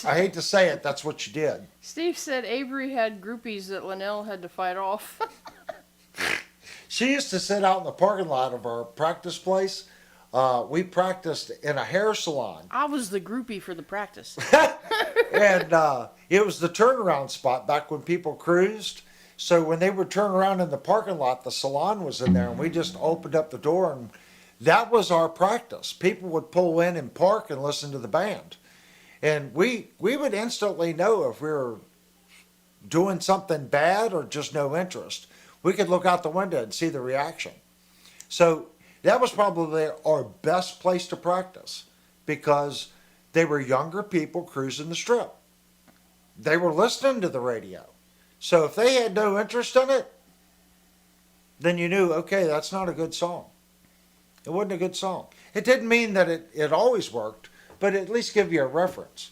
S1: I hate to say it, that's what you did.
S3: Steve said Avery had groupies that Linnell had to fight off.
S1: She used to sit out in the parking lot of our practice place. We practiced in a hair salon.
S3: I was the groupie for the practice.
S1: And it was the turnaround spot back when people cruised. So when they would turn around in the parking lot, the salon was in there, and we just opened up the door, and that was our practice. People would pull in and park and listen to the band. And we would instantly know if we were doing something bad or just no interest. We could look out the window and see the reaction. So that was probably our best place to practice, because they were younger people cruising the strip. They were listening to the radio. So if they had no interest in it, then you knew, okay, that's not a good song. It wasn't a good song. It didn't mean that it always worked, but at least give you a reference.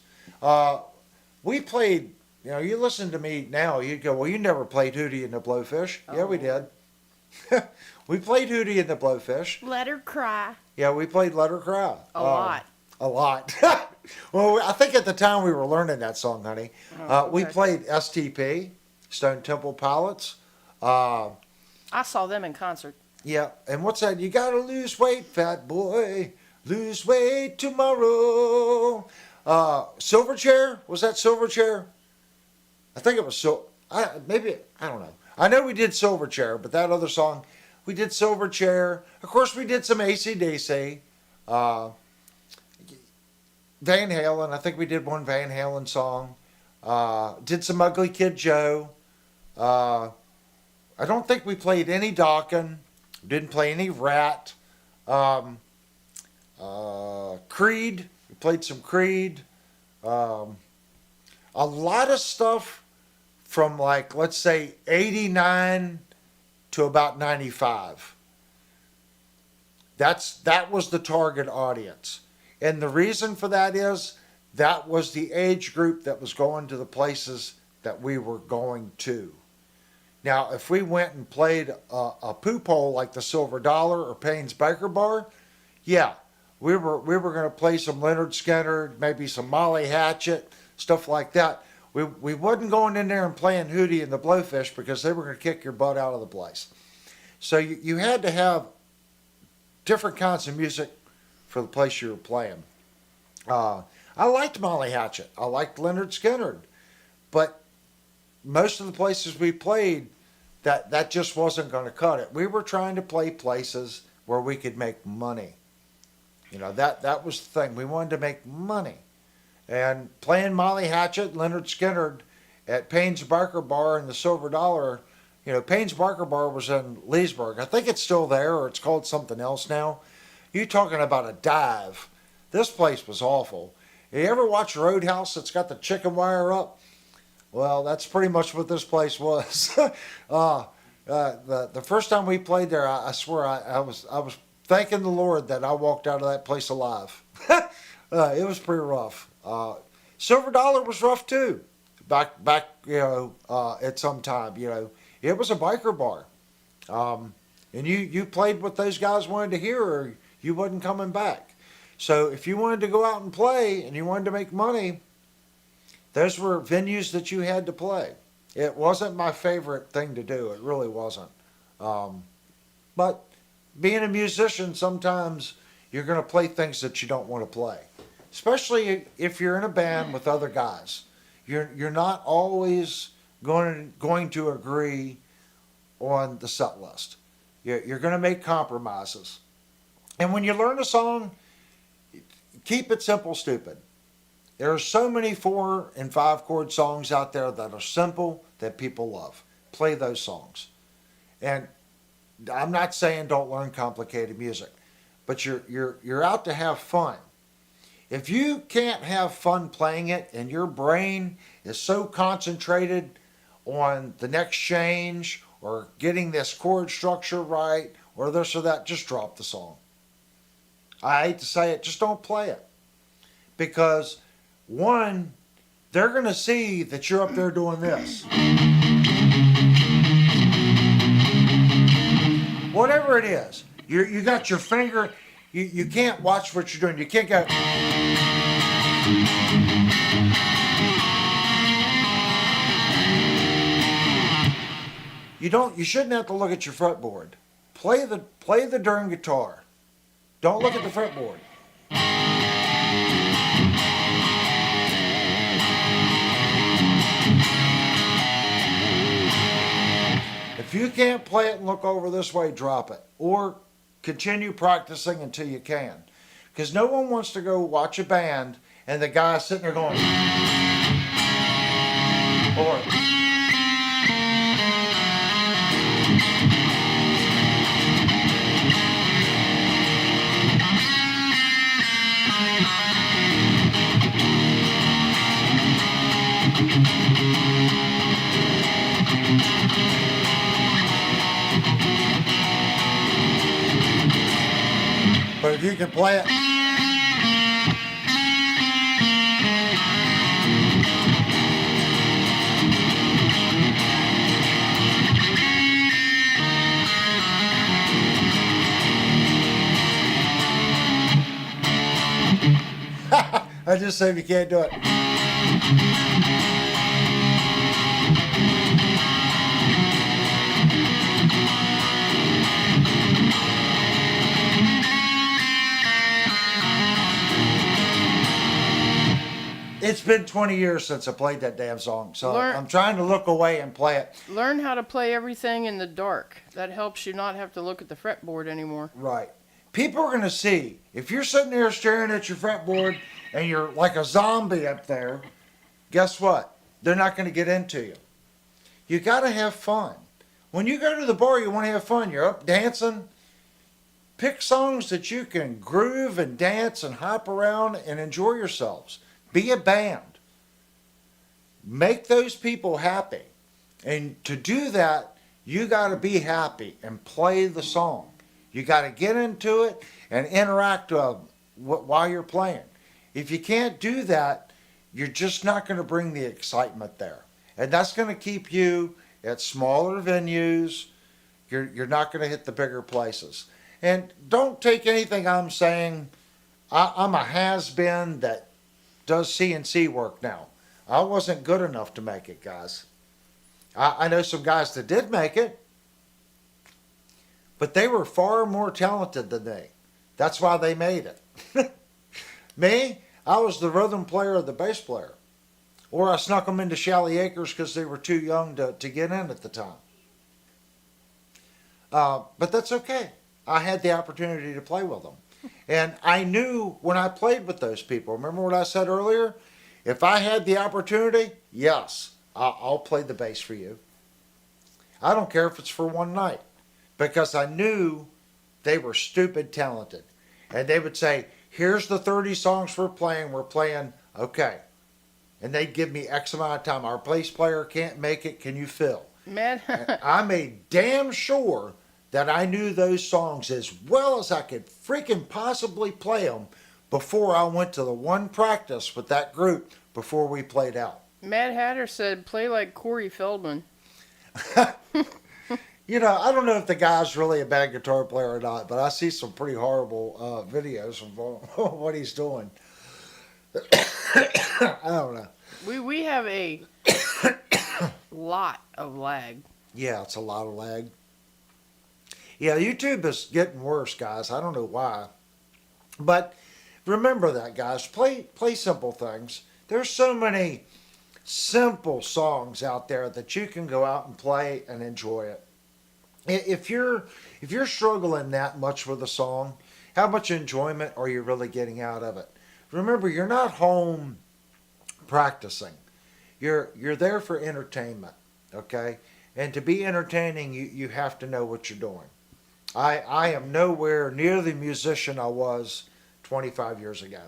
S1: We played, you listen to me now, you'd go, well, you never played Hootie and the Blowfish.
S3: Oh.
S1: Yeah, we did. We played Hootie and the Blowfish.
S3: Let her cry.
S1: Yeah, we played Let Her Cry.
S3: A lot.
S1: A lot. Well, I think at the time we were learning that song, honey. We
S3: okay.
S1: played STP, Stone Temple Pilots. Uh,
S3: I saw them in concert.
S1: yeah, and what's that? You gotta lose weight, fat boy. Lose weight tomorrow. Silverchair? Was that Silverchair? I think it was maybe, I don't know. I know we did Silverchair, but that other song, we did Silverchair. Of course, we did some AC/DC. Uh, Van Halen. I think we did one Van Halen song. Did some Ugly Kid Joe. Uh, I don't think we played any Dokken. Didn't play any Rat. Um, Creed. We played some Creed. Um, a lot of stuff from like, let's say, 89 to about 95. That was the target audience. And the reason for that is that was the age group that was going to the places that we were going to. Now, if we went and played a poop hole like the Silver Dollar or Payne's Biker Bar, yeah, we were going to play some Leonard Skinner, maybe some Molly Hatchet, stuff like that. We wasn't going in there and playing Hootie and the Blowfish because they were going to kick your butt out of the place. So you had to have different kinds of music for the place you were playing. I liked Molly Hatchet. I liked Leonard Skinner. But most of the places we played, that just wasn't going to cut it. We were trying to play places where we could make money. You know, that was the thing. We wanted to make money. And playing Molly Hatchet, Leonard Skinner at Payne's Barker Bar and the Silver Dollar, you know, Payne's Barker Bar was in Leesburg. I think it's still there or it's called something else now. You're talking about a dive. This place was awful. You ever watch Roadhouse that's got the chicken wire up? Well, that's pretty much what this place was. The first time we played there, I swear I was thanking the Lord that I walked out of that place alive. It was pretty rough. Silver Dollar was rough too. Back at some time, it was a biker bar, and you played what those guys wanted to hear, or you wasn't coming back. So if you wanted to go out and play and you wanted to make money, those were venues that you had to play. It wasn't my favorite thing to do. It really wasn't. But being a musician, sometimes you're going to play things that you don't want to play, especially if you're in a band with other guys. You're not always going to agree on the set list. You're going to make compromises. And when you learn a song, keep it simple, stupid. There are so many 4 and 5 chord songs out there that are simple that people love. Play those songs. And I'm not saying don't learn complicated music, but you're out to have fun. If you can't have fun playing it and your brain is so concentrated on the next change or getting this chord structure right or this or that, just drop the song. I hate to say it, just don't play it. Because one, they're going to see that you're up there doing this. Whatever it is, you got your finger, you can't watch what you're doing. You can't go. You shouldn't have to look at your fretboard. Play the darn guitar. Don't look at the fretboard. If you can't play it and look over this way, drop it. Or continue practicing until you can. Because no one wants to go watch a band and the guy's sitting there going, or but if you can play it. I just say if you can't do it. It's been 20 years since I played that damn song, so I'm trying to look away and play it.
S3: Learn how to play everything in the dark. That helps you not have to look at the fretboard anymore.
S1: Right. People are going to see, if you're sitting there staring at your fretboard and you're like a zombie up there, guess what? They're not going to get into you. You got to have fun. When you go to the bar, you want to have fun. You're up dancing. Pick songs that you can groove and dance and hop around and enjoy yourselves. Be a band. Make those people happy. And to do that, you got to be happy and play the song. You got to get into it and interact while you're playing. If you can't do that, you're just not going to bring the excitement there. And that's going to keep you at smaller venues. You're not going to hit the bigger places. And don't take anything I'm saying. I'm a has-been that does CNC work now. I wasn't good enough to make it, guys. I know some guys that did make it, but they were far more talented than me. That's why they made it. Me, I was the rhythm player or the bass player. Or I snuck them into Shally Acres because they were too young to get in at the time. But that's okay. I had the opportunity to play with them. And I knew when I played with those people, remember what I said earlier? If I had the opportunity, yes, I'll play the bass for you. I don't care if it's for one night, because I knew they were stupid talented. And they would say, here's the 30 songs we're playing, okay. And they'd give me X amount of time. Our bass player can't make it, can you fill?
S3: Man,
S1: I made damn sure that I knew those songs as well as I could freaking possibly play them before I went to the one practice with that group before we played out.
S3: Mad Hatter said, play like Corey Feldman.
S1: You know, I don't know if the guy's really a bad guitar player or not, but I see some pretty horrible videos of what he's doing. I don't know.
S3: We have a lot of lag.
S1: Yeah, it's a lot of lag. Yeah, YouTube is getting worse, guys. I don't know why. But remember that, guys. Play simple things. There's so many simple songs out there that you can go out and play and enjoy it. If you're struggling that much with a song, how much enjoyment are you really getting out of it? Remember, you're not home practicing. You're there for entertainment, okay? And to be entertaining, you have to know what you're doing. I am nowhere near the musician I was 25 years ago.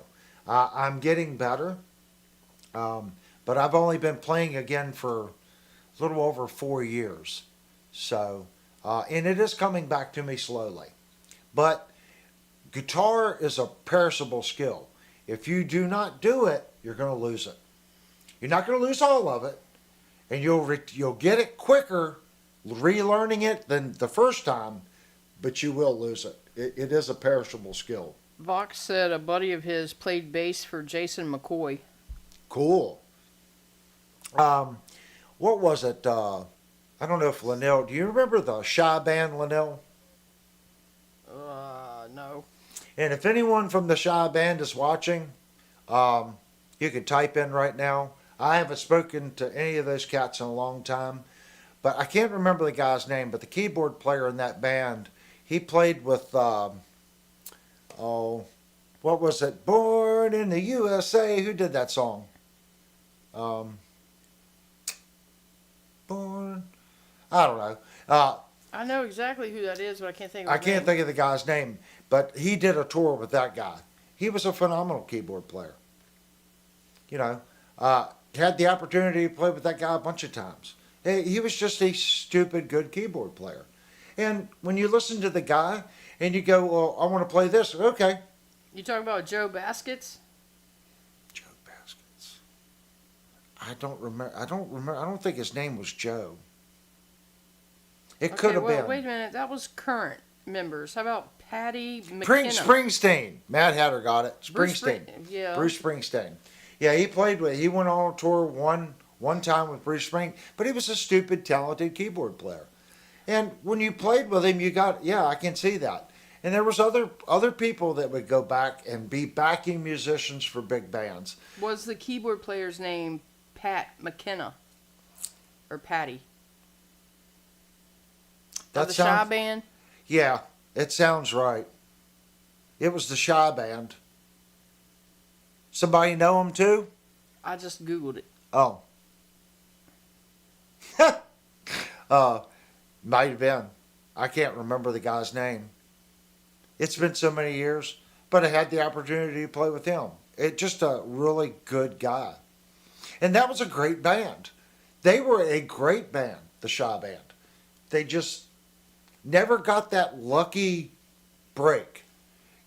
S1: I'm getting better, but I've only been playing again for a little over 4 years. So, and it is coming back to me slowly. But guitar is a perishable skill. If you do not do it, you're going to lose it. You're not going to lose all of it, and you'll get it quicker relearning it than the first time, but you will lose it. It is a perishable skill.
S3: Vox said a buddy of his played bass for Jason McCoy.
S1: Cool. What was it? I don't know if Linnell, do you remember the Shy Band, Linnell?
S3: No.
S1: And if anyone from the Shy Band is watching, you can type in right now. I haven't spoken to any of those cats in a long time, but I can't remember the guy's name, but the keyboard player in that band, he played with, what was it? Born in the USA. Who did that song? Born. I don't know.
S3: I know exactly who that is, but I can't think of
S1: I
S3: his
S1: can't
S3: name.
S1: think of the guy's name, but he did a tour with that guy. He was a phenomenal keyboard player. You know, had the opportunity to play with that guy a bunch of times. He was just a stupid good keyboard player. And when you listen to the guy and you go, well, I want to play this, okay.
S3: You talking about Joe Baskets?
S1: Joe Baskets. I don't remember. I don't think his name was Joe. It could have been.
S3: Wait a minute. That was current members. How about Patty McKenna.
S1: Springsteen. Mad Hatter got it.
S3: Bruce
S1: Springsteen.
S3: Yeah.
S1: Bruce Springsteen. Yeah, he went on tour one time with Bruce Springsteen, but he was a stupid, talented keyboard player. And when you played with him, I can see that. And there was other people that would go back and be backing musicians for big bands.
S3: Was the keyboard player's name Pat McKenna? Or Patty? Of the Shy Band?
S1: Yeah, it sounds right. It was the Shy Band. Somebody know him too?
S3: I just Googled it.
S1: Oh. Might have been. I can't remember the guy's name. It's been so many years, but I had the opportunity to play with him. Just a really good guy. And that was a great band. They were a great band, the Shy Band. They just never got that lucky break.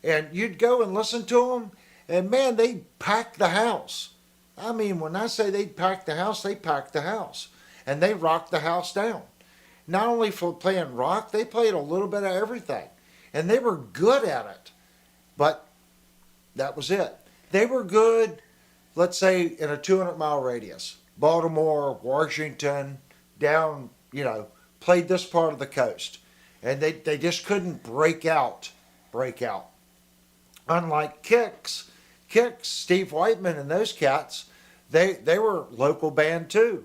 S1: And you'd go and listen to them, and man, they packed the house. I mean, when I say they packed the house, they packed the house. And they rocked the house down. Not only for playing rock, they played a little bit of everything. And they were good at it. But that was it. They were good, let's say, in a 200-mile radius. Baltimore, Washington, down, played this part of the coast. And they just couldn't break out. Unlike Kix, Steve Whiteman and those cats, they were local band too.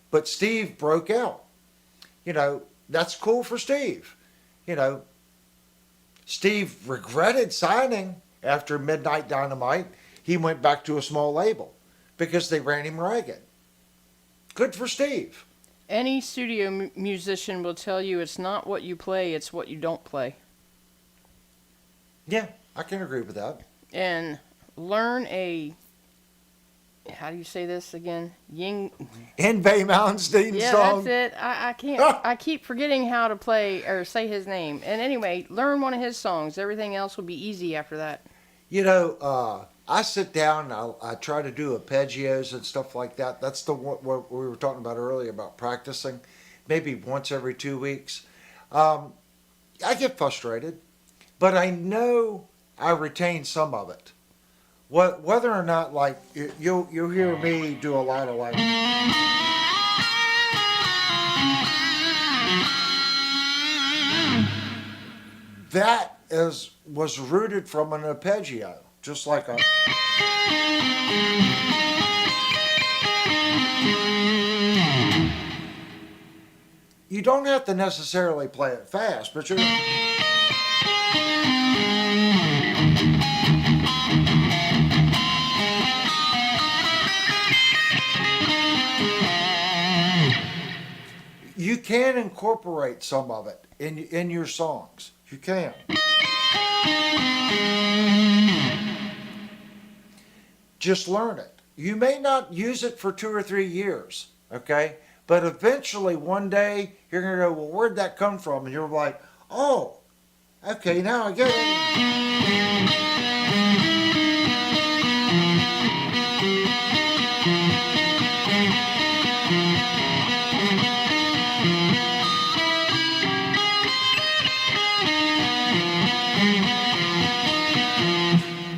S1: But Steve broke out. That's cool for Steve. Steve regretted signing after Midnight Dynamite. He went back to a small label because they ran him ragged. Good for Steve.
S3: Any studio musician will tell you it's not what you play, it's what you don't play.
S1: Yeah, I can agree with that.
S3: And learn how do you say this again?
S1: In Bay Malmsteen's
S3: yeah,
S1: song.
S3: that's it. I can't. I keep forgetting how to play or say his name. And anyway, learn one of his songs. Everything else will be easy after that.
S1: I sit down and I try to do arpeggios and stuff like that. That's what we were talking about earlier about practicing, maybe once every 2 weeks. I get frustrated, but I know I retain some of it. Whether or not, like, you'll hear me do a lot of like. That was rooted from an arpeggio, just like a. You don't have to necessarily play it fast, but you're. You can incorporate some of it in your songs. You can. Just learn it. You may not use it for 2 or 3 years, okay? But eventually, one day, you're going to go, well, where'd that come from? And you're like, oh, okay, now I get it.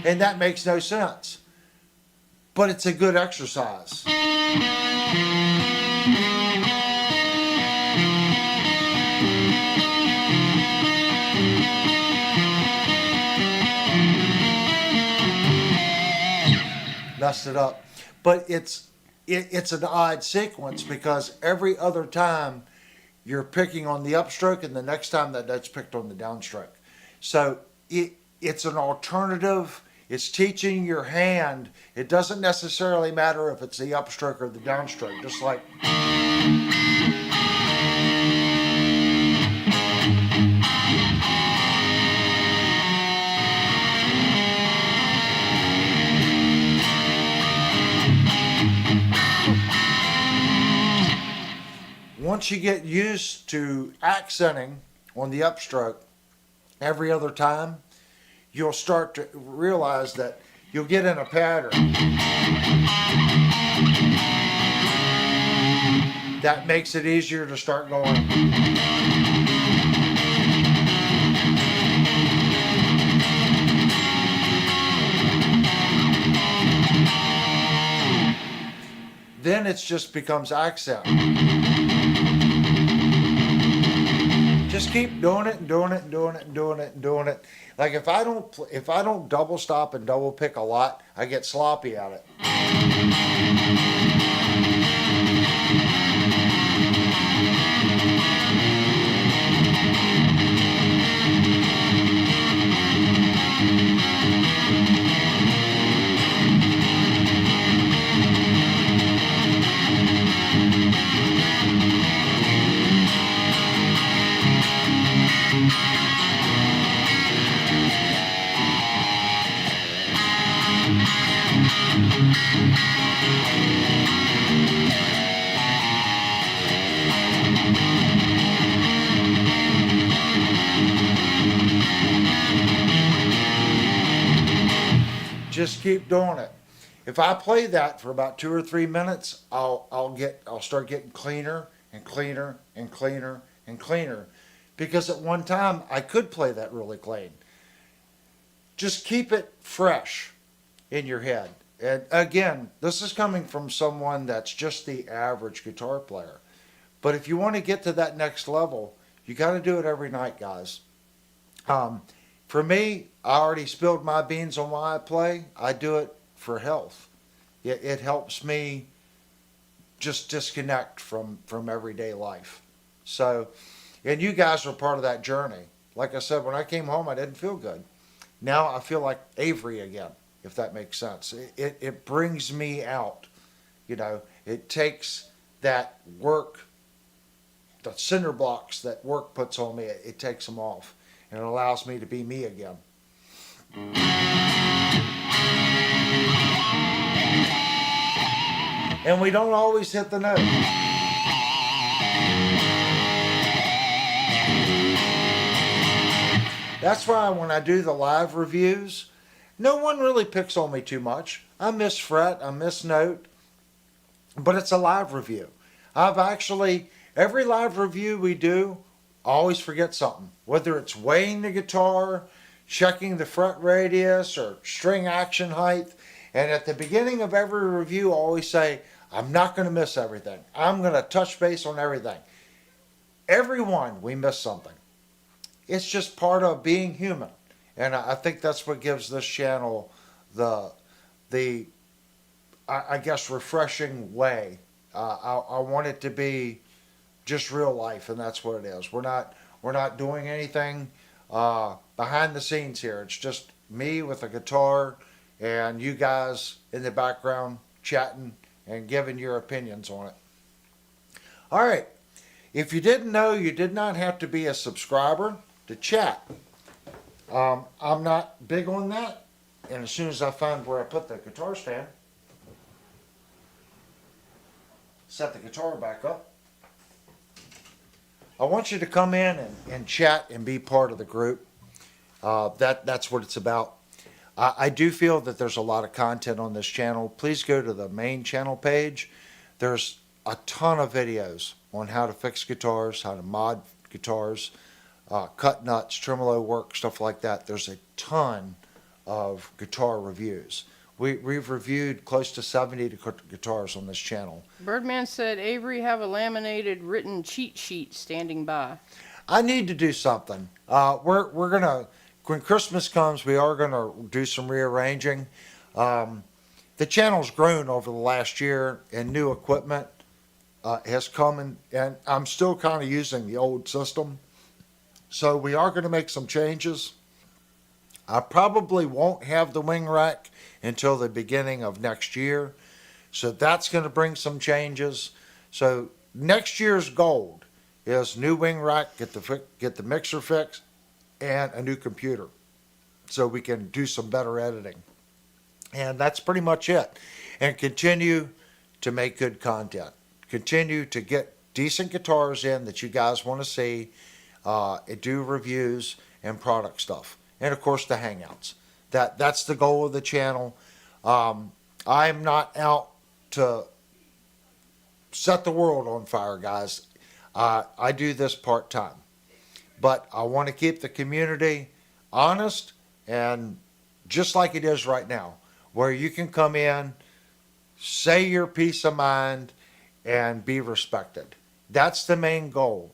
S1: And that makes no sense. But it's a good exercise. Messed it up. But it's an odd sequence because every other time you're picking on the upstroke and the next time that note's picked on the downstroke. So it's an alternative. It's teaching your hand. It doesn't necessarily matter if it's the upstroke or the downstroke, just like. Once you get used to accenting on the upstroke every other time, you'll start to realize that you'll get in a pattern. That makes it easier to start going. it just becomes accent. Just keep doing it and doing it and doing it and doing it and doing it. Like if I don't double stop and double pick a lot, I get sloppy at it. Just keep doing it. If I play that for about 2 or 3 minutes, I'll start getting cleaner and cleaner and cleaner and cleaner. Because at one time I could play that really clean. Just keep it fresh in your head. And again, this is coming from someone that's just the average guitar player. But if you want to get to that next level, you got to do it every night, guys. For me, I already spilled my beans on why I play. I do it for health. It helps me just disconnect from everyday life. So, and you guys are part of that journey. Like I said, when I came home, I didn't feel good. Now I feel like Avery again, if that makes sense. It brings me out. You know, it takes that work, the cinder blocks that work puts on me, it takes them off. And it allows me to be me again. And we don't always hit the note. That's why when I do the live reviews, no one really picks on me too much. I miss fret, I miss note, but it's a live review. Every live review we do, I always forget something. Whether it's weighing the guitar, checking the fret radius, or string action height. And at the beginning of every review, I always say, I'm not going to miss everything. I'm going to touch base on everything. Everyone, we miss something. It's just part of being human. And I think that's what gives this channel the I guess, refreshing way. I want it to be just real life, and that's what it is. We're not doing anything behind the scenes here. It's just me with a guitar and you guys in the background chatting and giving your opinions on it. All right. If you didn't know, you did not have to be a subscriber to chat. I'm not big on that. And as soon as I find where I put the guitar stand, set the guitar back up. I want you to come in and chat and be part of the group. That's what it's about. I do feel that there's a lot of content on this channel. Please go to the main channel page. There's a ton of videos on how to fix guitars, how to mod guitars, cut nuts, tremolo work, stuff like that. There's a ton of guitar reviews. We've reviewed close to 70 guitars on this channel.
S3: Birdman said, Avery have a laminated written cheat sheet standing by.
S1: I need to do something. We're gonna, when Christmas comes, we are gonna do some rearranging. The channel's grown over the last year, and new equipment has come in, and I'm still kind of using the old system. So we are going to make some changes. I probably won't have the wing rack until the beginning of next year. So that's going to bring some changes. So next year's goal is new wing rack, get the mixer fixed, and a new computer so we can do some better editing. And that's pretty much it. And continue to make good content. Continue to get decent guitars in that you guys want to see, do reviews and product stuff. And of course the Hangouts. That's the goal of the channel. I'm not out to set the world on fire, guys. I do this part-time. But I want to keep the community honest and just like it is right now, where you can come in, say your peace of mind, and be respected. That's the main goal,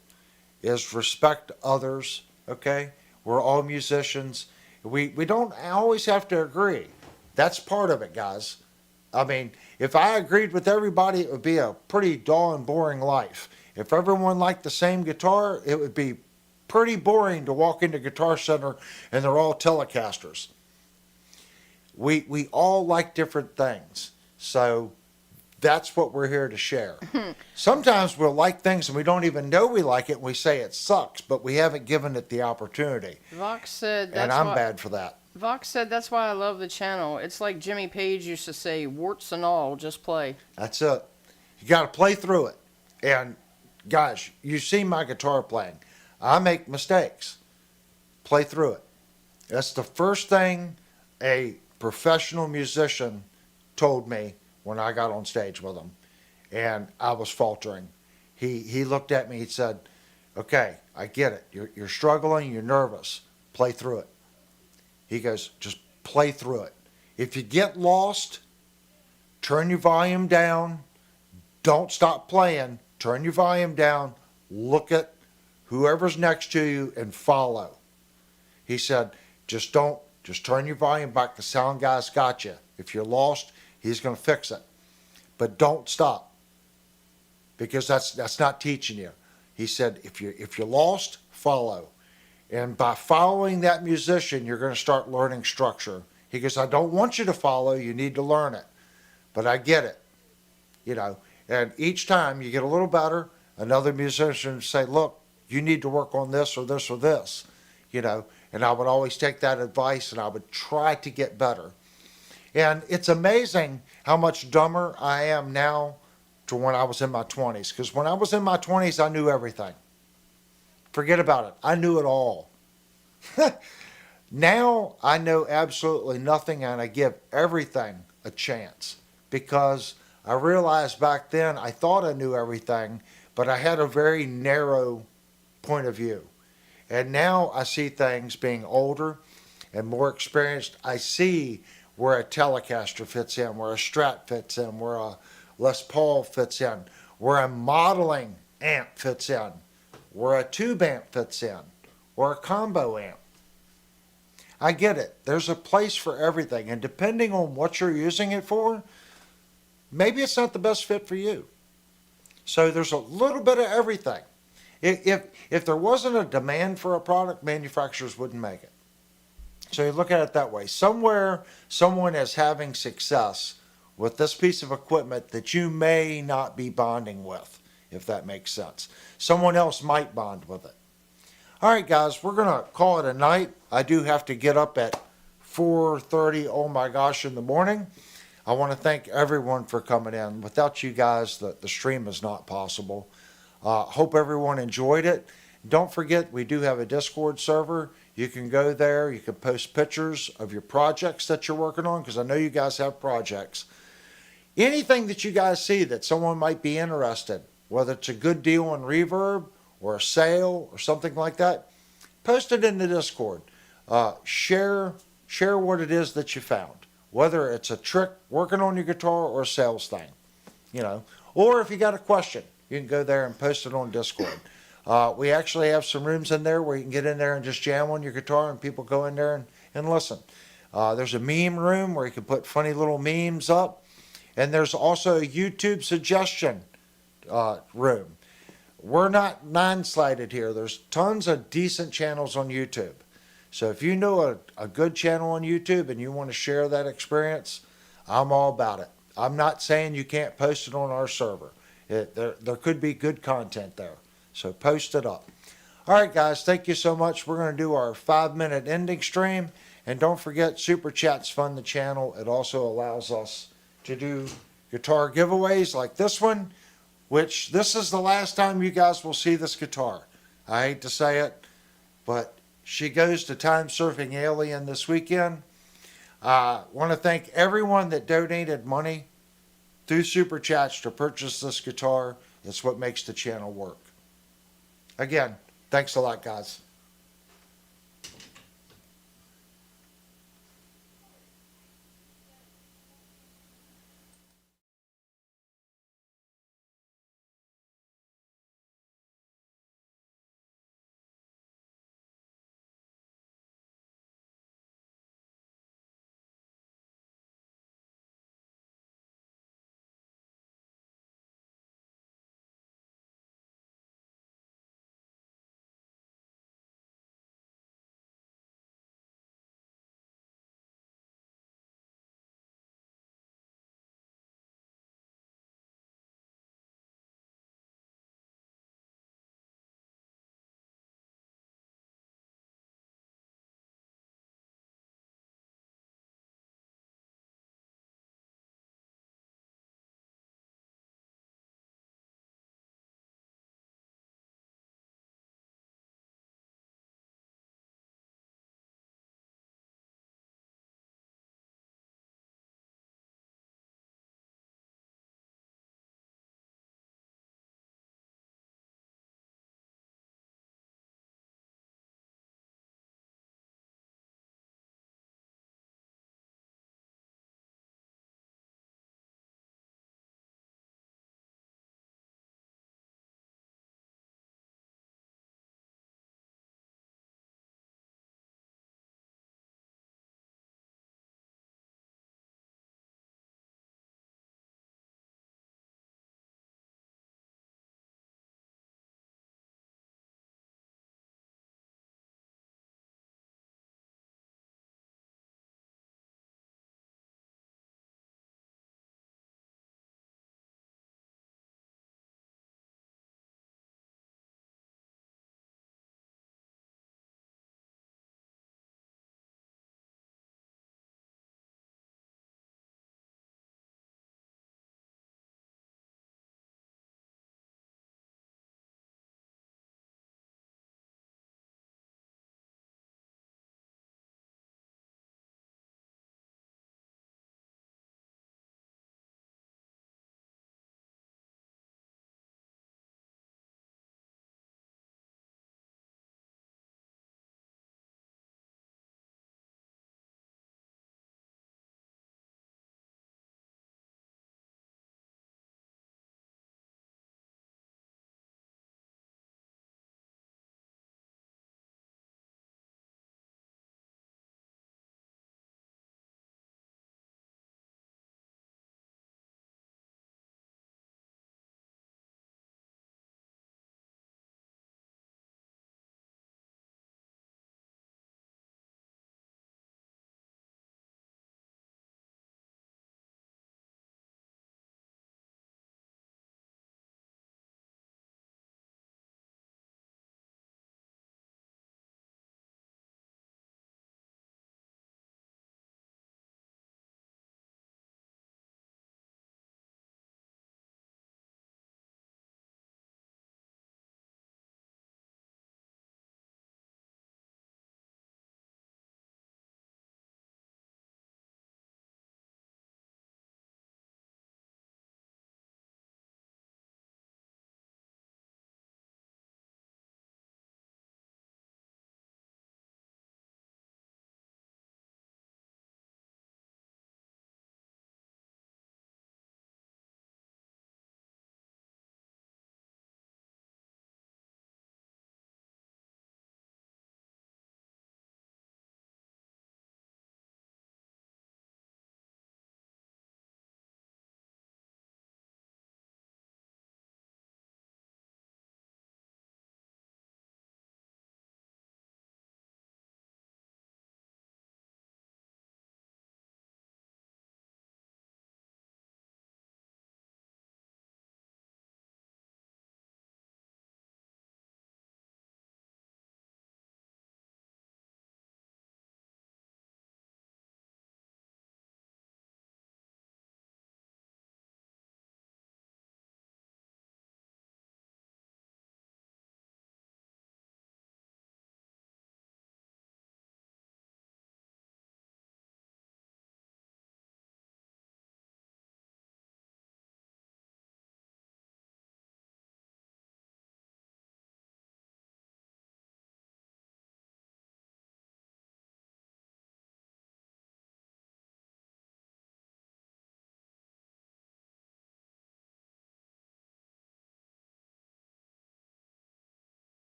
S1: is respect others, okay? We're all musicians. We don't always have to agree. That's part of it, guys. I mean, if I agreed with everybody, it would be a pretty dull and boring life. If everyone liked the same guitar, it would be pretty boring to walk into Guitar Center and they're all Telecasters. We all like different things. So that's what we're here to share. Sometimes we'll like things and we don't even know we like it and we say it sucks, but we haven't given it the opportunity.
S3: Vox said
S1: And I'm bad for that.
S3: Vox said that's why I love the channel. It's like Jimmy Page used to say, warts and all, just play.
S1: That's it. You got to play through it. And guys, you see my guitar playing. I make mistakes. Play through it. That's the first thing a professional musician told me when I got on stage with him. And I was faltering. He looked at me, he said, okay, I get it. You're struggling, you're nervous. Play through it. He goes, just play through it. If you get lost, turn your volume down. Don't stop playing. Turn your volume down. Look at whoever's next to you and follow. He said, just turn your volume back. The sound guy's got you. If you're lost, he's going to fix it. But don't stop, because that's not teaching you. He said, if you're lost, follow. And by following that musician, you're going to start learning structure. He goes, I don't want you to follow. You need to learn it. But I get it. You know, and each time you get a little better, another musician say, look, you need to work on this or this or this. You know, and I would always take that advice and I would try to get better. And it's amazing how much dumber I am now to when I was in my 20s. Because when I was in my 20s, I knew everything. Forget about it. I knew it all. Now I know absolutely nothing, and I give everything a chance, because I realized back then I thought I knew everything, but I had a very narrow point of view. And now I see things, being older and more experienced, I see where a Telecaster fits in, where a Strat fits in, where a Les Paul fits in, where a modeling amp fits in, where a tube amp fits in, or a combo amp. I get it. There's a place for everything, and depending on what you're using it for, maybe it's not the best fit for you. So there's a little bit of everything. If there wasn't a demand for a product, manufacturers wouldn't make it. So you look at it that way. Somewhere someone is having success with this piece of equipment that you may not be bonding with, if that makes sense. Someone else might bond with it. All right, guys, we're going to call it a night. I do have to get up at 4:30, oh my gosh, in the morning. I want to thank everyone for coming in. Without you guys, the stream is not possible. Hope everyone enjoyed it. Don't forget, we do have a Discord server. You can go there. You can post pictures of your projects that you're working on, because I know you guys have projects. Anything that you guys see that someone might be interested, whether it's a good deal on Reverb or a sale or something like that, post it in the Discord. Share what it is that you found, whether it's a trick working on your guitar or a sales thing, you know. Or if you got a question, you can go there and post it on Discord. We actually have some rooms in there where you can get in there and just jam on your guitar, and people go in there and listen. There's a meme room where you can put funny little memes up. And there's also a YouTube suggestion room. We're not nine-sided here. There's tons of decent channels on YouTube. So if you know a good channel on YouTube and you want to share that experience, I'm all about it. I'm not saying you can't post it on our server. There could be good content there. So post it up. All right, guys, thank you so much. We're going to do our 5-minute ending stream. And don't forget, Super Chats fund the channel. It also allows us to do guitar giveaways like this one, which this is the last time you guys will see this guitar. I hate to say it, but she goes to Time Surfing Alien this weekend. I want to thank everyone that donated money through Super Chats to purchase this guitar. That's what makes the channel work. Again, thanks a lot, guys.